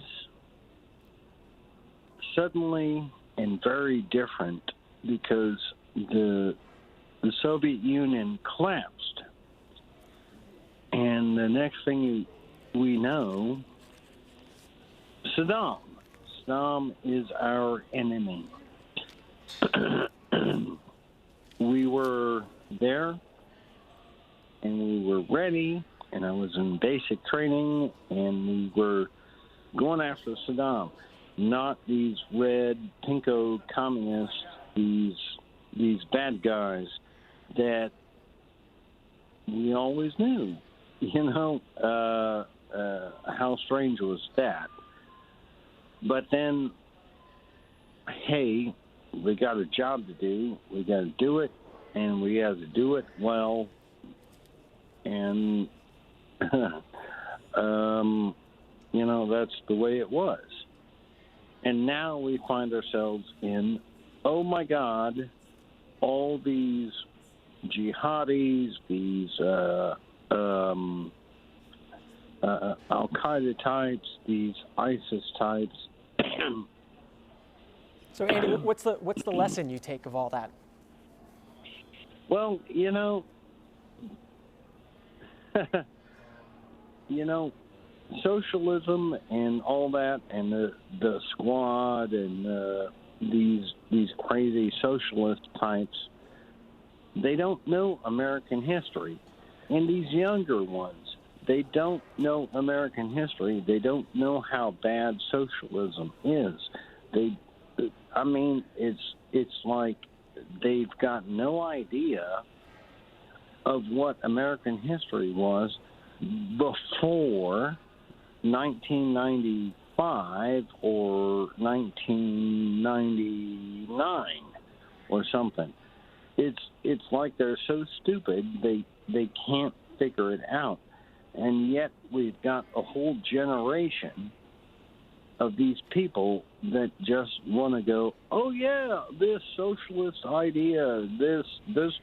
suddenly and very different because the Soviet Union collapsed. And the next thing we know, Saddam is our enemy. We were there, and we were ready, and I was in basic training, and we were going after Saddam, not these red, pinko communists, these bad guys that we always knew. You know, how strange was that? But then, hey, we got a job to do. We got to do it, and we got to do it well. And, you know, that's the way it was. And now we find ourselves in, oh, my God, all these jihadis, these Al-Qaeda types, these ISIS types. So, Andy, what's the lesson you take of all that? Well, you know, socialism and all that, and the squad and these crazy socialist types, they don't know American history. And these younger ones, they don't know American history. They don't know how bad socialism is. It's like they've got no idea of what American history was before 1994 1945 or 1999 or something. It's like they're so stupid they can't figure it out. And yet we've got a whole generation of these people that just want to go, oh yeah, this socialist idea, this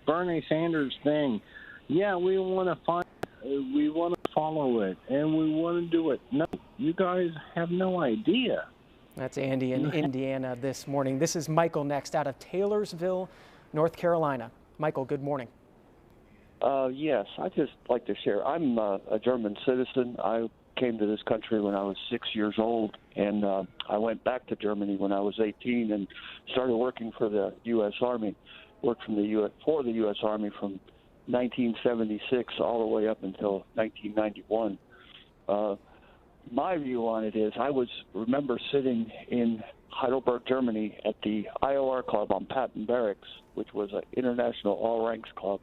Bernie Sanders thing, yeah, we want to follow it, and we want to do it. No, you guys have no idea. That's Andy in Indiana this morning. This is Michael next out of Taylorsville, North Carolina. Michael, good morning. Yes, I'd just like to share. I'm a German citizen. I came to this country when I was 6 years old, and I went back to Germany when I was 18 and started working for the U.S. Army. Worked for the U.S. Army from 1976 all the way up until 1991. My view on it is I remember sitting in Heidelberg, Germany at the IOR Club on Patton Barracks, which was an international all-ranks club.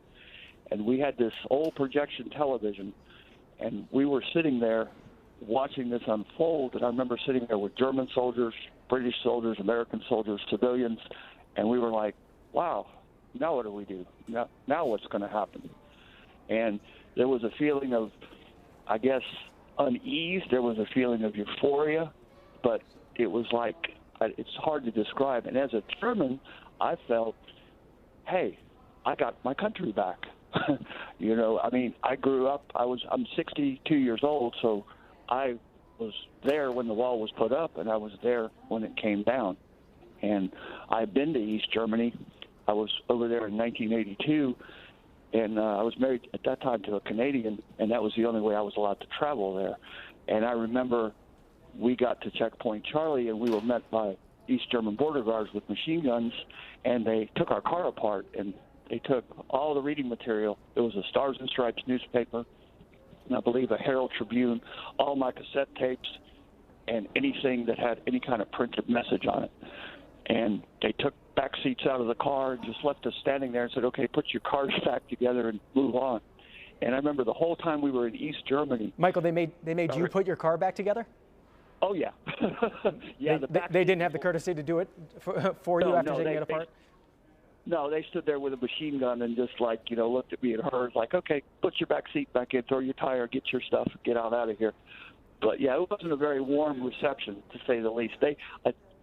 And we had this old projection television, and we were sitting there watching this unfold. And I remember sitting there with German soldiers, British soldiers, American soldiers, civilians, and we were like, wow, now what do we do? Now what's going to happen? And there was a feeling of, I guess, unease. There was a feeling of euphoria, but it was like, it's hard to describe. And as a German, I felt, hey, I got my country back. You know, I mean, I grew up, I'm 62 years old, so I was there when the wall was put up, and I was there when it came down. And I've been to East Germany. I was over there in 1982, and I was married at that time to a Canadian, and that was the only way I was allowed to travel there. And I remember we got to Checkpoint Charlie, and we were met by East German border guards with machine guns, and they took our car apart, and they took all the reading material. It was a Stars and Stripes newspaper, and I believe a Herald Tribune, all my cassette tapes, and anything that had any kind of printed message on it. And they took back seats out of the car and just left us standing there and said, okay, put your cars back together and move on. And I remember the whole time we were in East Germany. Michael, they made you put your car back together? Oh, yeah. Yeah. They didn't have the courtesy to do it for you after taking it apart? No, they stood there with a machine gun and just looked at me and heard like, okay, put your back seat back in, throw your tire, get your stuff, get out of here. But yeah, it wasn't a very warm reception, to say the least.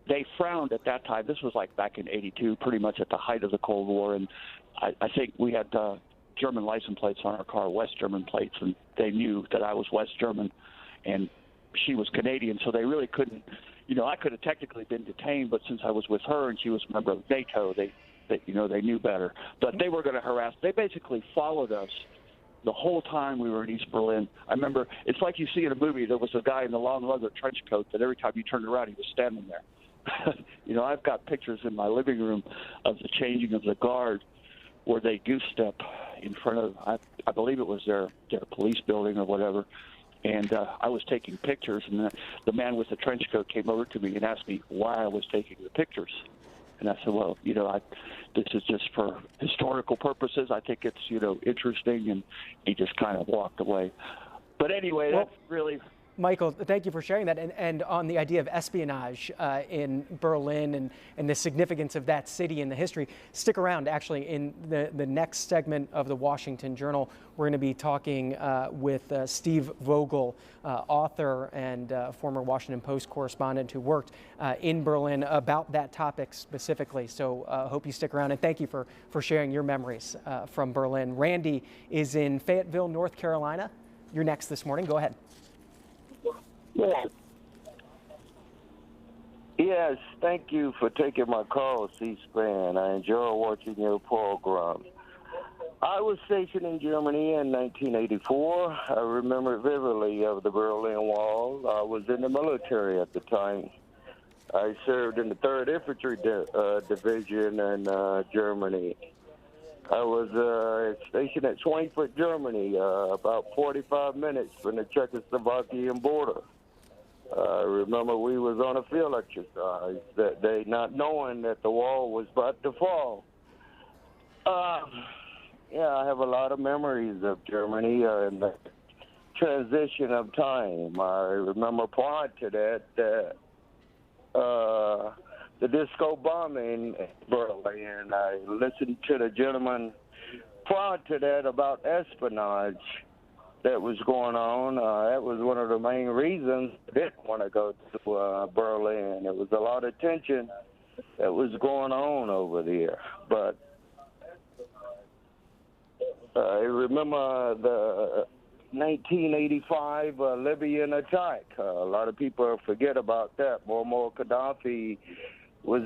They frowned at that time. This was like back in '82, pretty much at the height of the Cold War, and I think we had German license plates on our car, West German plates, and they knew that I was West German, and she was Canadian, so they really couldn't. I could have technically been detained, but since I was with her and she was a member of NATO, they knew better. But they were going to harass. They basically followed us the whole time we were in East Berlin. I remember, it's like you see in a movie, there was a guy in the long leather trench coat that every time you turned around, he was standing there. I've got pictures in my living room of the changing of the guard where they goose step in front of, I believe it was their police building or whatever. And I was taking pictures, and the man with the trench coat came over to me and asked me why I was taking the pictures. And I said, well, this is just for historical purposes. I think it's, interesting. And he just kind of walked away. But anyway, that's really... Michael, thank you for sharing that. And on the idea of espionage in Berlin and the significance of that city and the history, stick around. Actually, in the next segment of the Washington Journal, we're going to be talking with Steve Vogel, author and former Washington Post correspondent who worked in Berlin about that topic specifically. So hope you stick around, and thank you for sharing your memories from Berlin. Randy is in Fayetteville, North Carolina. You're next this morning. Go ahead. Yes, thank you for taking my call, C-SPAN. I enjoy watching your programs. I was stationed in Germany in 1984. I remember vividly of the Berlin Wall. I was in the military at the time. I served in the 3rd Infantry Division in Germany. I was stationed at Schweinfurt, Germany, about 45 minutes from the Czechoslovakian border. I remember we was on a field exercise that day, not knowing that the wall was about to fall. Yeah, I have a lot of memories of Germany and the transition of time. I remember prior to that, the disco bombing in Berlin. I listened to the gentleman prior to that about espionage that was going on. That was one of the main reasons I didn't want to go to Berlin. There was a lot of tension that was going on over there. But I remember the 1985 Libyan attack. A lot of people forget about that. Muammar Gaddafi was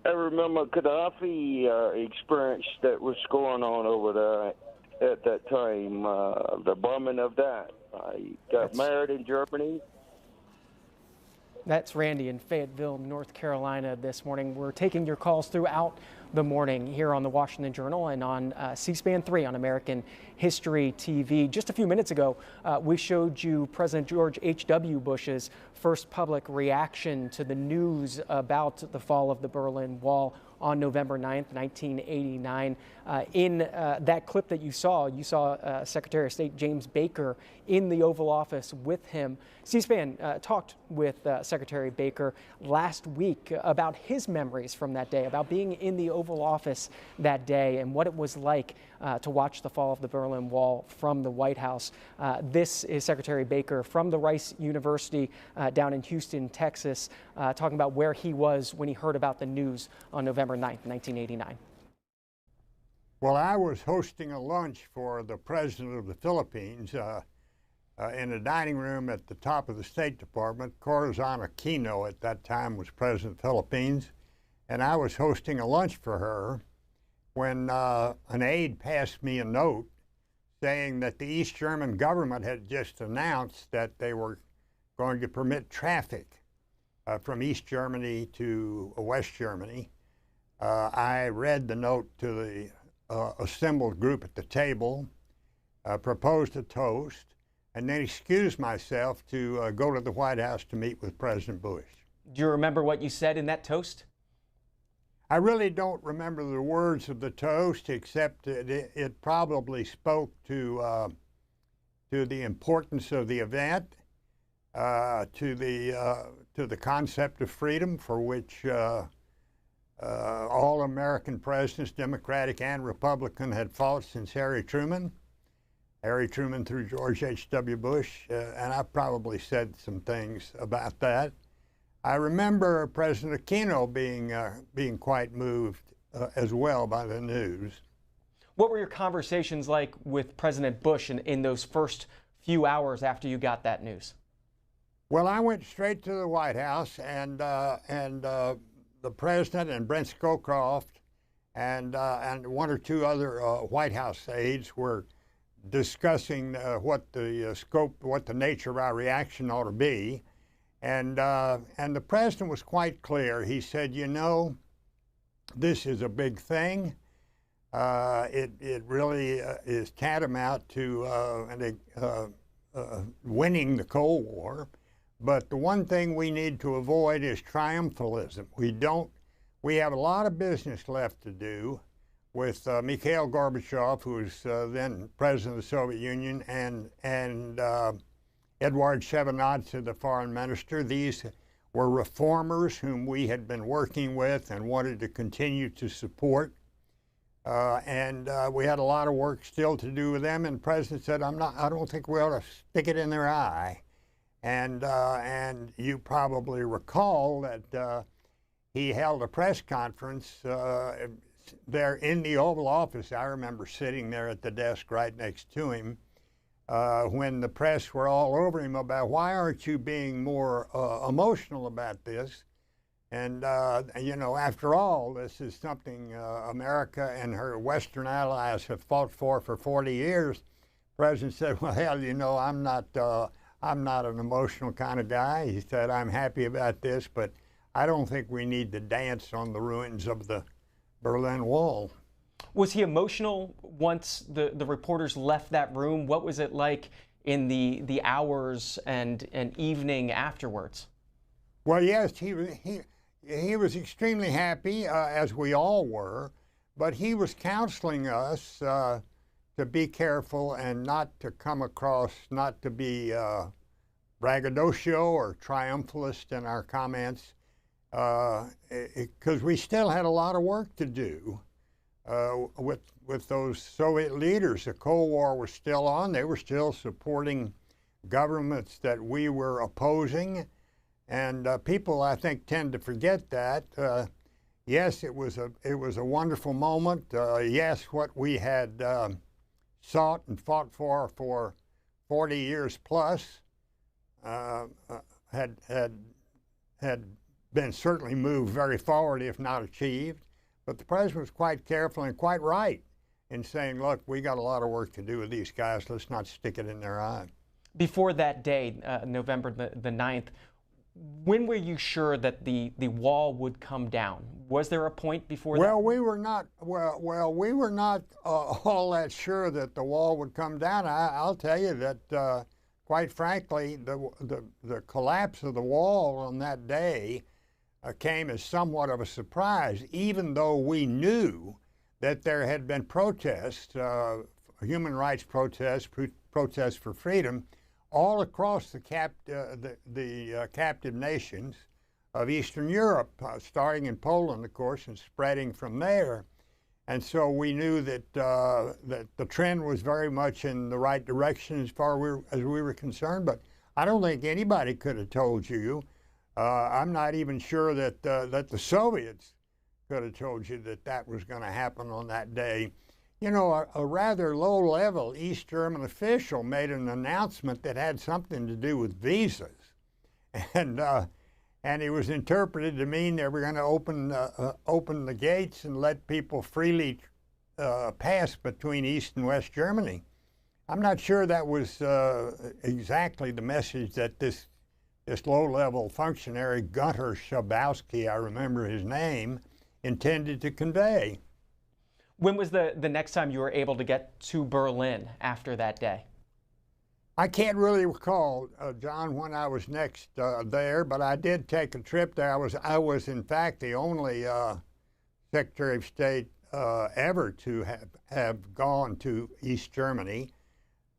I remember Gaddafi experience that was going on over there at that time, the bombing of that. I got married in Germany. That's Randy in Fayetteville, North Carolina this morning. We're taking your calls throughout the morning here on the Washington Journal and on C-SPAN 3 on American History TV. Just a few minutes ago, we showed you President George H.W. Bush's first public reaction to the news about the fall of the Berlin Wall on November 9th, 1989. In that clip that you saw Secretary of State James Baker in the Oval Office with him. C-SPAN talked with Secretary Baker last week about his memories from that day, about being in the Oval Office that day and what it was like to watch the fall of the Berlin Wall from the White House. This is Secretary Baker from the Rice University down in Houston, Texas, talking about where he was when he heard about the news on November 9th, 1989. Well, I was hosting a lunch for the President of the Philippines in a dining room at the top of the State Department. Corazon Aquino at that time was President of the Philippines, and I was hosting a lunch for her when an aide passed me a note saying that the East German government had just announced that they were going to permit traffic from East Germany to West Germany. I read the note to the assembled group at the table, proposed a toast, and then excused myself to go to the White House to meet with President Bush. Do you remember what you said in that toast? I really don't remember the words of the toast, except that it probably spoke to the importance of the event, to the concept of freedom, for which all American presidents, Democratic and Republican, had fought since Harry Truman through George H.W. Bush, and I probably said some things about that. I remember President Aquino being quite moved as well by the news. What were your conversations like with President Bush in those first few hours after you got that news? Well, I went straight to the White House, and the President and Brent Scowcroft and one or two other White House aides were discussing what the nature of our reaction ought to be. And the President was quite clear. He said, you know, this is a big thing. It really is tantamount to winning the Cold War. But the one thing we need to avoid is triumphalism. We have a lot of business left to do with Mikhail Gorbachev, who was then President of the Soviet Union, and Eduard Shevardnadze, the foreign minister. These were reformers whom we had been working with and wanted to continue to support. And we had a lot of work still to do with them. And the President said, I don't think we ought to stick it in their eye. And you probably recall that he held a press conference there in the Oval Office. I remember sitting there at the desk right next to him when the press were all over him about, why aren't you being more emotional about this? And, you know, after all, this is something America and her Western allies have fought for 40 years. The President said, well, hell, you know, I'm not an emotional kind of guy. He said, I'm happy about this, but I don't think we need to dance on the ruins of the Berlin Wall. Was he emotional once the reporters left that room? What was it like in the hours and evening afterwards? Well, yes, he was extremely happy, as we all were. but he was counseling us to be careful and not to come across, not to be braggadocio or triumphalist in our comments, because we still had a lot of work to do with those Soviet leaders. The Cold War was still on. They were still supporting governments that we were opposing, and people, I think, tend to forget that. Yes, it was a wonderful moment. Yes, what we had sought and fought for 40 years plus had been certainly moved very forward, if not achieved. But the president was quite careful and quite right in saying, look, we got a lot of work to do with these guys. Let's not stick it in their eye. Before that day, November the 9th, when were you sure that the wall would come down? Was there a point before that? Well, we were not all that sure that the wall would come down. I'll tell you that, quite frankly, the collapse of the wall on that day came as somewhat of a surprise, even though we knew that there had been protests, human rights protests, protests for freedom, all across the captive nations of Eastern Europe, starting in Poland, of course, and spreading from there. And so we knew that that the trend was very much in the right direction as far as we were concerned. But I don't think anybody could have told you. I'm not even sure that that the Soviets could have told you that that was going to happen on that day. You know, a rather low-level East German official made an announcement that had something to do with visas, and it was interpreted to mean they were going to open the gates and let people freely pass between East and West Germany. I'm not sure that was exactly the message that this low-level functionary, Gunter Schabowski, I remember his name, intended to convey. When was the next time you were able to get to Berlin after that day? I can't really recall, John, when I was next there, but I did take a trip there. I was in fact the only Secretary of State ever to have gone to East Germany.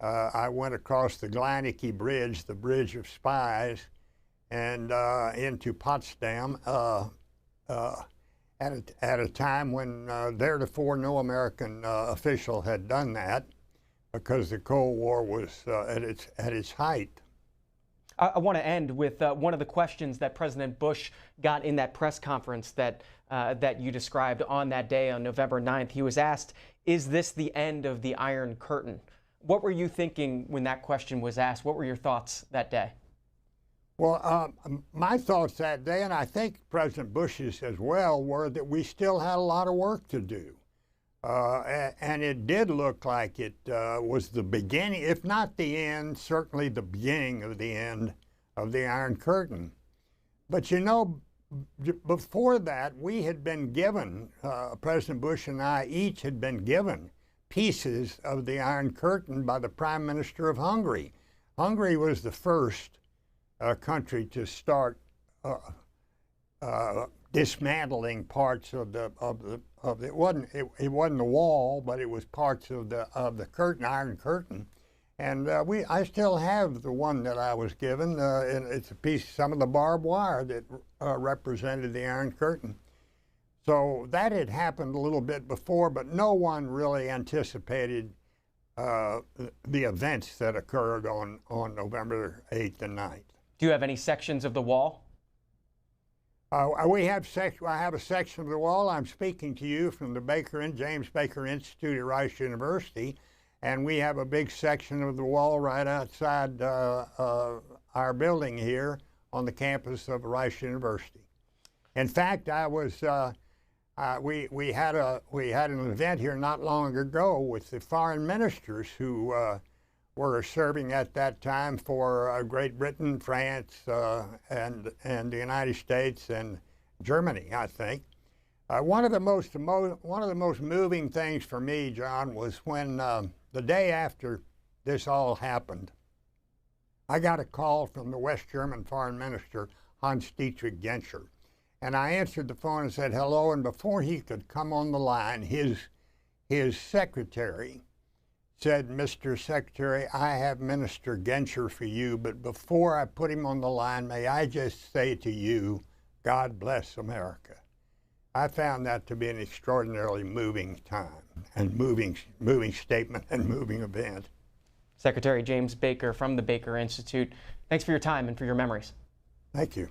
I went across the Gleinecke Bridge, the Bridge of Spies, and into Potsdam at a time when theretofore no American official had done that, because the Cold War was at its height. I want to end with one of the questions that President Bush got in that press conference that you described on that day on November 9th. He was asked, "Is this the end of the Iron Curtain?" What were you thinking when that question was asked? What were your thoughts that day? Well, my thoughts that day, and I think President Bush's as well, were that we still had a lot of work to do. And it did look like it was the beginning, if not the end, certainly the beginning of the end of the Iron Curtain. But you know, before that, we had been given, President Bush and I each had been given pieces of the Iron Curtain by the Prime Minister of Hungary. Hungary was the first country to start dismantling parts of the it wasn't the wall, but it was parts of the curtain, Iron Curtain, and I still have the one that I was given. And it's a piece, some of the barbed wire that represented the Iron Curtain. So that had happened a little bit before, but no one really anticipated the events that occurred on November 8th and 9th. Do you have any sections of the wall? I have a section of the wall. I'm speaking to you from the James Baker Institute at Rice University, and we have a big section of the wall right outside our building here on the campus of Rice University. In fact, we had an event here not long ago with the foreign ministers who were serving at that time for Great Britain, France, and the United States and Germany, I think. One of the most moving things for me, John, was when the day after this all happened, I got a call from the West German Foreign Minister, Hans-Dietrich Genscher, And I answered the phone and said hello, and before he could come on the line, his secretary said, "Mr. Secretary, I have Minister Genscher for you, but before I put him on the line, may I just say to you, God bless America." I found that to be an extraordinarily moving time and moving statement and moving event. Secretary James Baker from the Baker Institute, thanks for your time and for your memories. Thank you.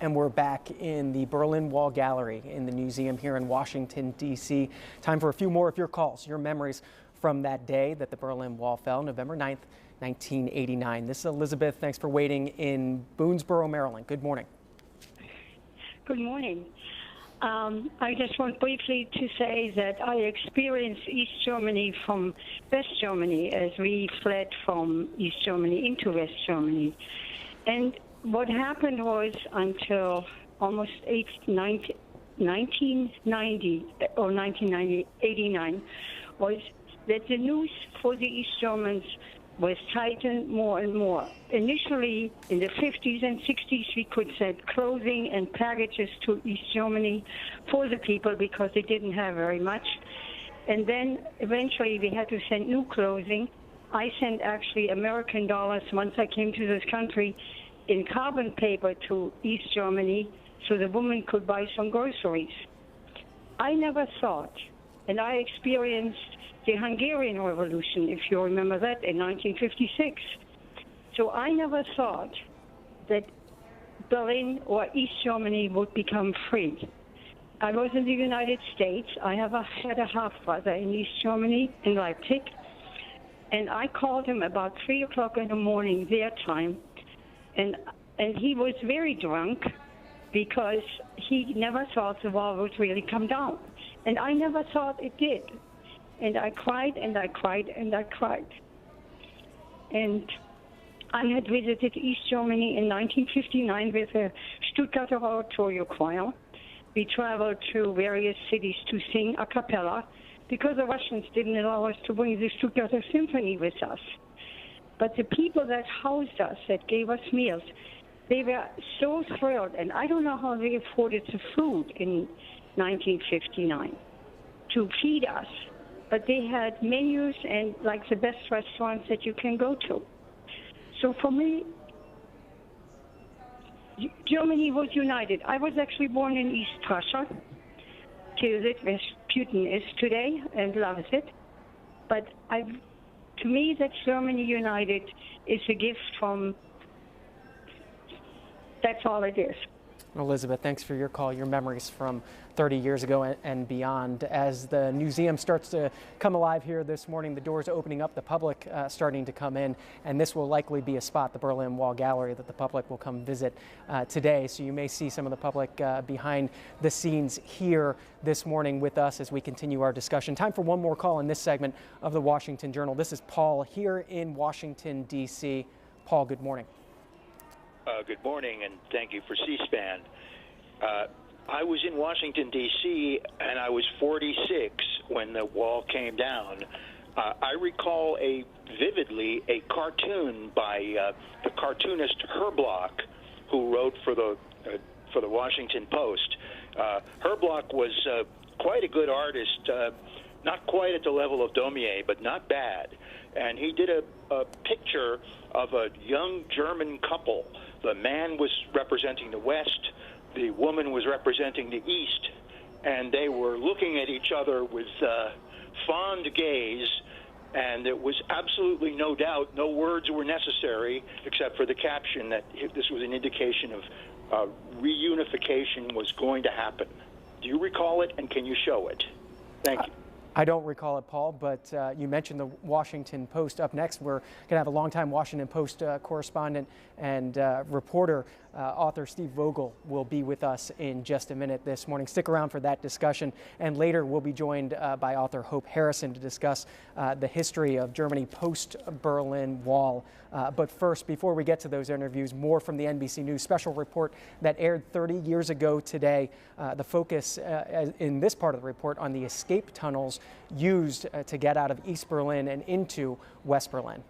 And we're back in the Berlin Wall Gallery in the Newseum here in Washington, D.C. Time for a few more of your calls, your memories from that day that the Berlin Wall fell, November 9th, 1989. This is Elizabeth. Thanks for waiting in Boonesboro, Maryland. Good morning. Good morning. I just want briefly to say that I experienced East Germany from West Germany as we fled from East Germany into West Germany. And what happened was until almost 1990 or 1989 was that the news for the East Germans was tightened more and more. Initially, in the 50s and 60s, we could send clothing and packages to East Germany for the people because they didn't have very much. And then eventually we had to send new clothing. I sent actually American dollars once I came to this country in carbon paper to East Germany so the woman could buy some groceries. I never thought, and I experienced the Hungarian Revolution, if you remember that, in 1956. So I never thought that Berlin or East Germany would become free. I was in the United States. I had a half-brother in East Germany, in Leipzig, and I called him about 3 o'clock in the morning, their time, and he was very drunk because he never thought the wall would really come down. And I never thought it did. And I cried and I cried and I cried. And I had visited East Germany in 1959 with the Stuttgarter Oratorio Choir. We traveled to various cities to sing a cappella because the Russians didn't allow us to bring the Stuttgarter Symphony with us. But the people that housed us, that gave us meals, they were so thrilled. And I don't know how they afforded the food in 1959 to feed us. But they had menus and like the best restaurants that you can go to. So for me, Germany was united. I was actually born in East Prussia, where Putin is today, and loves it. But to me, that Germany united is a gift from, that's all it is. Elizabeth, thanks for your call, your memories from 30 years ago and beyond. As the Newseum starts to come alive here this morning, the doors opening up, the public starting to come in, and this will likely be a spot, the Berlin Wall Gallery, that the public will come visit today. So you may see some of the public behind the scenes here this morning with us as we continue our discussion. Time for one more call in this segment of the Washington Journal. This is Paul here in Washington, D.C. Paul, good morning. Good morning, and thank you for C-SPAN. I was in Washington, D.C., and I was 46 when the wall came down. I recall vividly a cartoon by the cartoonist Herblock, who wrote for the Washington Post. Herblock was quite a good artist, not quite at the level of Daumier, but not bad. And he did a picture of a young German couple. The man was representing the West, the woman was representing the East, and they were looking at each other with fond gaze, and it was absolutely no doubt, no words were necessary except for the caption that this was an indication of reunification was going to happen. Do you recall it, and can you show it? Thank you. I don't recall it, Paul, but you mentioned the Washington Post. Up next, we're going to have a longtime Washington Post correspondent and reporter, author Steve Vogel, will be with us in just a minute this morning. Stick around for that discussion. And later, we'll be joined by author Hope Harrison to discuss the history of Germany post-Berlin Wall. But first, before we get to those interviews, more from the NBC News special report that aired 30 years ago today. The focus in this part of the report on the escape tunnels used to get out of East Berlin and into West Berlin.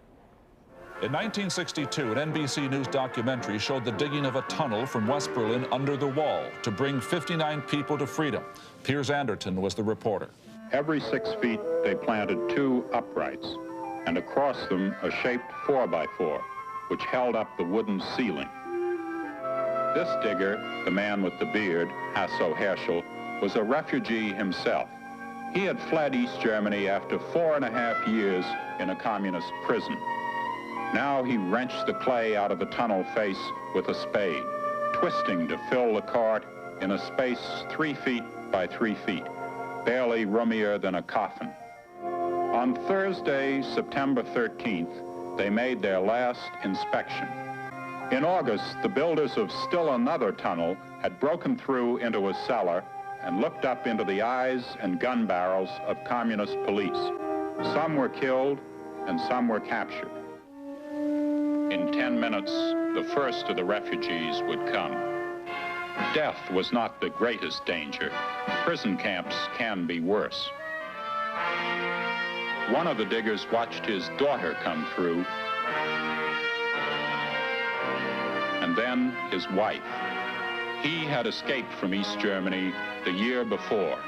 In 1962, an NBC News documentary showed the digging of a tunnel from West Berlin under the wall to bring 59 people to freedom. Piers Anderton was the reporter. Every 6 feet, they planted 2 uprights, and across them a shaped 4x4, which held up the wooden ceiling. This digger, the man with the beard, Hasso Herschel, was a refugee himself. He had fled East Germany after 4.5 years in a communist prison. Now he wrenched the clay out of the tunnel face with a spade, twisting to fill the cart in a space 3 feet by 3 feet, barely roomier than a coffin. On Thursday, September 13th, they made their last inspection. In August, the builders of still another tunnel had broken through into a cellar and looked up into the eyes and gun barrels of communist police. Some were killed and some were captured. In 10 minutes, the first of the refugees would come. Death was not the greatest danger. Prison camps can be worse. One of the diggers watched his daughter come through, and then his wife. He had escaped from East Germany the year before.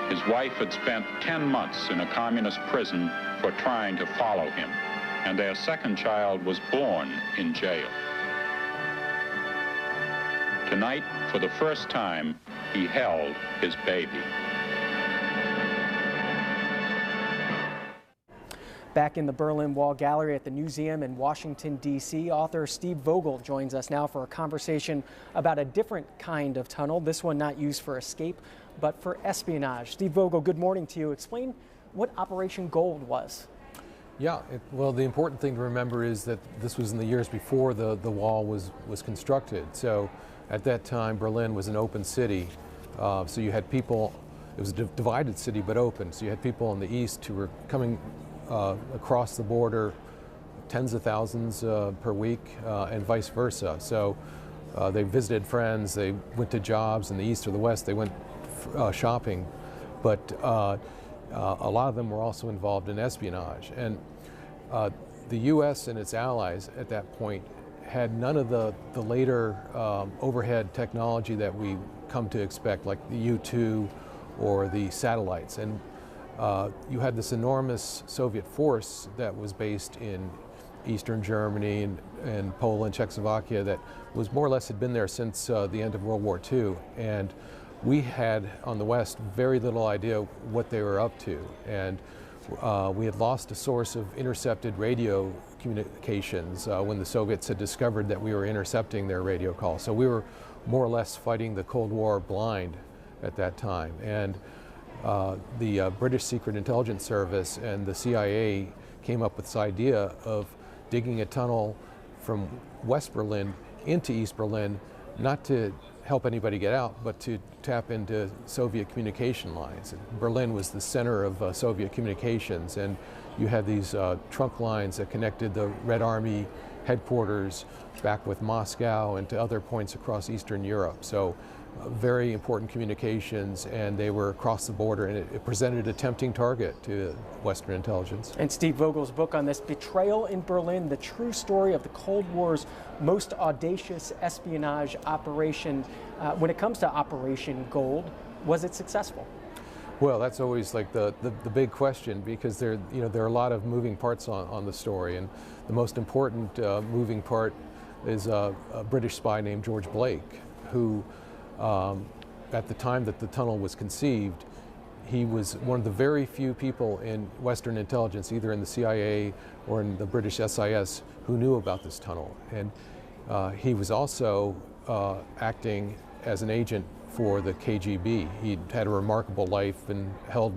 His wife had spent 10 months in a communist prison for trying to follow him, and their second child was born in jail. Tonight, for the first time, he held his baby. Back in the Berlin Wall Gallery at the Newseum in Washington, D.C., author Steve Vogel joins us now for a conversation about a different kind of tunnel, this one not used for escape, but for espionage. Steve Vogel, good morning to you. Explain what Operation Gold was. Yeah, well, the important thing to remember is that this was in the years before the wall was constructed. So at that time, Berlin was an open city. So you had people, it was a divided city, but open. So you had people in the east who were coming across the border, tens of thousands per week, and vice versa. So they visited friends, they went to jobs in the east or the west, they went shopping. But a lot of them were also involved in espionage. And the U.S. and its allies at that point had none of the later overhead technology that we come to expect, like the U-2 or the satellites. And you had this enormous Soviet force that was based in Eastern Germany and Poland, Czechoslovakia, that was more or less had been there since the end of World War II. And we had, on the West, very little idea what they were up to. And we had lost a source of intercepted radio communications when the Soviets had discovered that we were intercepting their radio calls. So we were more or less fighting the Cold War blind at that time. And the British Secret Intelligence Service and the CIA came up with this idea of digging a tunnel from West Berlin into East Berlin, not to help anybody get out, but to tap into Soviet communication lines. Berlin was the center of Soviet communications, and you had these trunk lines that connected the Red Army headquarters back with Moscow and to other points across Eastern Europe. So very important communications, and they were across the border, and it presented a tempting target to Western intelligence. And Steve Vogel's book on this, Betrayal in Berlin, the true story of the Cold War's most audacious espionage operation. When it comes to Operation Gold, was it successful? Well, that's always like the big question, because there are a lot of moving parts on the story, and the most important moving part is a British spy named George Blake, who at the time that the tunnel was conceived, he was one of the very few people in Western intelligence, either in the CIA or in the British SIS, who knew about this tunnel. And he was also acting as an agent for the KGB. He'd had a remarkable life and held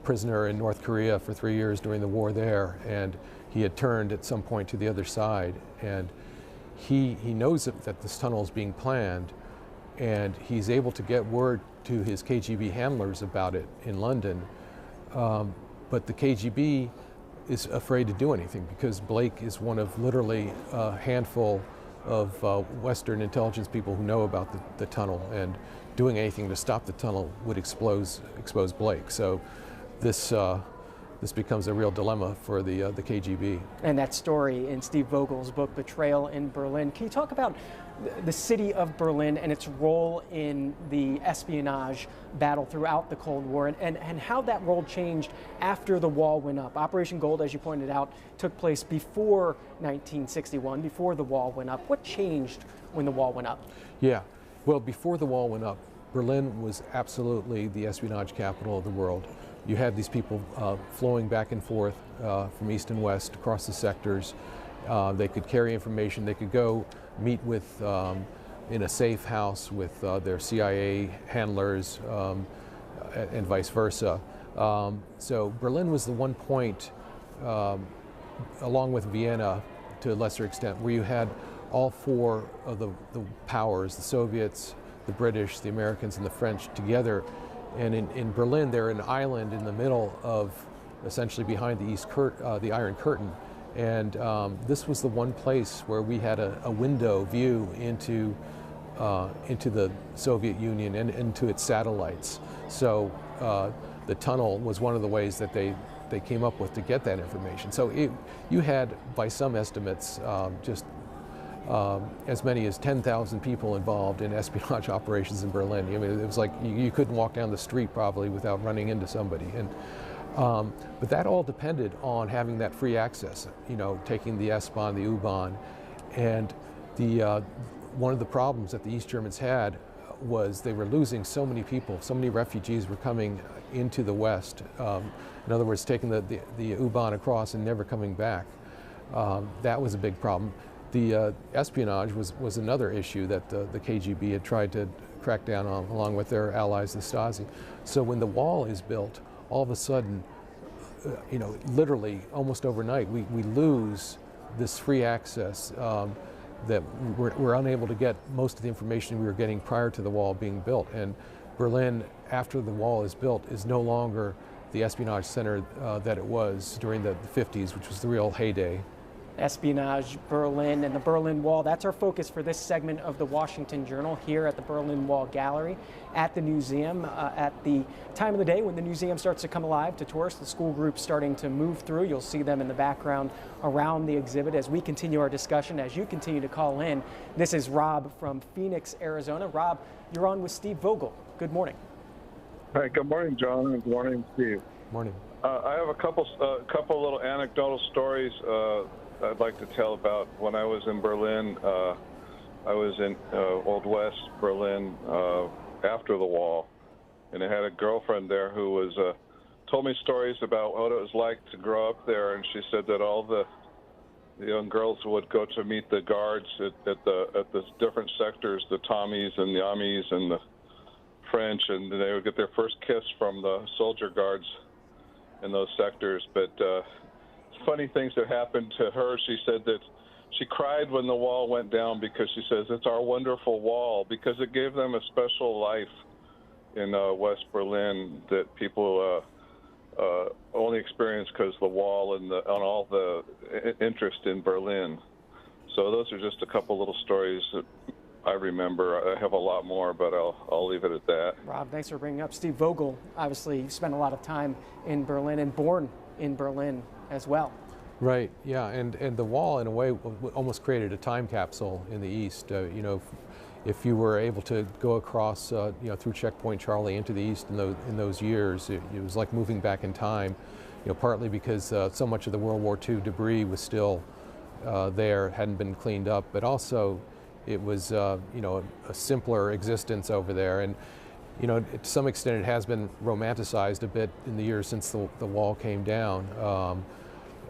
prisoner in North Korea for 3 years during the war there, and he had turned at some point to the other side. And he knows that this tunnel is being planned, and he's able to get word to his KGB handlers about it in London. But the KGB is afraid to do anything, because Blake is one of literally a handful of Western intelligence people who know about the tunnel, and doing anything to stop the tunnel would expose Blake. So this this becomes a real dilemma for the KGB. And that story in Steve Vogel's book, Betrayal in Berlin. Can you talk about the city of Berlin and its role in the espionage battle throughout the Cold War, and how that role changed after the wall went up? Operation Gold, as you pointed out, took place before 1961, before the wall went up. What changed when the wall went up? Yeah, well, before the wall went up, Berlin was absolutely the espionage capital of the world. You had these people flowing back and forth from east and west across the sectors. They could carry information. They could go meet with in a safe house with their CIA handlers and vice versa. So Berlin was the one point, along with Vienna to a lesser extent, where you had all four of the powers, the Soviets, the British, the Americans, and the French together. And in Berlin, they're an island in the middle of, essentially behind the Iron Curtain. And this was the one place where we had a window view into the Soviet Union and into its satellites. So the tunnel was one of the ways that they came up with to get that information. So you had, by some estimates, just as many as 10,000 people involved in espionage operations in Berlin. I mean, it was like you couldn't walk down the street probably without running into somebody. And but that all depended on having that free access, you know, taking the S-Bahn, the U-Bahn. And one of the problems that the East Germans had was they were losing so many people, so many refugees were coming into the West. In other words, taking the U-Bahn across and never coming back. That was a big problem. The espionage was another issue that the KGB had tried to crack down on, along with their allies, the Stasi. So when the wall is built, all of a sudden, you know, literally almost overnight, we lose this free access that we're unable to get most of the information we were getting prior to the wall being built. And Berlin, after the wall is built, is no longer the espionage center that it was during the 50s, which was the real heyday. Espionage, Berlin, and the Berlin Wall. That's our focus for this segment of the Washington Journal here at the Berlin Wall Gallery at the Newseum. At the time of the day when the Newseum starts to come alive to tourists, the school groups starting to move through. You'll see them in the background around the exhibit as we continue our discussion, as you continue to call in. This is Rob from Phoenix, Arizona. Rob, you're on with Steve Vogel. Good morning. Hi, good morning, John, and good morning, Steve. Morning. I have a couple little anecdotal stories I'd like to tell about when I was in Berlin. I was in Old West Berlin after the wall, and I had a girlfriend there who was told me stories about what it was like to grow up there, and she said that all the young girls would go to meet the guards at the different sectors, the Tommies and the Amis and the French, and they would get their first kiss from the soldier guards in those sectors. But funny things that happened to her. She said that she cried when the wall went down because she says it's our wonderful wall, because it gave them a special life in West Berlin that people only experienced because the wall and all the interest in Berlin. So those are just a couple little stories that I remember. I have a lot more, but I'll leave it at that. Rob, thanks for bringing up Steve Vogel. Obviously, spent a lot of time in Berlin and born in Berlin as well. Right, yeah, and the wall in a way almost created a time capsule in the East. You know, if you were able to go across, you know, through Checkpoint Charlie into the East in those years, it was like moving back in time. You know, partly because so much of the World War II debris was still there, hadn't been cleaned up, but also it was, you know, a simpler existence over there. And you know, to some extent, it has been romanticized a bit in the years since the wall came down.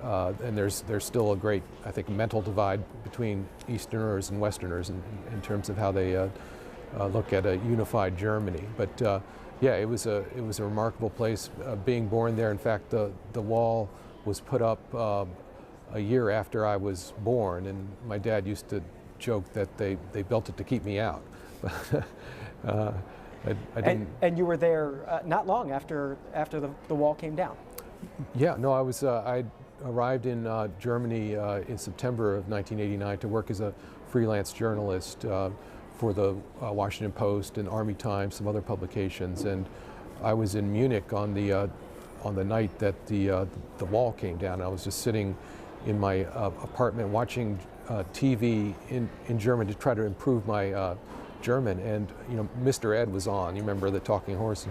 And there's still a great, I think, mental divide between Easterners and Westerners in terms of how they look at a unified Germany. But yeah, it was a remarkable place. Being born there, in fact, the wall was put up a year after I was born, and my dad used to joke that they built it to keep me out. I didn't. And you were there not long after the wall came down. Yeah, no, I arrived in Germany in September of 1989 to work as a freelance journalist for the Washington Post and Army Times, some other publications, and I was in Munich on the on the night that the wall came down. I was just sitting in my apartment watching TV in German to try to improve my German, and Mr. Ed was on. You remember the talking horse?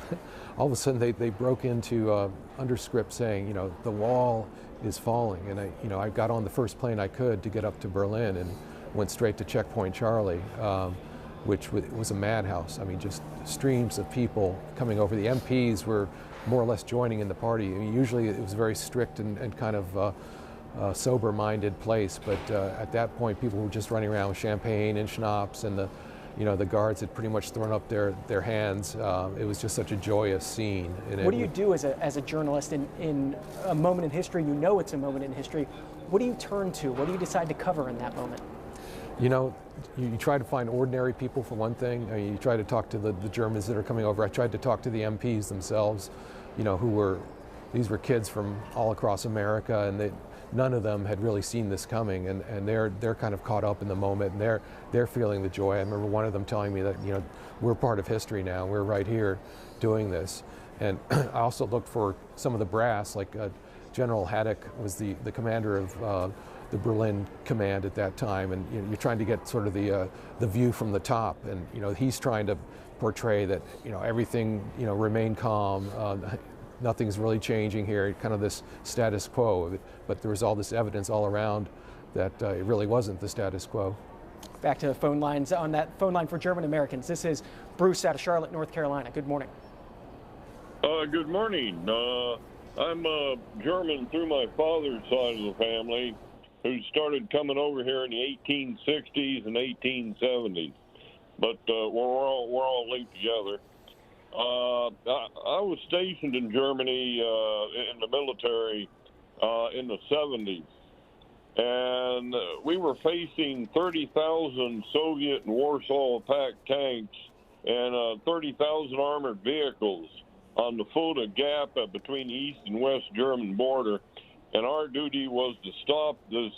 All of a sudden they broke into underscript saying, the wall is falling, and I got on the first plane I could to get up to Berlin and went straight to Checkpoint Charlie, which was a madhouse. I mean, just streams of people coming over. The MPs were more or less joining in the party. I mean, usually it was a very strict and kind of sober-minded place, but at that point people were just running around with champagne and schnapps, and the guards had pretty much thrown up their hands. It was just such a joyous scene. And what do you do as a journalist in a moment in history? You know it's a moment in history. What do you turn to? What do you decide to cover in that moment? You try to find ordinary people, for one thing. You try to talk to the Germans that are coming over. I tried to talk to the MPs themselves, these were kids from all across America, and none of them had really seen this coming, and they're kind of caught up in the moment, and they're feeling the joy. I remember one of them telling me that we're part of history now. We're right here doing this. And I also looked for some of the brass, like General Haddock was the commander of the Berlin command at that time, and you're trying to get sort of the view from the top, and he's trying to portray that everything remained calm. Nothing's really changing here, kind of this status quo. But there was all this evidence all around that it really wasn't the status quo. Back to the phone lines. On that phone line for German Americans, this is Bruce out of Charlotte, North Carolina. Good morning. Good morning. I'm German through my father's side of the family, who started coming over here in the 1860s and 1870s. But we're all linked together. I was stationed in Germany in the military in the 70s, and we were facing 30,000 Soviet and Warsaw Pact tanks and 30,000 armored vehicles on the Fulda Gap between the East and West German border, and our duty was to stop this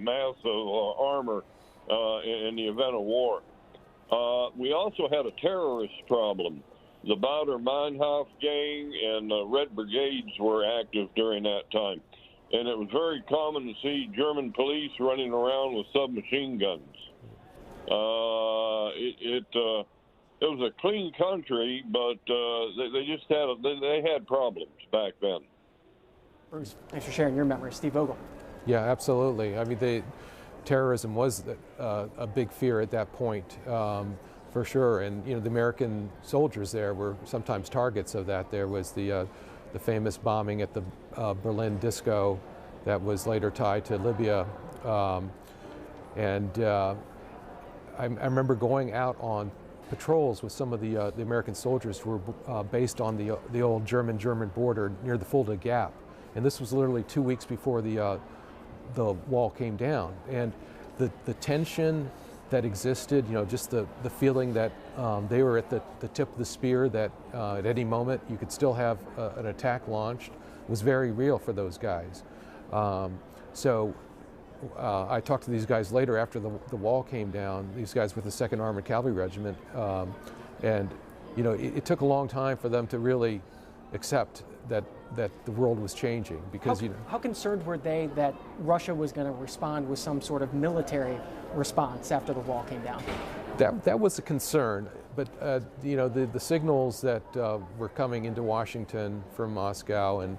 mass of armor in the event of war. We also had a terrorist problem. The Baader-Meinhof gang and Red Brigades were active during that time. And it was very common to see German police running around with submachine guns. It was a clean country, but they just had problems back then. Bruce, thanks for sharing your memories. Steve Vogel. Yeah, absolutely. I mean, terrorism was a big fear at that point, for sure. And the American soldiers there were sometimes targets of that. There was the famous bombing at the Berlin disco that was later tied to Libya, and I remember going out on patrols with some of the American soldiers who were based on the old German border near the Fulda Gap, and this was literally 2 weeks before the wall came down, and the tension that existed, just the feeling that they were at the tip of the spear, that at any moment you could still have an attack launched, was very real for those guys. So I talked to these guys later after the wall came down, these guys with the 2nd Armored Cavalry Regiment, and it took a long time for them to really accept that the world was changing, because how concerned were they that Russia was going to respond with some sort of military response after the wall came down? That was a concern, but the signals that were coming into Washington from Moscow and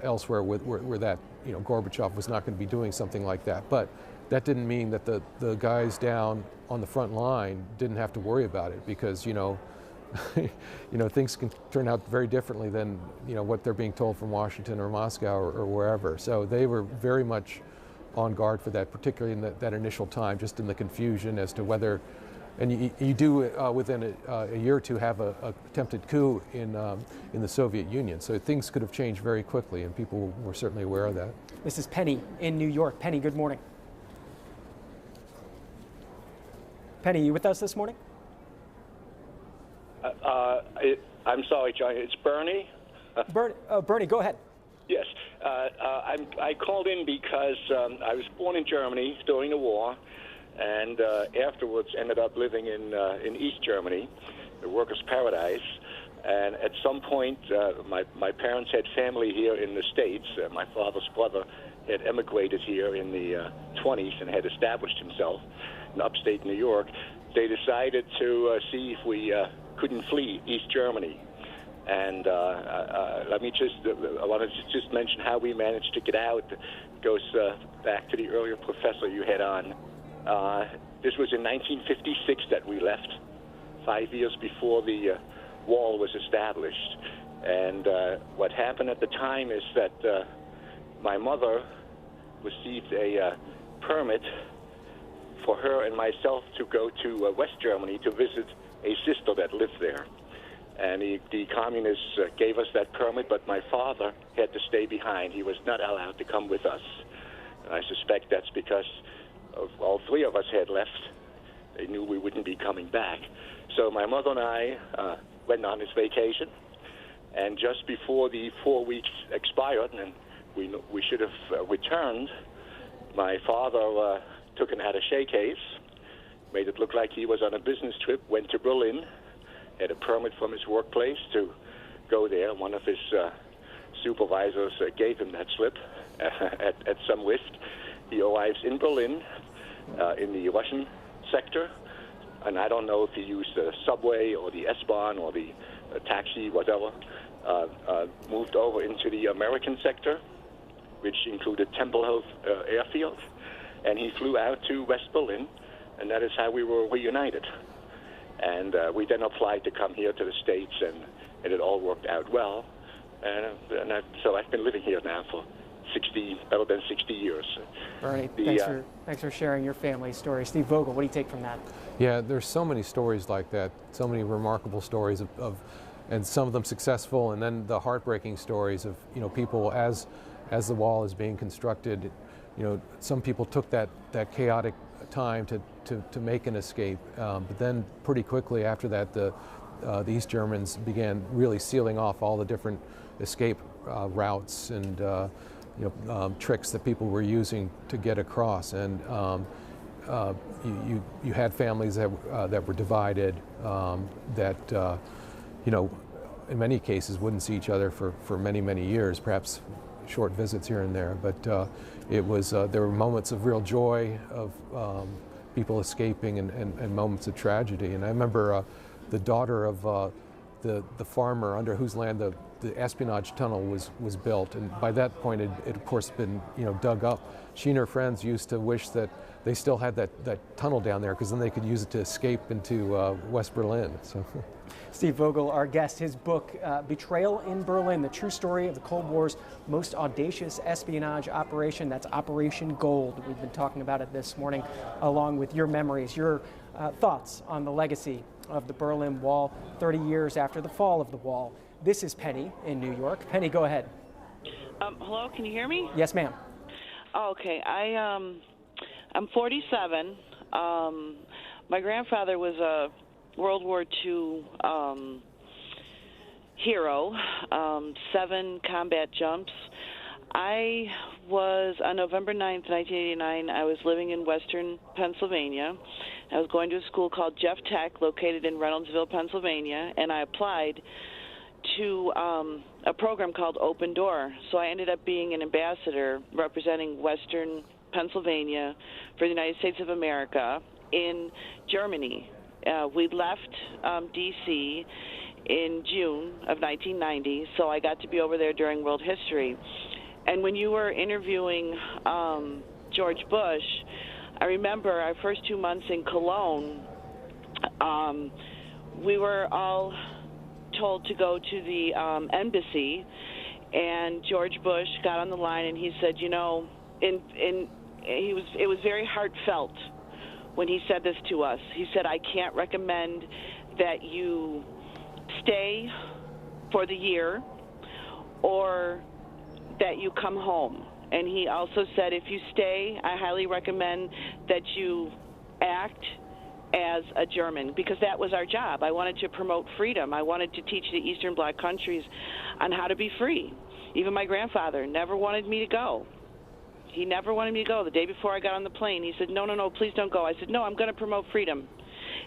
elsewhere were that Gorbachev was not going to be doing something like that. But that didn't mean that the guys down on the front line didn't have to worry about it, because things can turn out very differently than what they're being told from Washington or Moscow or wherever. So they were very much on guard for that, particularly in that initial time, just in the confusion as to whether, and you do within a year or two have a attempted coup in the Soviet Union. So things could have changed very quickly, and people were certainly aware of that. This is Penny in New York. Penny, good morning. Penny, you with us this morning? I'm sorry, John. It's Bernie. Bernie, go ahead. Yes, I called in because I was born in Germany during the war, and afterwards ended up living in East Germany, the workers' paradise. And at some point, my parents had family here in the States. My father's brother had emigrated here in the 20s and had established himself in upstate New York. They decided to see if we couldn't flee East Germany. And I want to just mention how we managed to get out. It goes back to the earlier professor you had on. This was in 1956 that we left, 5 years before the wall was established. And what happened at the time is that my mother received a permit for her and myself to go to West Germany to visit a sister that lived there. And the communists gave us that permit, but my father had to stay behind. He was not allowed to come with us. And I suspect that's because all three of us had left. They knew we wouldn't be coming back. So my mother and I went on this vacation, and just before the 4 weeks expired and we should have returned, my father took an attaché case, made it look like he was on a business trip, went to Berlin, had a permit from his workplace to go there. One of his supervisors gave him that slip at some risk. He arrives in Berlin in the Russian sector, and I don't know if he used the subway or the S-Bahn or the taxi, whatever, moved over into the American sector, which included Tempelhof Airfield, and he flew out to West Berlin, and that is how we were reunited. And we then applied to come here to the States, and it all worked out well. So I've been living here now for better than 60 years. Bernie, thanks for sharing your family story. Steve Vogel, what do you take from that? Yeah, there's so many stories like that, so many remarkable stories of and some of them successful, and then the heartbreaking stories of, you know, people as the wall is being constructed. You know, some people took that chaotic time to make an escape, but then pretty quickly after that, the East Germans began really sealing off all the different escape routes and tricks that people were using to get across. And you had families that were divided, that in many cases wouldn't see each other for many years, perhaps short visits here and there. But it was there were moments of real joy of people escaping and moments of tragedy. And I remember the daughter of the farmer under whose land the espionage tunnel was built, and by that point it of course been dug up. She and her friends used to wish that they still had that tunnel down there, because then they could use it to escape into West Berlin. So. Steve Vogel, our guest. His book, Betrayal in Berlin, the true story of the Cold War's most audacious espionage operation. That's Operation Gold. We've been talking about it this morning, along with your memories, your thoughts on the legacy of the Berlin Wall 30 years after the fall of the wall. This is Penny in New York. Penny, go ahead. Hello, can you hear me? Yes, ma'am. Oh, okay. I'm 47. My grandfather was a World War II hero, 7 combat jumps. I was, on November 9th, 1989, I was living in western Pennsylvania. I was going to a school called Jeff Tech, located in Reynoldsville, Pennsylvania, and I applied to a program called Open Door. So I ended up being an ambassador representing western Pennsylvania for the United States of America in Germany. We left D.C. in June of 1990, so I got to be over there during World History. And when you were interviewing George Bush, I remember our first 2 months in Cologne, we were all told to go to the embassy, and George Bush got on the line and he said, it was very heartfelt when he said this to us. He said, I can't recommend that you stay for the year or that you come home. And he also said, if you stay, I highly recommend that you act as a German, because that was our job. I wanted to promote freedom. I wanted to teach the Eastern Bloc countries on how to be free. Even my grandfather never wanted me to go. He never wanted me to go. The day before I got on the plane, he said, no, please don't go. I said, no, I'm going to promote freedom.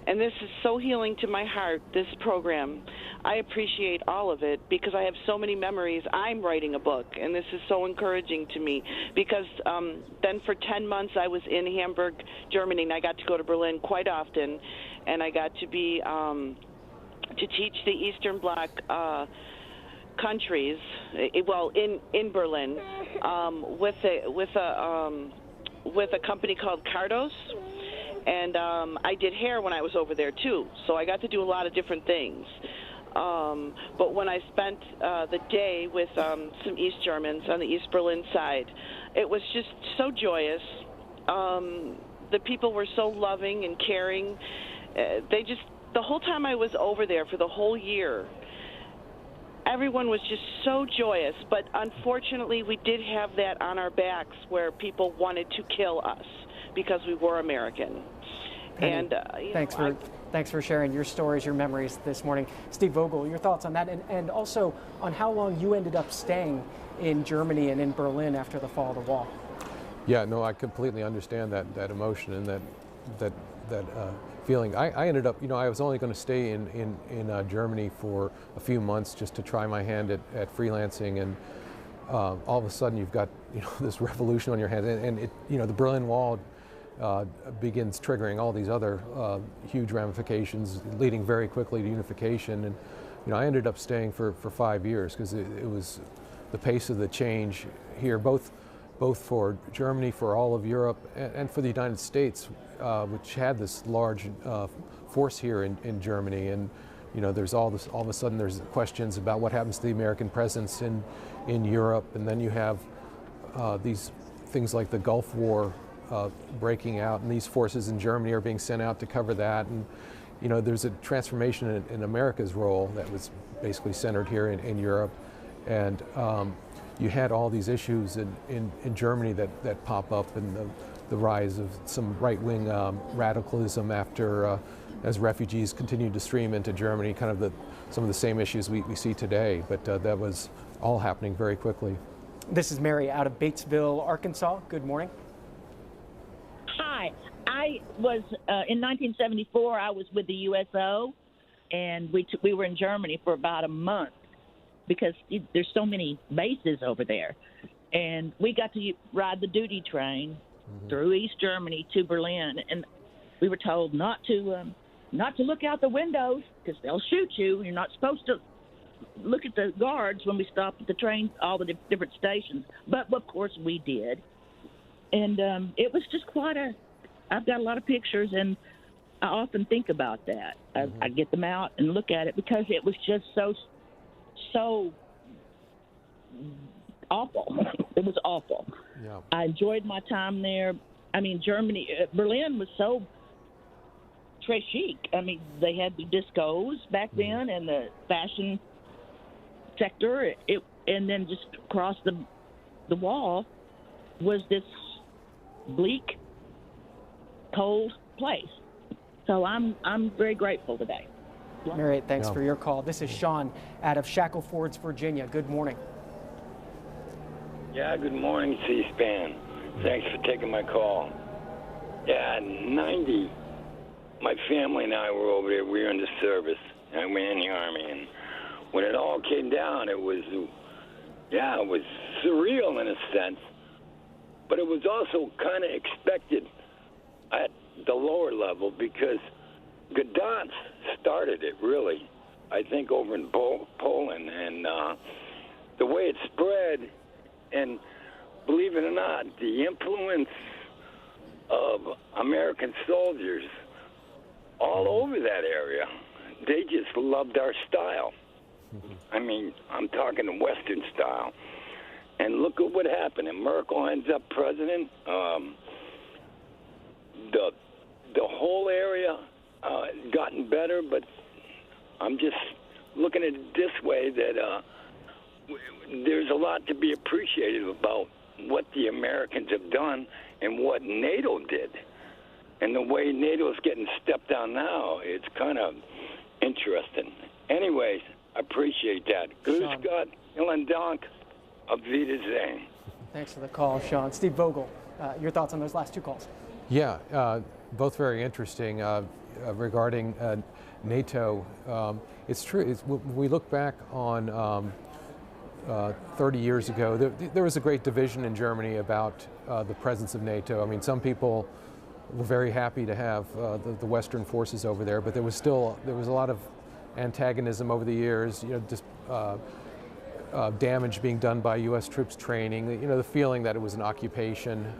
And this is so healing to my heart, this program. I appreciate all of it because I have so many memories. I'm writing a book, and this is so encouraging to me because then for 10 months I was in Hamburg, Germany, and I got to go to Berlin quite often, and I got to be to teach the Eastern Bloc countries, well, in Berlin, with a company called Cardos. And I did hair when I was over there, too, so I got to do a lot of different things. But when I spent the day with some East Germans on the East Berlin side, it was just so joyous. The people were so loving and caring. The whole time I was over there for the whole year, everyone was just so joyous. But unfortunately, we did have that on our backs where people wanted to kill us because we were American. Penny, and thanks for sharing your stories, your memories this morning. Steve Vogel, your thoughts on that, and also on how long you ended up staying in Germany and in Berlin after the fall of the wall. Yeah, no, I completely understand that emotion and that feeling. I ended up, I was only going to stay in Germany for a few months just to try my hand at freelancing, and all of a sudden you've got this revolution on your hands, and the Berlin Wall begins triggering all these other huge ramifications, leading very quickly to unification. And I ended up staying for 5 years because it was the pace of the change here, both for Germany, for all of Europe, and for the United States, which had this large force here in Germany. And there's all of a sudden there's questions about what happens to the American presence in Europe, and then you have these things like the Gulf War breaking out, and these forces in Germany are being sent out to cover that. And there's a transformation in America's role that was basically centered here in Europe, and you had all these issues in Germany that pop up, and the rise of some right-wing radicalism after as refugees continued to stream into Germany, kind of some of the same issues we see today, but that was all happening very quickly. This is Mary out of Batesville, Arkansas. Good morning. Hi, I was in 1974. I was with the USO, and we were in Germany for about a month because there's so many bases over there, and we got to ride the duty train through East Germany to Berlin, and we were told not to look out the windows because they'll shoot you. You're not supposed to look at the guards when we stopped at the train, all the different stations, but of course we did. And it was just I've got a lot of pictures, and I often think about that. I get them out and look at it because it was just so awful. It was awful. Yeah. I enjoyed my time there. I mean, Berlin was so très chic. I mean, they had the discos back then and the fashion sector. And then just across the wall was this bleak, cold place. So I'm very grateful today. Mary, thanks for your call. This is Sean out of Shacklefords, Virginia. Good morning. Yeah, good morning, C-SPAN. Thanks for taking my call. Yeah, in 90, my family and I were over there. We were in the service. I went in the Army, and when it all came down, it was surreal in a sense. But it was also kind of expected at the lower level because Gdansk started it, really, I think, over in Poland. And the way it spread, and believe it or not, the influence of American soldiers all over that area, they just loved our style. I mean, I'm talking the Western style. And look at what happened. And Merkel ends up president. The whole area gotten better, but I'm just looking at it this way, that there's a lot to be appreciated about what the Americans have done and what NATO did. And the way NATO's getting stepped down now, it's kind of interesting. Anyways, I appreciate that. Grüß Gott, vielen Dank, auf Wiedersehen. Thanks for the call, Sean. Steve Vogel, your thoughts on those last two calls? Yeah, both very interesting. regarding NATO. It's true. When we look back on 30 years ago, there was a great division in Germany about the presence of NATO. I mean, some people were very happy to have the Western forces over there, but there was a lot of antagonism over the years. You know, just damage being done by U.S. troops training. You know, the feeling that it was an occupation.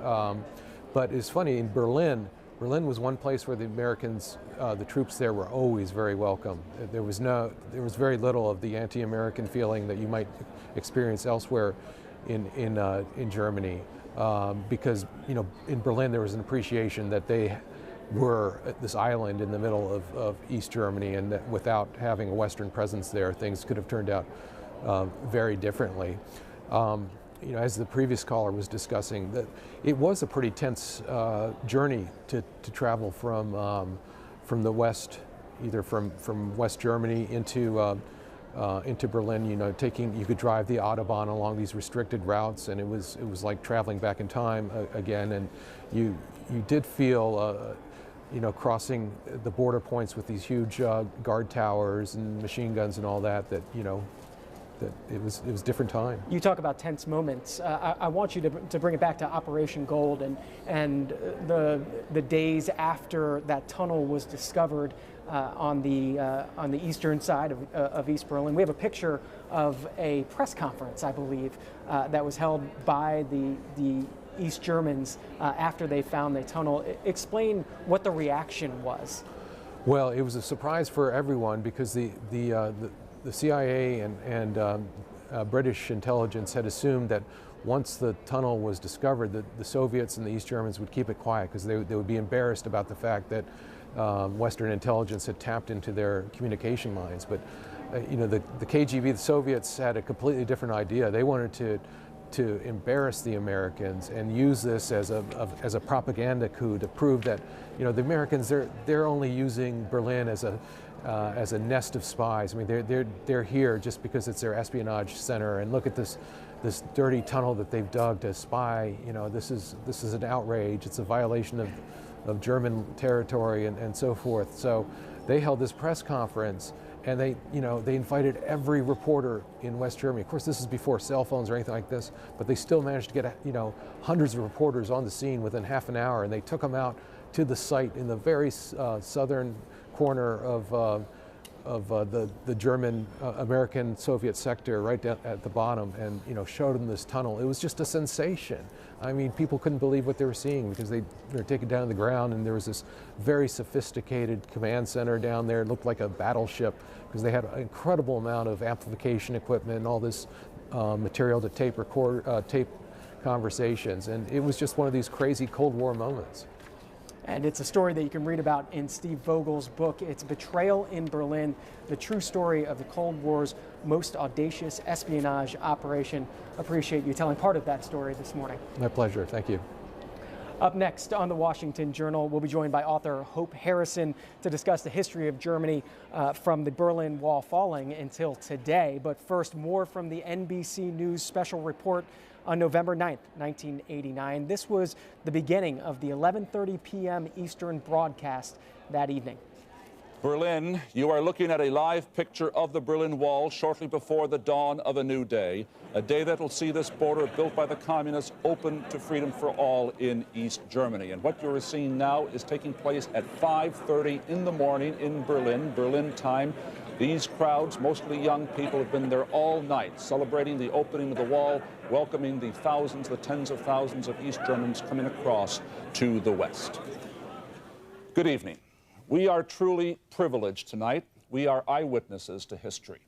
But it's funny, in Berlin was one place where the Americans, the troops there were always very welcome. There was very little of the anti-American feeling that you might experience elsewhere in Germany, because, you know, in Berlin there was an appreciation that they were this island in the middle of East Germany, and that without having a Western presence there, things could have turned out very differently. You know, as the previous caller was discussing, that it was a pretty tense journey to travel from the west, either from West Germany into Berlin. You know, you could drive the Autobahn along these restricted routes, and it was like traveling back in time again. And you did feel, you know, crossing the border points with these huge guard towers and machine guns and all that. You know, that it was a different time. You talk about tense moments. I want you to bring it back to Operation Gold and the days after that tunnel was discovered on the eastern side of East Berlin. We have a picture of a press conference, I believe, that was held by the East Germans after they found the tunnel. Explain what the reaction was. Well, it was a surprise for everyone, because the CIA and British intelligence had assumed that once the tunnel was discovered, the Soviets and the East Germans would keep it quiet, because they would be embarrassed about the fact that Western intelligence had tapped into their communication lines. But you know, the KGB, the Soviets, had a completely different idea. They wanted to embarrass the Americans and use this as a propaganda coup to prove that, you know, the Americans, they're only using Berlin as a nest of spies. I mean, they're here just because it's their espionage center, and look at this dirty tunnel that they've dug to spy. You know, this is an outrage. It's a violation of German territory and so forth. So they held this press conference, and they invited every reporter in West Germany. Of course, this is before cell phones or anything like this, but they still managed to get, you know, hundreds of reporters on the scene within half an hour, and they took them out to the site in the very southern corner of the German American Soviet sector, right down at the bottom, and, you know, showed them this tunnel. It was just a sensation. I mean, people couldn't believe what they were seeing, because they were taken down to the ground, and there was this very sophisticated command center down there. It looked like a battleship, because they had an incredible amount of amplification equipment and all this material to tape conversations, and it was just one of these crazy Cold War moments. And it's a story that you can read about in Steve Vogel's book. It's Betrayal in Berlin, the true story of the Cold War's most audacious espionage operation. Appreciate you telling part of that story this morning. My pleasure. Thank you. Up next on the Washington Journal, we'll be joined by author Hope Harrison to discuss the history of Germany from the Berlin Wall falling until today. But first, more from the NBC News special report on November 9th, 1989. This was the beginning of the 11:30 p.m. Eastern broadcast that evening. Berlin, you are looking at a live picture of the Berlin Wall shortly before the dawn of a new day, a day that will see this border built by the communists open to freedom for all in East Germany. And what you're seeing now is taking place at 5:30 in the morning in Berlin time. These crowds, mostly young people, have been there all night, celebrating the opening of the wall, welcoming the thousands, the tens of thousands of East Germans coming across to the west. Good evening. We are truly privileged tonight. We are eyewitnesses to history.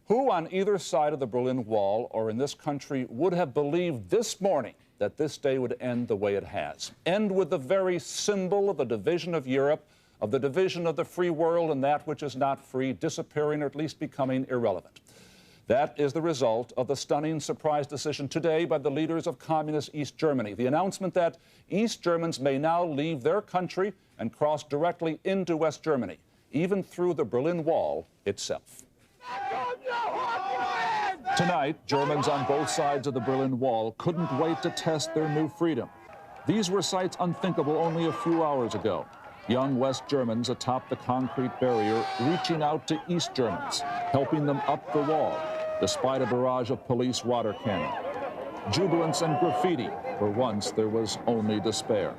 Who on either side of the Berlin Wall or in this country would have believed this morning that this day would end the way it has? End with the very symbol of the division of Europe, of the division of the free world and that which is not free, disappearing or at least becoming irrelevant. That is the result of the stunning surprise decision today by the leaders of communist East Germany, the announcement that East Germans may now leave their country and cross directly into West Germany, even through the Berlin Wall itself. Tonight, Germans on both sides of the Berlin Wall couldn't wait to test their new freedom. These were sights unthinkable only a few hours ago. Young West Germans atop the concrete barrier, reaching out to East Germans, helping them up the wall, despite a barrage of police water cannon. Jubilance and graffiti where once there was only despair.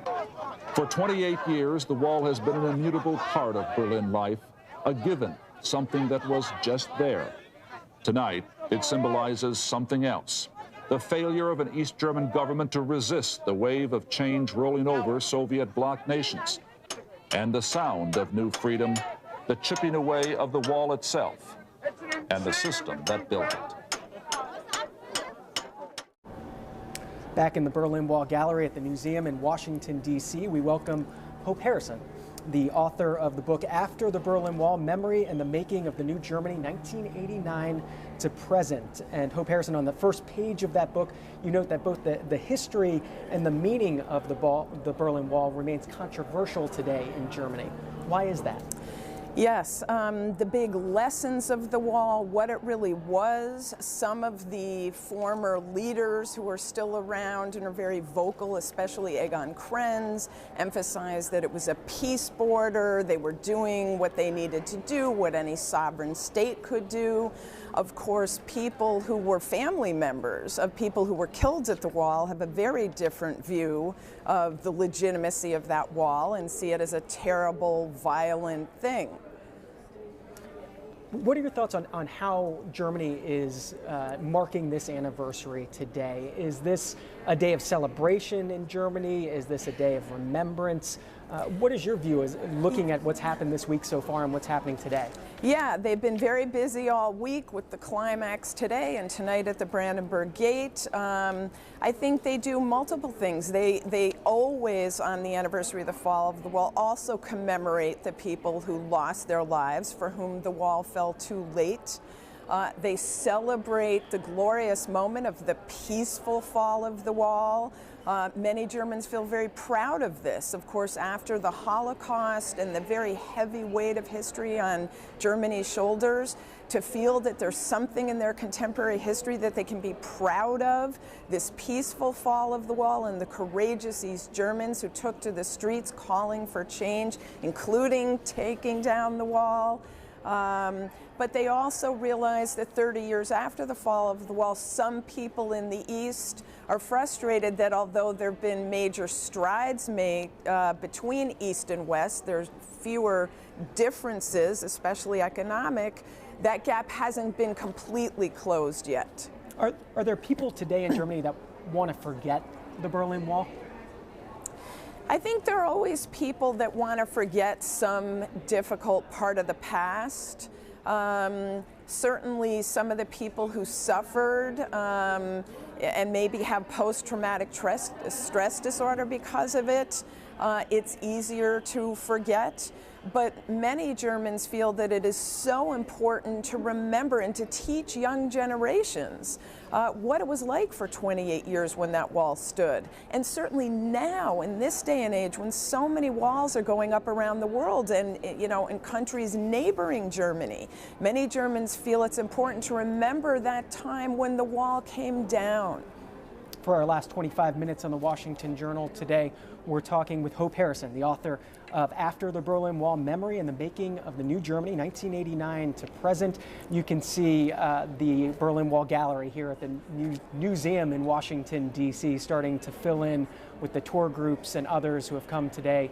For 28 years, the wall has been an immutable part of Berlin life, a given, something that was just there. Tonight, it symbolizes something else. The failure of an East German government to resist the wave of change rolling over Soviet bloc nations. And the sound of new freedom, the chipping away of the wall itself, and the system that built it. Back in the Berlin Wall Gallery at the Newseum in Washington, D.C., we welcome Hope Harrison, the author of the book After the Berlin Wall, Memory and the Making of the New Germany, 1989 to Present. And Hope Harrison, on the first page of that book, you note that both the history and the meaning of the Berlin Wall remains controversial today in Germany. Why is that? Yes, the big lessons of the wall, what it really was. Some of the former leaders who are still around and are very vocal, especially Egon Krenz, emphasized that it was a peace border. They were doing what they needed to do, what any sovereign state could do. Of course, people who were family members of people who were killed at the wall have a very different view of the legitimacy of that wall and see it as a terrible, violent thing. What are your thoughts on how Germany is marking this anniversary today? Is this a day of celebration in Germany? Is this a day of remembrance? What is your view as looking at what's happened this week so far and what's happening today? Yeah, they've been very busy all week with the climax today and tonight at the Brandenburg Gate. I think they do multiple things. They always, on the anniversary of the fall of the wall, also commemorate the people who lost their lives, for whom the wall fell too late. They celebrate the glorious moment of the peaceful fall of the wall. Many Germans feel very proud of this. Of course, after the Holocaust and the very heavy weight of history on Germany's shoulders, to feel that there's something in their contemporary history that they can be proud of, this peaceful fall of the wall and the courageous East Germans who took to the streets calling for change, including taking down the wall. But they also realize that 30 years after the fall of the wall, some people in the East are frustrated that although there have been major strides made between East and West, there's fewer differences, especially economic, that gap hasn't been completely closed yet. Are there people today in Germany that want to forget the Berlin Wall? I think there are always people that want to forget some difficult part of the past. Certainly some of the people who suffered and maybe have post-traumatic stress disorder because of it, it's easier to forget. But many Germans feel that it is so important to remember and to teach young generations what it was like for 28 years when that wall stood. And certainly now, in this day and age, when so many walls are going up around the world and, you know, in countries neighboring Germany, many Germans feel it's important to remember that time when the wall came down. For our last 25 minutes on the Washington Journal today, we're talking with Hope Harrison, the author of After the Berlin Wall, Memory and the Making of the New Germany, 1989 to Present. You can see the Berlin Wall Gallery here at the Newseum in Washington, D.C., starting to fill in with the tour groups and others who have come today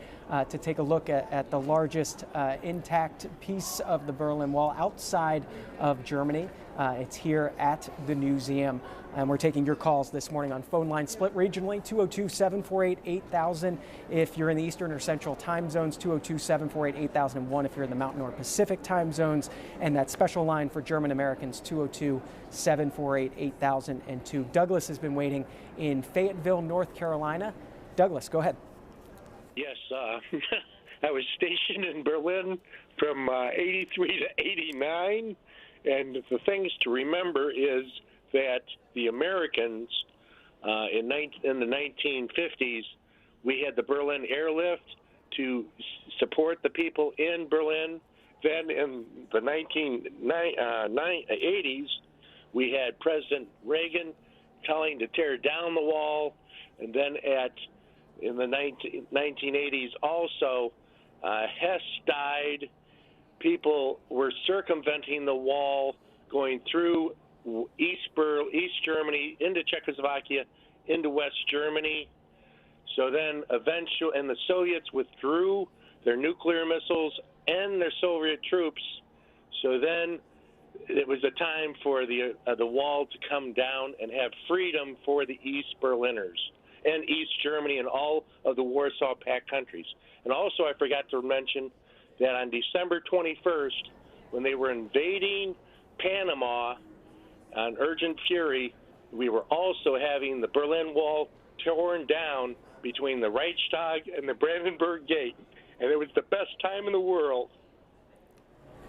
to take a look at the largest intact piece of the Berlin Wall outside of Germany. It's here at the Newseum. And we're taking your calls this morning on phone line split regionally, 202-748-8000 if you're in the Eastern or Central time zones, 202-748-8001 if you're in the Mountain or Pacific time zones, and that special line for German Americans, 202-748-8002. Douglas has been waiting in Fayetteville, North Carolina. Douglas, go ahead. Yes, I was stationed in Berlin from 83 to 89, and the things to remember is that the Americans in the 1950s, we had the Berlin airlift to support the people in Berlin. Then in the 1980s, we had President Reagan telling to tear down the wall, and then in the 1980s also Hess died. People were circumventing the wall, going through East Germany, into Czechoslovakia, into West Germany. So then eventually, and the Soviets withdrew their nuclear missiles and their Soviet troops. So then it was a time for the wall to come down and have freedom for the East Berliners and East Germany and all of the Warsaw Pact countries. And also I forgot to mention that on December 21st, when they were invading Panama on Urgent Fury, we were also having the Berlin Wall torn down between the Reichstag and the Brandenburg Gate. And it was the best time in the world.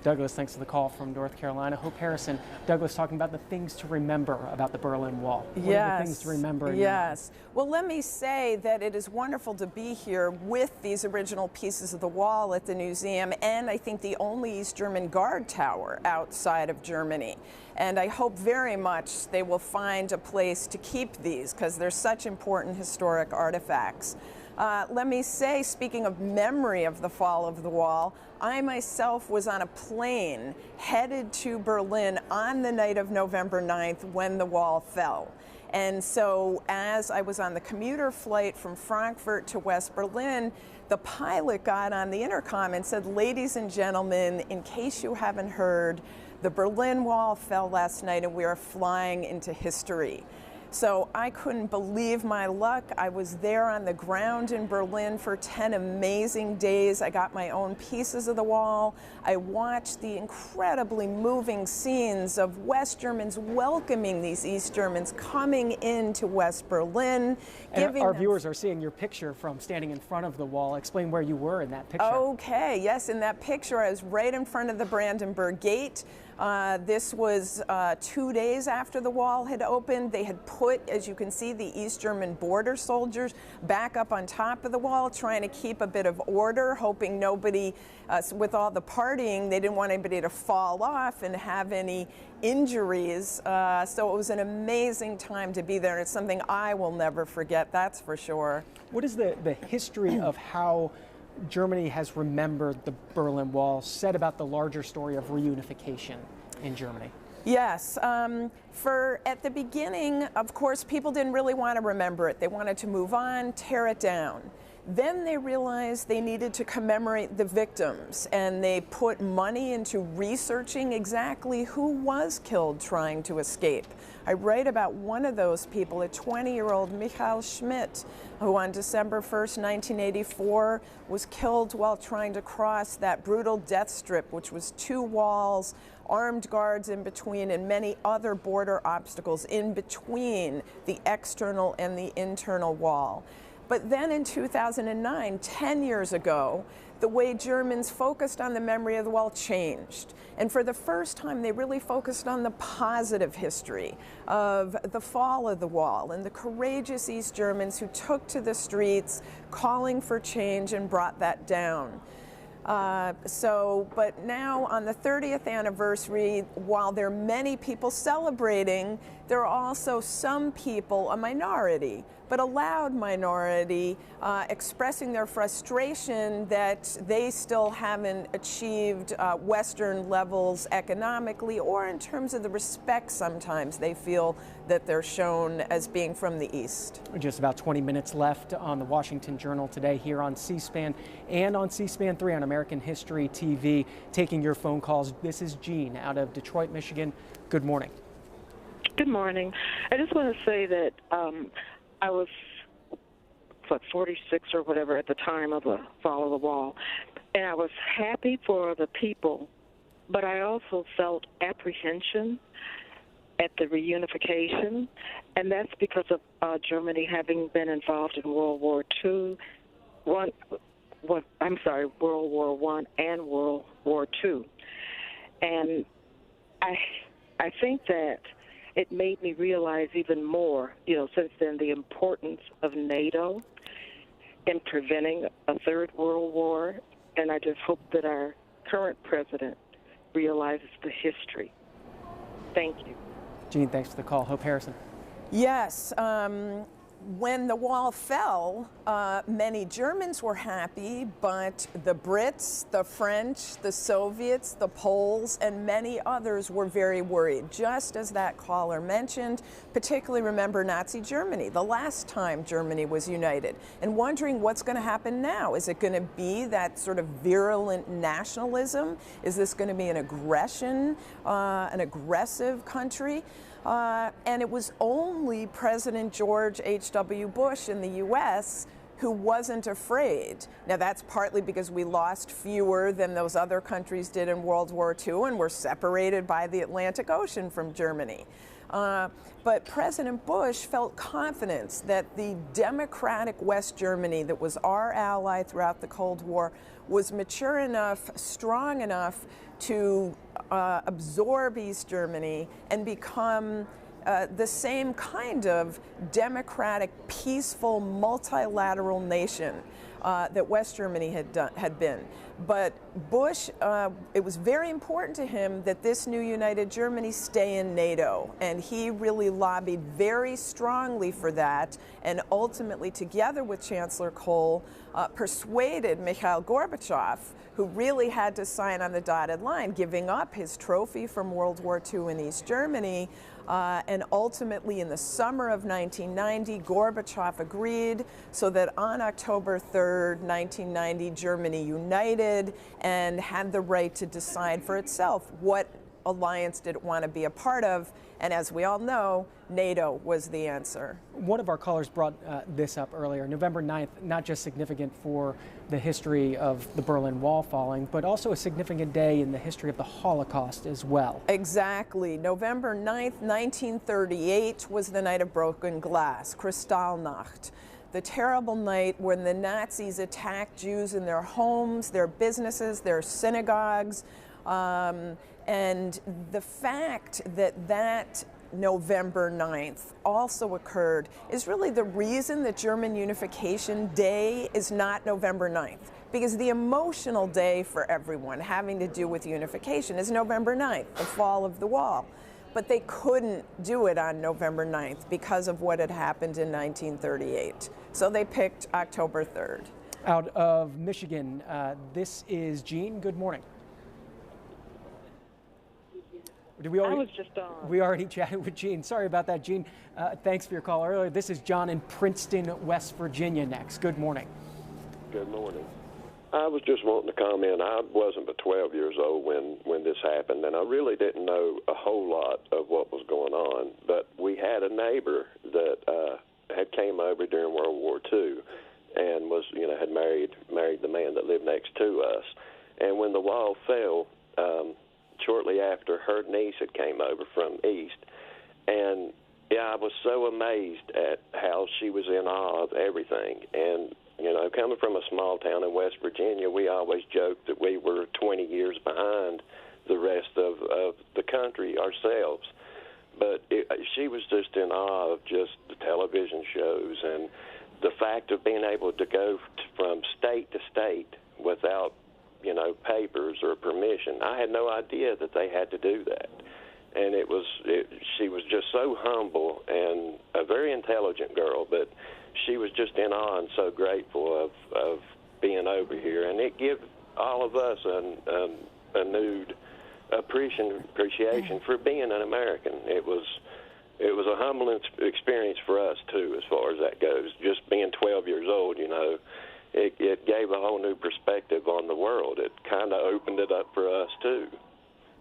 Douglas, thanks for the call from North Carolina. Hope Harrison. Douglas talking about the things to remember about the Berlin Wall. What are the things to remember? Yes. Well, let me say that it is wonderful to be here with these original pieces of the wall at the Newseum, and I think the only East German guard tower outside of Germany. And I hope very much they will find a place to keep these because they're such important historic artifacts. Let me say, speaking of memory of the fall of the wall, I myself was on a plane headed to Berlin on the night of November 9th when the wall fell. And so as I was on the commuter flight from Frankfurt to West Berlin, the pilot got on the intercom and said, "Ladies and gentlemen, in case you haven't heard, the Berlin Wall fell last night and we are flying into history." So I couldn't believe my luck. I was there on the ground in Berlin for 10 amazing days. I got my own pieces of the wall. I watched the incredibly moving scenes of West Germans welcoming these East Germans coming into West Berlin. And our viewers are seeing your picture from standing in front of the wall. Explain where you were in that picture. Okay, yes, in that picture I was right in front of the Brandenburg Gate. This was 2 days after the wall had opened. They had put, as you can see, the East German border soldiers back up on top of the wall, trying to keep a bit of order, hoping nobody, with all the partying, they didn't want anybody to fall off and have any injuries. So it was an amazing time to be there, and it's something I will never forget, that's for sure. What is the history of how Germany has remembered the Berlin Wall, said about the larger story of reunification in Germany? Yes. At the beginning, of course, people didn't really want to remember it. They wanted to move on, tear it down. Then they realized they needed to commemorate the victims, and they put money into researching exactly who was killed trying to escape. I write about one of those people, a 20-year-old Michael Schmidt, who on December 1st, 1984, was killed while trying to cross that brutal death strip, which was 2 walls, armed guards in between, and many other border obstacles in between the external and the internal wall. But then in 2009, 10 years ago, the way Germans focused on the memory of the wall changed. And for the first time, they really focused on the positive history of the fall of the wall and the courageous East Germans who took to the streets calling for change and brought that down. But now on the 30th anniversary, while there are many people celebrating, there are also some people, a minority, but a loud minority, expressing their frustration that they still haven't achieved Western levels economically or in terms of the respect sometimes they feel that they're shown as being from the East. Just about 20 minutes left on the Washington Journal today here on C-SPAN and on C-SPAN 3 on American History TV. Taking your phone calls. This is Jean out of Detroit, Michigan. Good morning. Good morning. I just want to say that I was, 46 or whatever at the time of the fall of the wall, and I was happy for the people, but I also felt apprehension at the reunification, and that's because of Germany having been involved in World War II, World War I and World War II. And I think that it made me realize even more, since then, the importance of NATO in preventing a third world war. And I just hope that our current president realizes the history. Thank you. Jean, thanks for the call. Hope Harrison. Yes. when the wall fell, many Germans were happy, but the Brits, the French, the Soviets, the Poles, and many others were very worried, just as that caller mentioned, particularly remember Nazi Germany, the last time Germany was united, and wondering what's going to happen now. Is it going to be that sort of virulent nationalism? Is this going to be an aggression, an aggressive country? And it was only President George H.W. Bush in the U.S. who wasn't afraid. Now, that's partly because we lost fewer than those other countries did in World War II, and were separated by the Atlantic Ocean from Germany. But President Bush felt confidence that the democratic West Germany that was our ally throughout the Cold War was mature enough, strong enough to absorb East Germany and become the same kind of democratic, peaceful, multilateral nation that West Germany had been. But Bush, it was very important to him that this new united Germany stay in NATO, and he really lobbied very strongly for that, and ultimately, together with Chancellor Kohl, persuaded Mikhail Gorbachev, who really had to sign on the dotted line, giving up his trophy from World War II in East Germany. And ultimately, in the summer of 1990, Gorbachev agreed, so that on October 3rd, 1990, Germany united and had the right to decide for itself what alliance did it want to be a part of. And as we all know, NATO was the answer. One of our callers brought this up earlier. November 9th, not just significant for the history of the Berlin Wall falling, but also a significant day in the history of the Holocaust as well. Exactly. November 9th, 1938 was the night of broken glass, Kristallnacht. The terrible night when the Nazis attacked Jews in their homes, their businesses, their synagogues. And the fact that that November 9th also occurred is really the reason that German Unification Day is not November 9th. Because the emotional day for everyone having to do with unification is November 9th, the fall of the wall. But they couldn't do it on November 9th because of what had happened in 1938. So they picked October 3rd. Out of Michigan, this is Jean. Good morning. We already chatted with Jean. Sorry about that, Jean. Thanks for your call earlier. This is John in Princeton, West Virginia next. Good morning. Good morning. I was just wanting to comment. I wasn't but 12 years old when this happened, and I really didn't know a whole lot of what was going on. But we had a neighbor that had came over during World War II and was, had married the man that lived next to us. And when the wall fell, shortly after, her niece had came over from East, and I was so amazed at how she was in awe of everything. And coming from a small town in West Virginia, we always joked that we were 20 years behind the rest of the country ourselves. But she was just in awe of just the television shows and the fact of being able to go from state to state without papers or permission. I had no idea that they had to do that. And she was just so humble and a very intelligent girl, but she was just in awe and so grateful of being over here. And it gave all of us a renewed appreciation for being an American. It was a humbling experience for us, too, as far as that goes. Just being 12 years old, it gave a whole new perspective on the world. It kind of opened it up for us, too.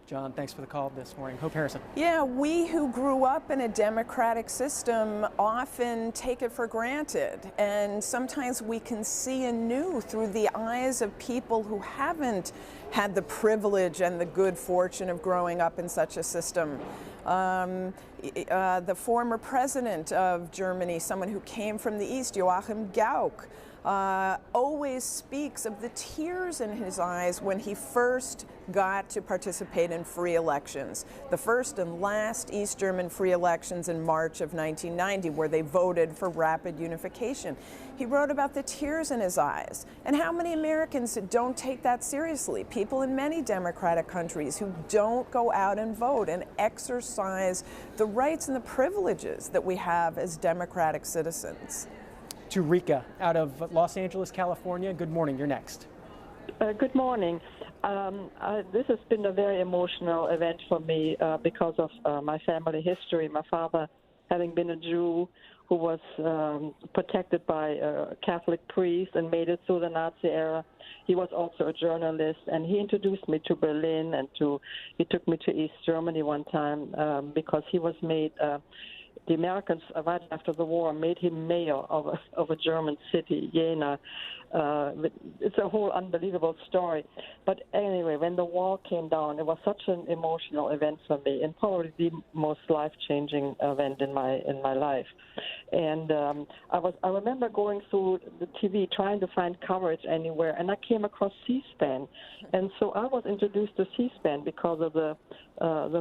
John, thanks for the call this morning. Hope Harrison. Yeah, we who grew up in a democratic system often take it for granted. And sometimes we can see anew through the eyes of people who haven't had the privilege and the good fortune of growing up in such a system. The former president of Germany, someone who came from the East, Joachim Gauck, always speaks of the tears in his eyes when he first got to participate in free elections. The first and last East German free elections in March of 1990, where they voted for rapid unification. He wrote about the tears in his eyes. And how many Americans don't take that seriously? People in many democratic countries who don't go out and vote and exercise the rights and the privileges that we have as democratic citizens. To Rika out of Los Angeles, California. Good morning. You're next. Good morning. This has been a very emotional event for me because of my family history. My father, having been a Jew who was protected by a Catholic priest and made it through the Nazi era, he was also a journalist, and he introduced me to Berlin, and he took me to East Germany one time because he was made. The Americans, right after the war, made him mayor of a German city, Jena. It's a whole unbelievable story. But anyway, when the wall came down, it was such an emotional event for me, and probably the most life-changing event in my life. And I remember going through the TV trying to find coverage anywhere, and I came across C-SPAN, and so I was introduced to C-SPAN because of the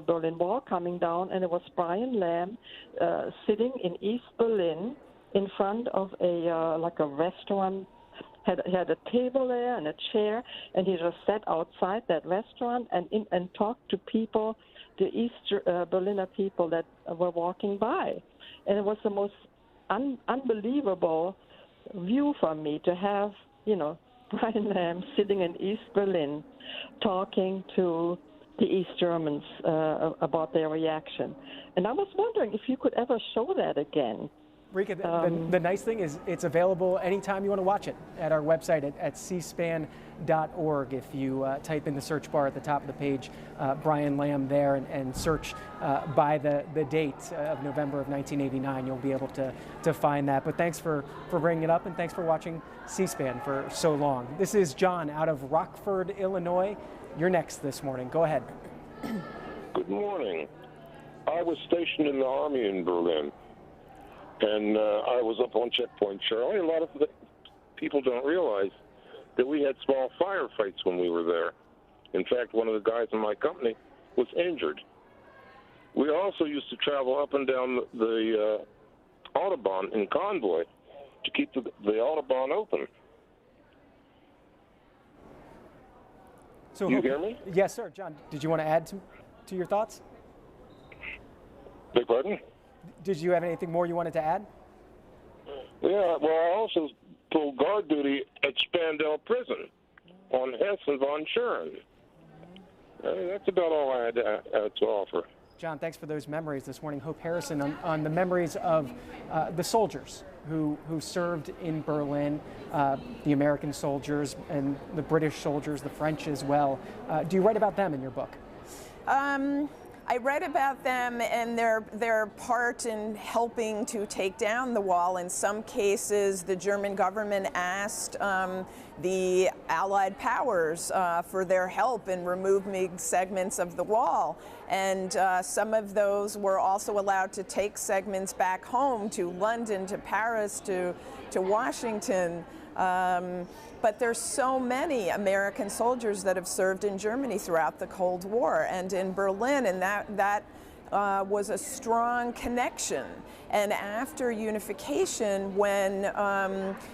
Berlin Wall coming down, and it was Brian Lamb sitting in East Berlin in front of like a restaurant. Had a table there and a chair, and he just sat outside that restaurant and talked to people, the East Berliner people that were walking by. And it was the most unbelievable view for me to have, Brian Lamb sitting in East Berlin talking to the East Germans about their reaction. And I was wondering if you could ever show that again. Rika, the nice thing is it's available anytime you want to watch it at our website at cspan.org. If you type in the search bar at the top of the page, Brian Lamb there, and search by the date of November of 1989, you'll be able to find that. But thanks for bringing it up, and thanks for watching C-SPAN for so long. This is John out of Rockford, Illinois. You're next this morning. Go ahead. Good morning. I was stationed in the Army in Berlin. And I was up on Checkpoint Charlie. A lot of people don't realize that we had small firefights when we were there. In fact, one of the guys in my company was injured. We also used to travel up and down the Autobahn in convoy to keep the Autobahn open. So, you hear me? Yes, sir. John, did you want to add to your thoughts? Beg pardon? Did you have anything more you wanted to add? Yeah, well, I also pulled guard duty at Spandau Prison on Hess and von Schuren. That's about all I had to offer. John, thanks for those memories this morning. Hope Harrison on the memories of the soldiers who served in Berlin, the American soldiers and the British soldiers, the French as well. Do you write about them in your book? I read about them and their part in helping to take down the wall. In some cases, the German government asked the Allied powers for their help in removing segments of the wall. And some of those were also allowed to take segments back home to London, to Paris, to Washington. But there's so many American soldiers that have served in Germany throughout the Cold War and in Berlin, and that was a strong connection. And after unification, when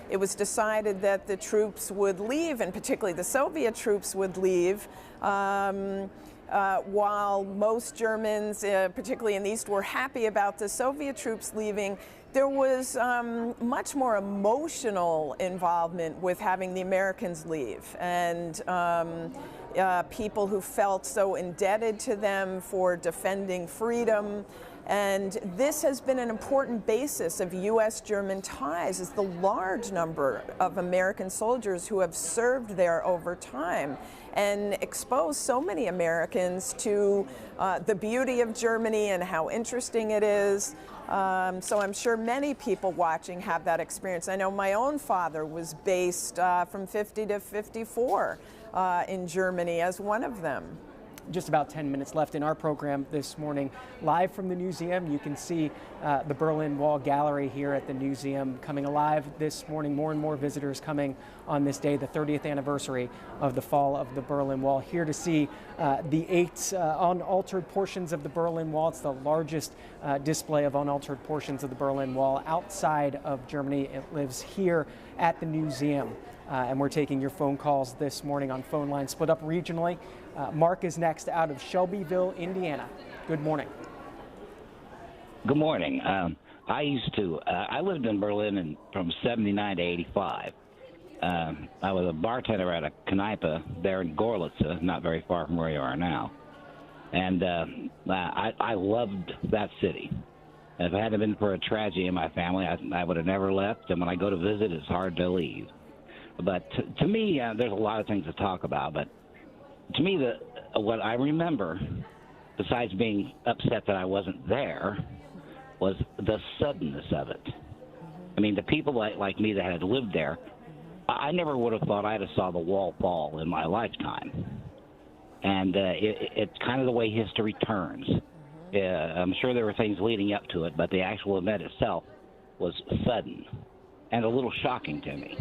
it was decided that the troops would leave, and particularly the Soviet troops would leave, while most Germans, particularly in the East, were happy about the Soviet troops leaving, there was much more emotional involvement with having the Americans leave, and people who felt so indebted to them for defending freedom. And this has been an important basis of U.S.-German ties, is the large number of American soldiers who have served there over time and exposed so many Americans to the beauty of Germany and how interesting it is. So I'm sure many people watching have that experience. I know my own father was based from 50 to 54 in Germany as one of them. just about 10 minutes left in our program this morning. Live from the Newseum, you can see the Berlin Wall Gallery here at the Newseum coming alive this morning. More and more visitors coming on this day, the 30th anniversary of the fall of the Berlin Wall, here to see the 8 unaltered portions of the Berlin Wall. It's the largest display of unaltered portions of the Berlin Wall outside of Germany. It lives here at the Newseum. And we're taking your phone calls this morning on phone lines split up regionally. Mark is next out of Shelbyville, Indiana. Good morning. Good morning. I lived in Berlin from 79 to 85. I was a bartender at a Kneipe there in Gorlitz, not very far from where you are now. And I loved that city. If it hadn't been for a tragedy in my family, I would have never left. And when I go to visit, it's hard to leave. But to me, there's a lot of things to talk about. But to me, what I remember, besides being upset that I wasn't there, was the suddenness of it. I mean, the people like me that had lived there, I never would have thought I'd have saw the wall fall in my lifetime. And it's kind of the way history turns. I'm sure there were things leading up to it, but the actual event itself was sudden and a little shocking to me.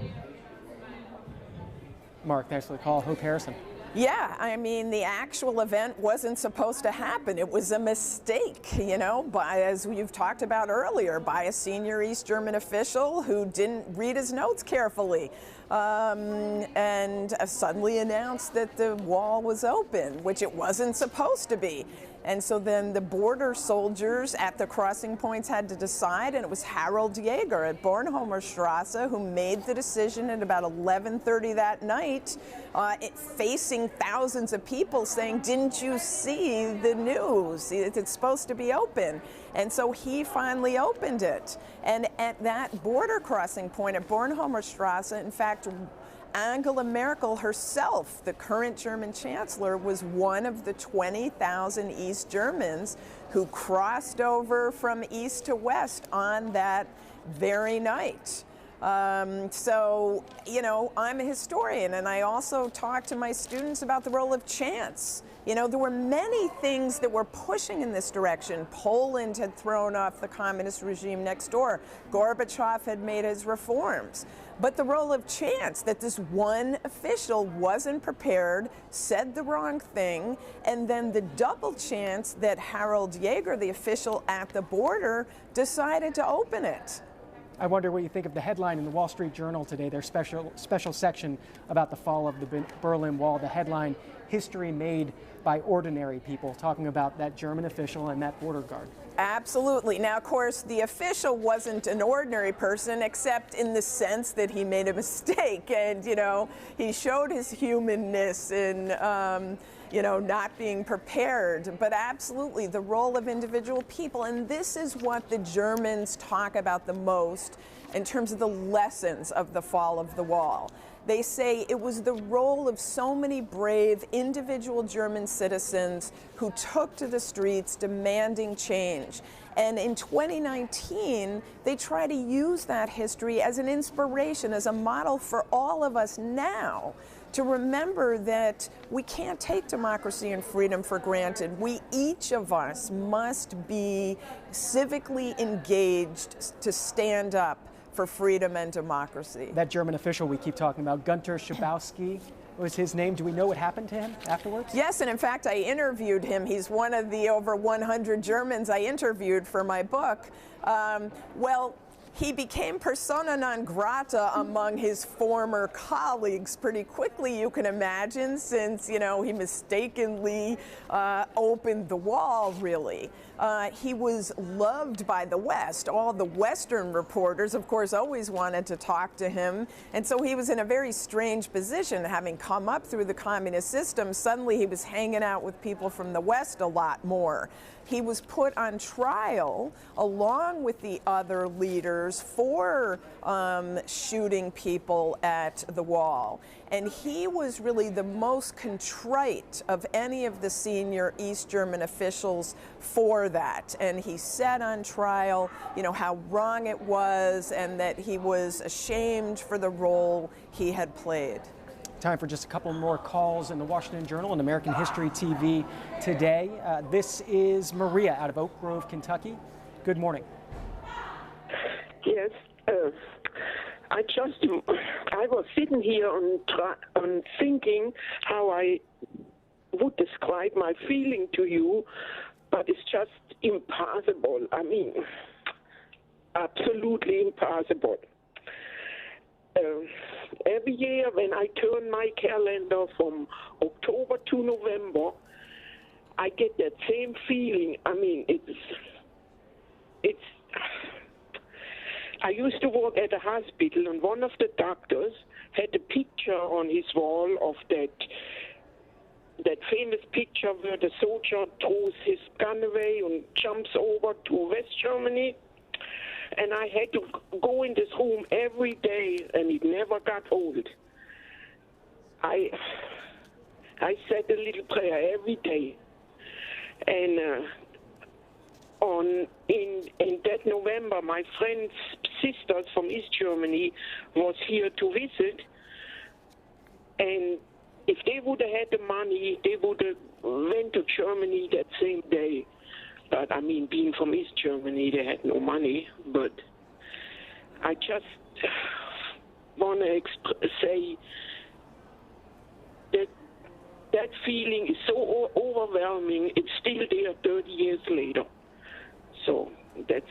Mark, thanks for the call. Hope Harrison. Yeah, I mean, the actual event wasn't supposed to happen. It was a mistake, you know, as you've talked about earlier, by a senior East German official who didn't read his notes carefully and suddenly announced that the wall was open, which it wasn't supposed to be. And so then the border soldiers at the crossing points had to decide, and it was Harold Jaeger at Bornholmer Strasse who made the decision at about 11:30 that night, facing thousands of people saying, "Didn't you see the news? It's supposed to be open." And so he finally opened it. And at that border crossing point at Bornholmer Strasse, in fact, Angela Merkel herself, the current German chancellor, was one of the 20,000 East Germans who crossed over from east to west on that very night. So, you know, I'm a historian, and I also talk to my students about the role of chance. You know, there were many things that were pushing in this direction. Poland had thrown off the communist regime next door. Gorbachev had made his reforms. But the role of chance, that this one official wasn't prepared, said the wrong thing, and then the double chance that Harold Jaeger, the official at the border, decided to open it. I wonder what you think of the headline in the Wall Street Journal today, their special section about the fall of the Berlin Wall. The headline, "History Made by Ordinary People," talking about that German official and that border guard. Absolutely. Now, of course, the official wasn't an ordinary person, except in the sense that he made a mistake. And, you know, he showed his humanness in, you know, not being prepared. But absolutely, the role of individual people. And this is what the Germans talk about the most in terms of the lessons of the fall of the wall. They say it was the role of so many brave individual German citizens who took to the streets demanding change. And in 2019, they try to use that history as an inspiration, as a model for all of us now, to remember that we can't take democracy and freedom for granted. We, each of us, must be civically engaged to stand up for freedom and democracy. That German official we keep talking about, Gunter Schabowski, was his name. Do we know what happened to him afterwards? Yes, and in fact, I interviewed him. He's one of the over 100 Germans I interviewed for my book. Well, he became persona non grata among his former colleagues pretty quickly, you can imagine, since, you know, he mistakenly opened the wall, really. He was loved by the West. All the Western reporters, of course, always wanted to talk to him. And so he was in a very strange position, having come up through the communist system. Suddenly he was hanging out with people from the West a lot more. He was put on trial along with the other leaders for shooting people at the wall. And he was really the most contrite of any of the senior East German officials for that. And he said on trial, you know, how wrong it was and that he was ashamed for the role he had played. Time for just a couple more calls in the Washington Journal and American History TV today. This is Maria out of Oak Grove, Kentucky. Good morning. Yes, I was sitting here on thinking how I would describe my feeling to you, but it's just impossible. I mean, absolutely impossible. Every year when I turn my calendar from October to November, I get that same feeling. I mean, it's I used to work at a hospital, and one of the doctors had a picture on his wall of that famous picture where the soldier throws his gun away and jumps over to West Germany. And I had to go in this room every day, and it never got old. I said a little prayer every day, and in that November, my friend's sisters from East Germany was here to visit, and if they would have had the money, they would have went to Germany that same day. But I mean, being from East Germany, they had no money. But I just want to say that that feeling is so overwhelming. It's still there 30 years later. So that's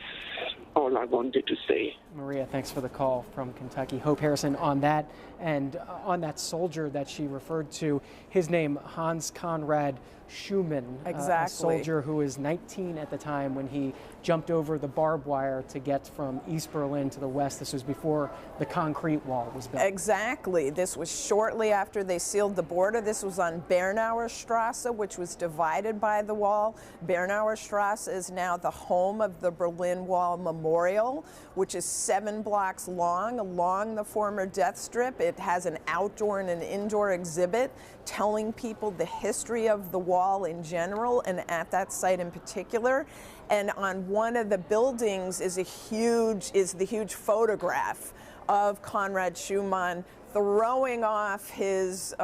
all I wanted to say. Maria, thanks for the call from Kentucky. Hope Harrison on that, and on that soldier that she referred to, his name Hans Conrad Schumann, exactly. A soldier who was 19 at the time when he jumped over the barbed wire to get from East Berlin to the west. This was before the concrete wall was built. Exactly. This was shortly after they sealed the border. This was on Bernauer Strasse, which was divided by the wall. Bernauer Strasse is now the home of the Berlin Wall Memorial, which is 7 blocks long along the former death strip. It has an outdoor and an indoor exhibit telling people the history of the wall in general and at that site in particular. And on one of the buildings is the huge photograph of Conrad Schumann throwing off his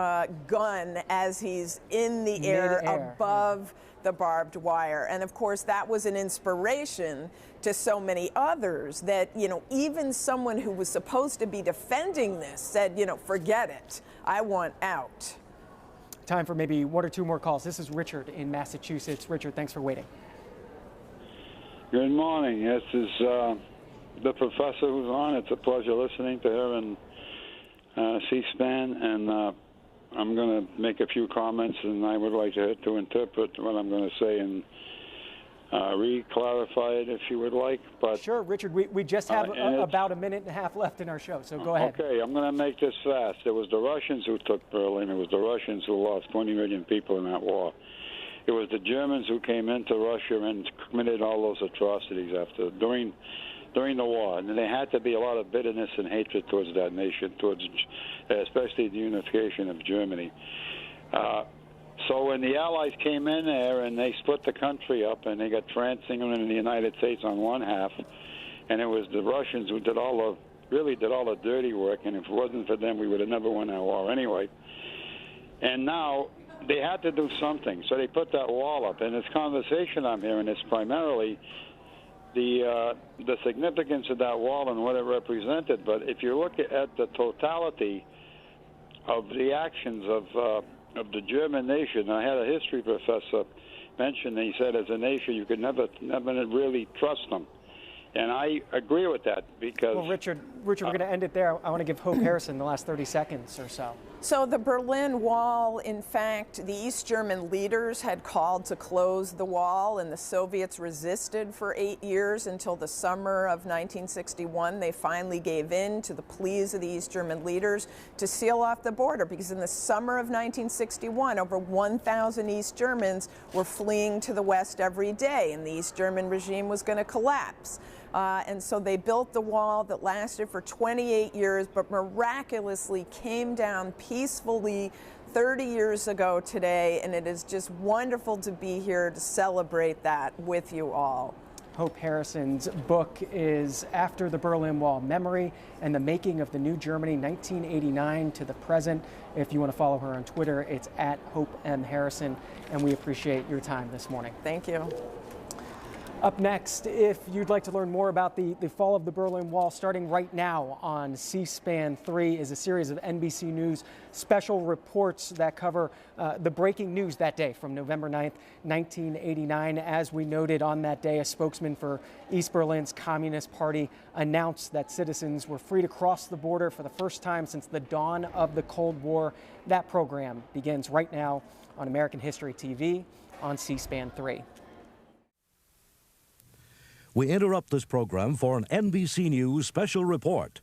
gun as he's in the air above the barbed wire. And of course, that was an inspiration to so many others that, you know, even someone who was supposed to be defending this said, you know, forget it, I want out. Time for maybe 1 or 2 more calls. This is Richard in Massachusetts. Richard, thanks for waiting. Good morning. This is the professor who's on. It's a pleasure listening to her and C-SPAN, and I'm going to make a few comments, and I would like to interpret what I'm going to say and re-clarify it if you would like. But sure, Richard, we just have about a minute and a half left in our show, so go ahead. Okay, I'm going to make this fast. It was the Russians who took Berlin. It was the Russians who lost 20 million people in that war. It was the Germans who came into Russia and committed all those atrocities during the war. And there had to be a lot of bitterness and hatred towards that nation, especially the unification of Germany. So when the Allies came in there and they split the country up and they got France, England, and the United States on one half, and it was the Russians who really did all the dirty work, and if it wasn't for them, we would have never won that war anyway. And now they had to do something, so they put that wall up. And this conversation I'm hearing is primarily the significance of that wall and what it represented. But if you look at the totality of the actions of the German nation, I had a history professor mention, he said, as a nation, you could never really trust them. And I agree with that because... Well, Richard, we're going to end it there. I want to give Hope Harrison the last 30 seconds or so. So the Berlin Wall, in fact, the East German leaders had called to close the wall, and the Soviets resisted for 8 years until the summer of 1961. They finally gave in to the pleas of the East German leaders to seal off the border, because in the summer of 1961, over 1,000 East Germans were fleeing to the West every day, and the East German regime was going to collapse. And so they built the wall that lasted for 28 years, but miraculously came down peacefully 30 years ago today. And it is just wonderful to be here to celebrate that with you all. Hope Harrison's book is After the Berlin Wall, Memory and the Making of the New Germany, 1989 to the Present. If you want to follow her on Twitter, it's at Hope M. Harrison, and we appreciate your time this morning. Thank you. Up next, if you'd like to learn more about the fall of the Berlin Wall, starting right now on C-SPAN 3 is a series of NBC News special reports that cover the breaking news that day from November 9th, 1989. As we noted on that day, a spokesman for East Berlin's Communist Party announced that citizens were free to cross the border for the first time since the dawn of the Cold War. That program begins right now on American History TV on C-SPAN 3. We interrupt this program for an NBC News special report.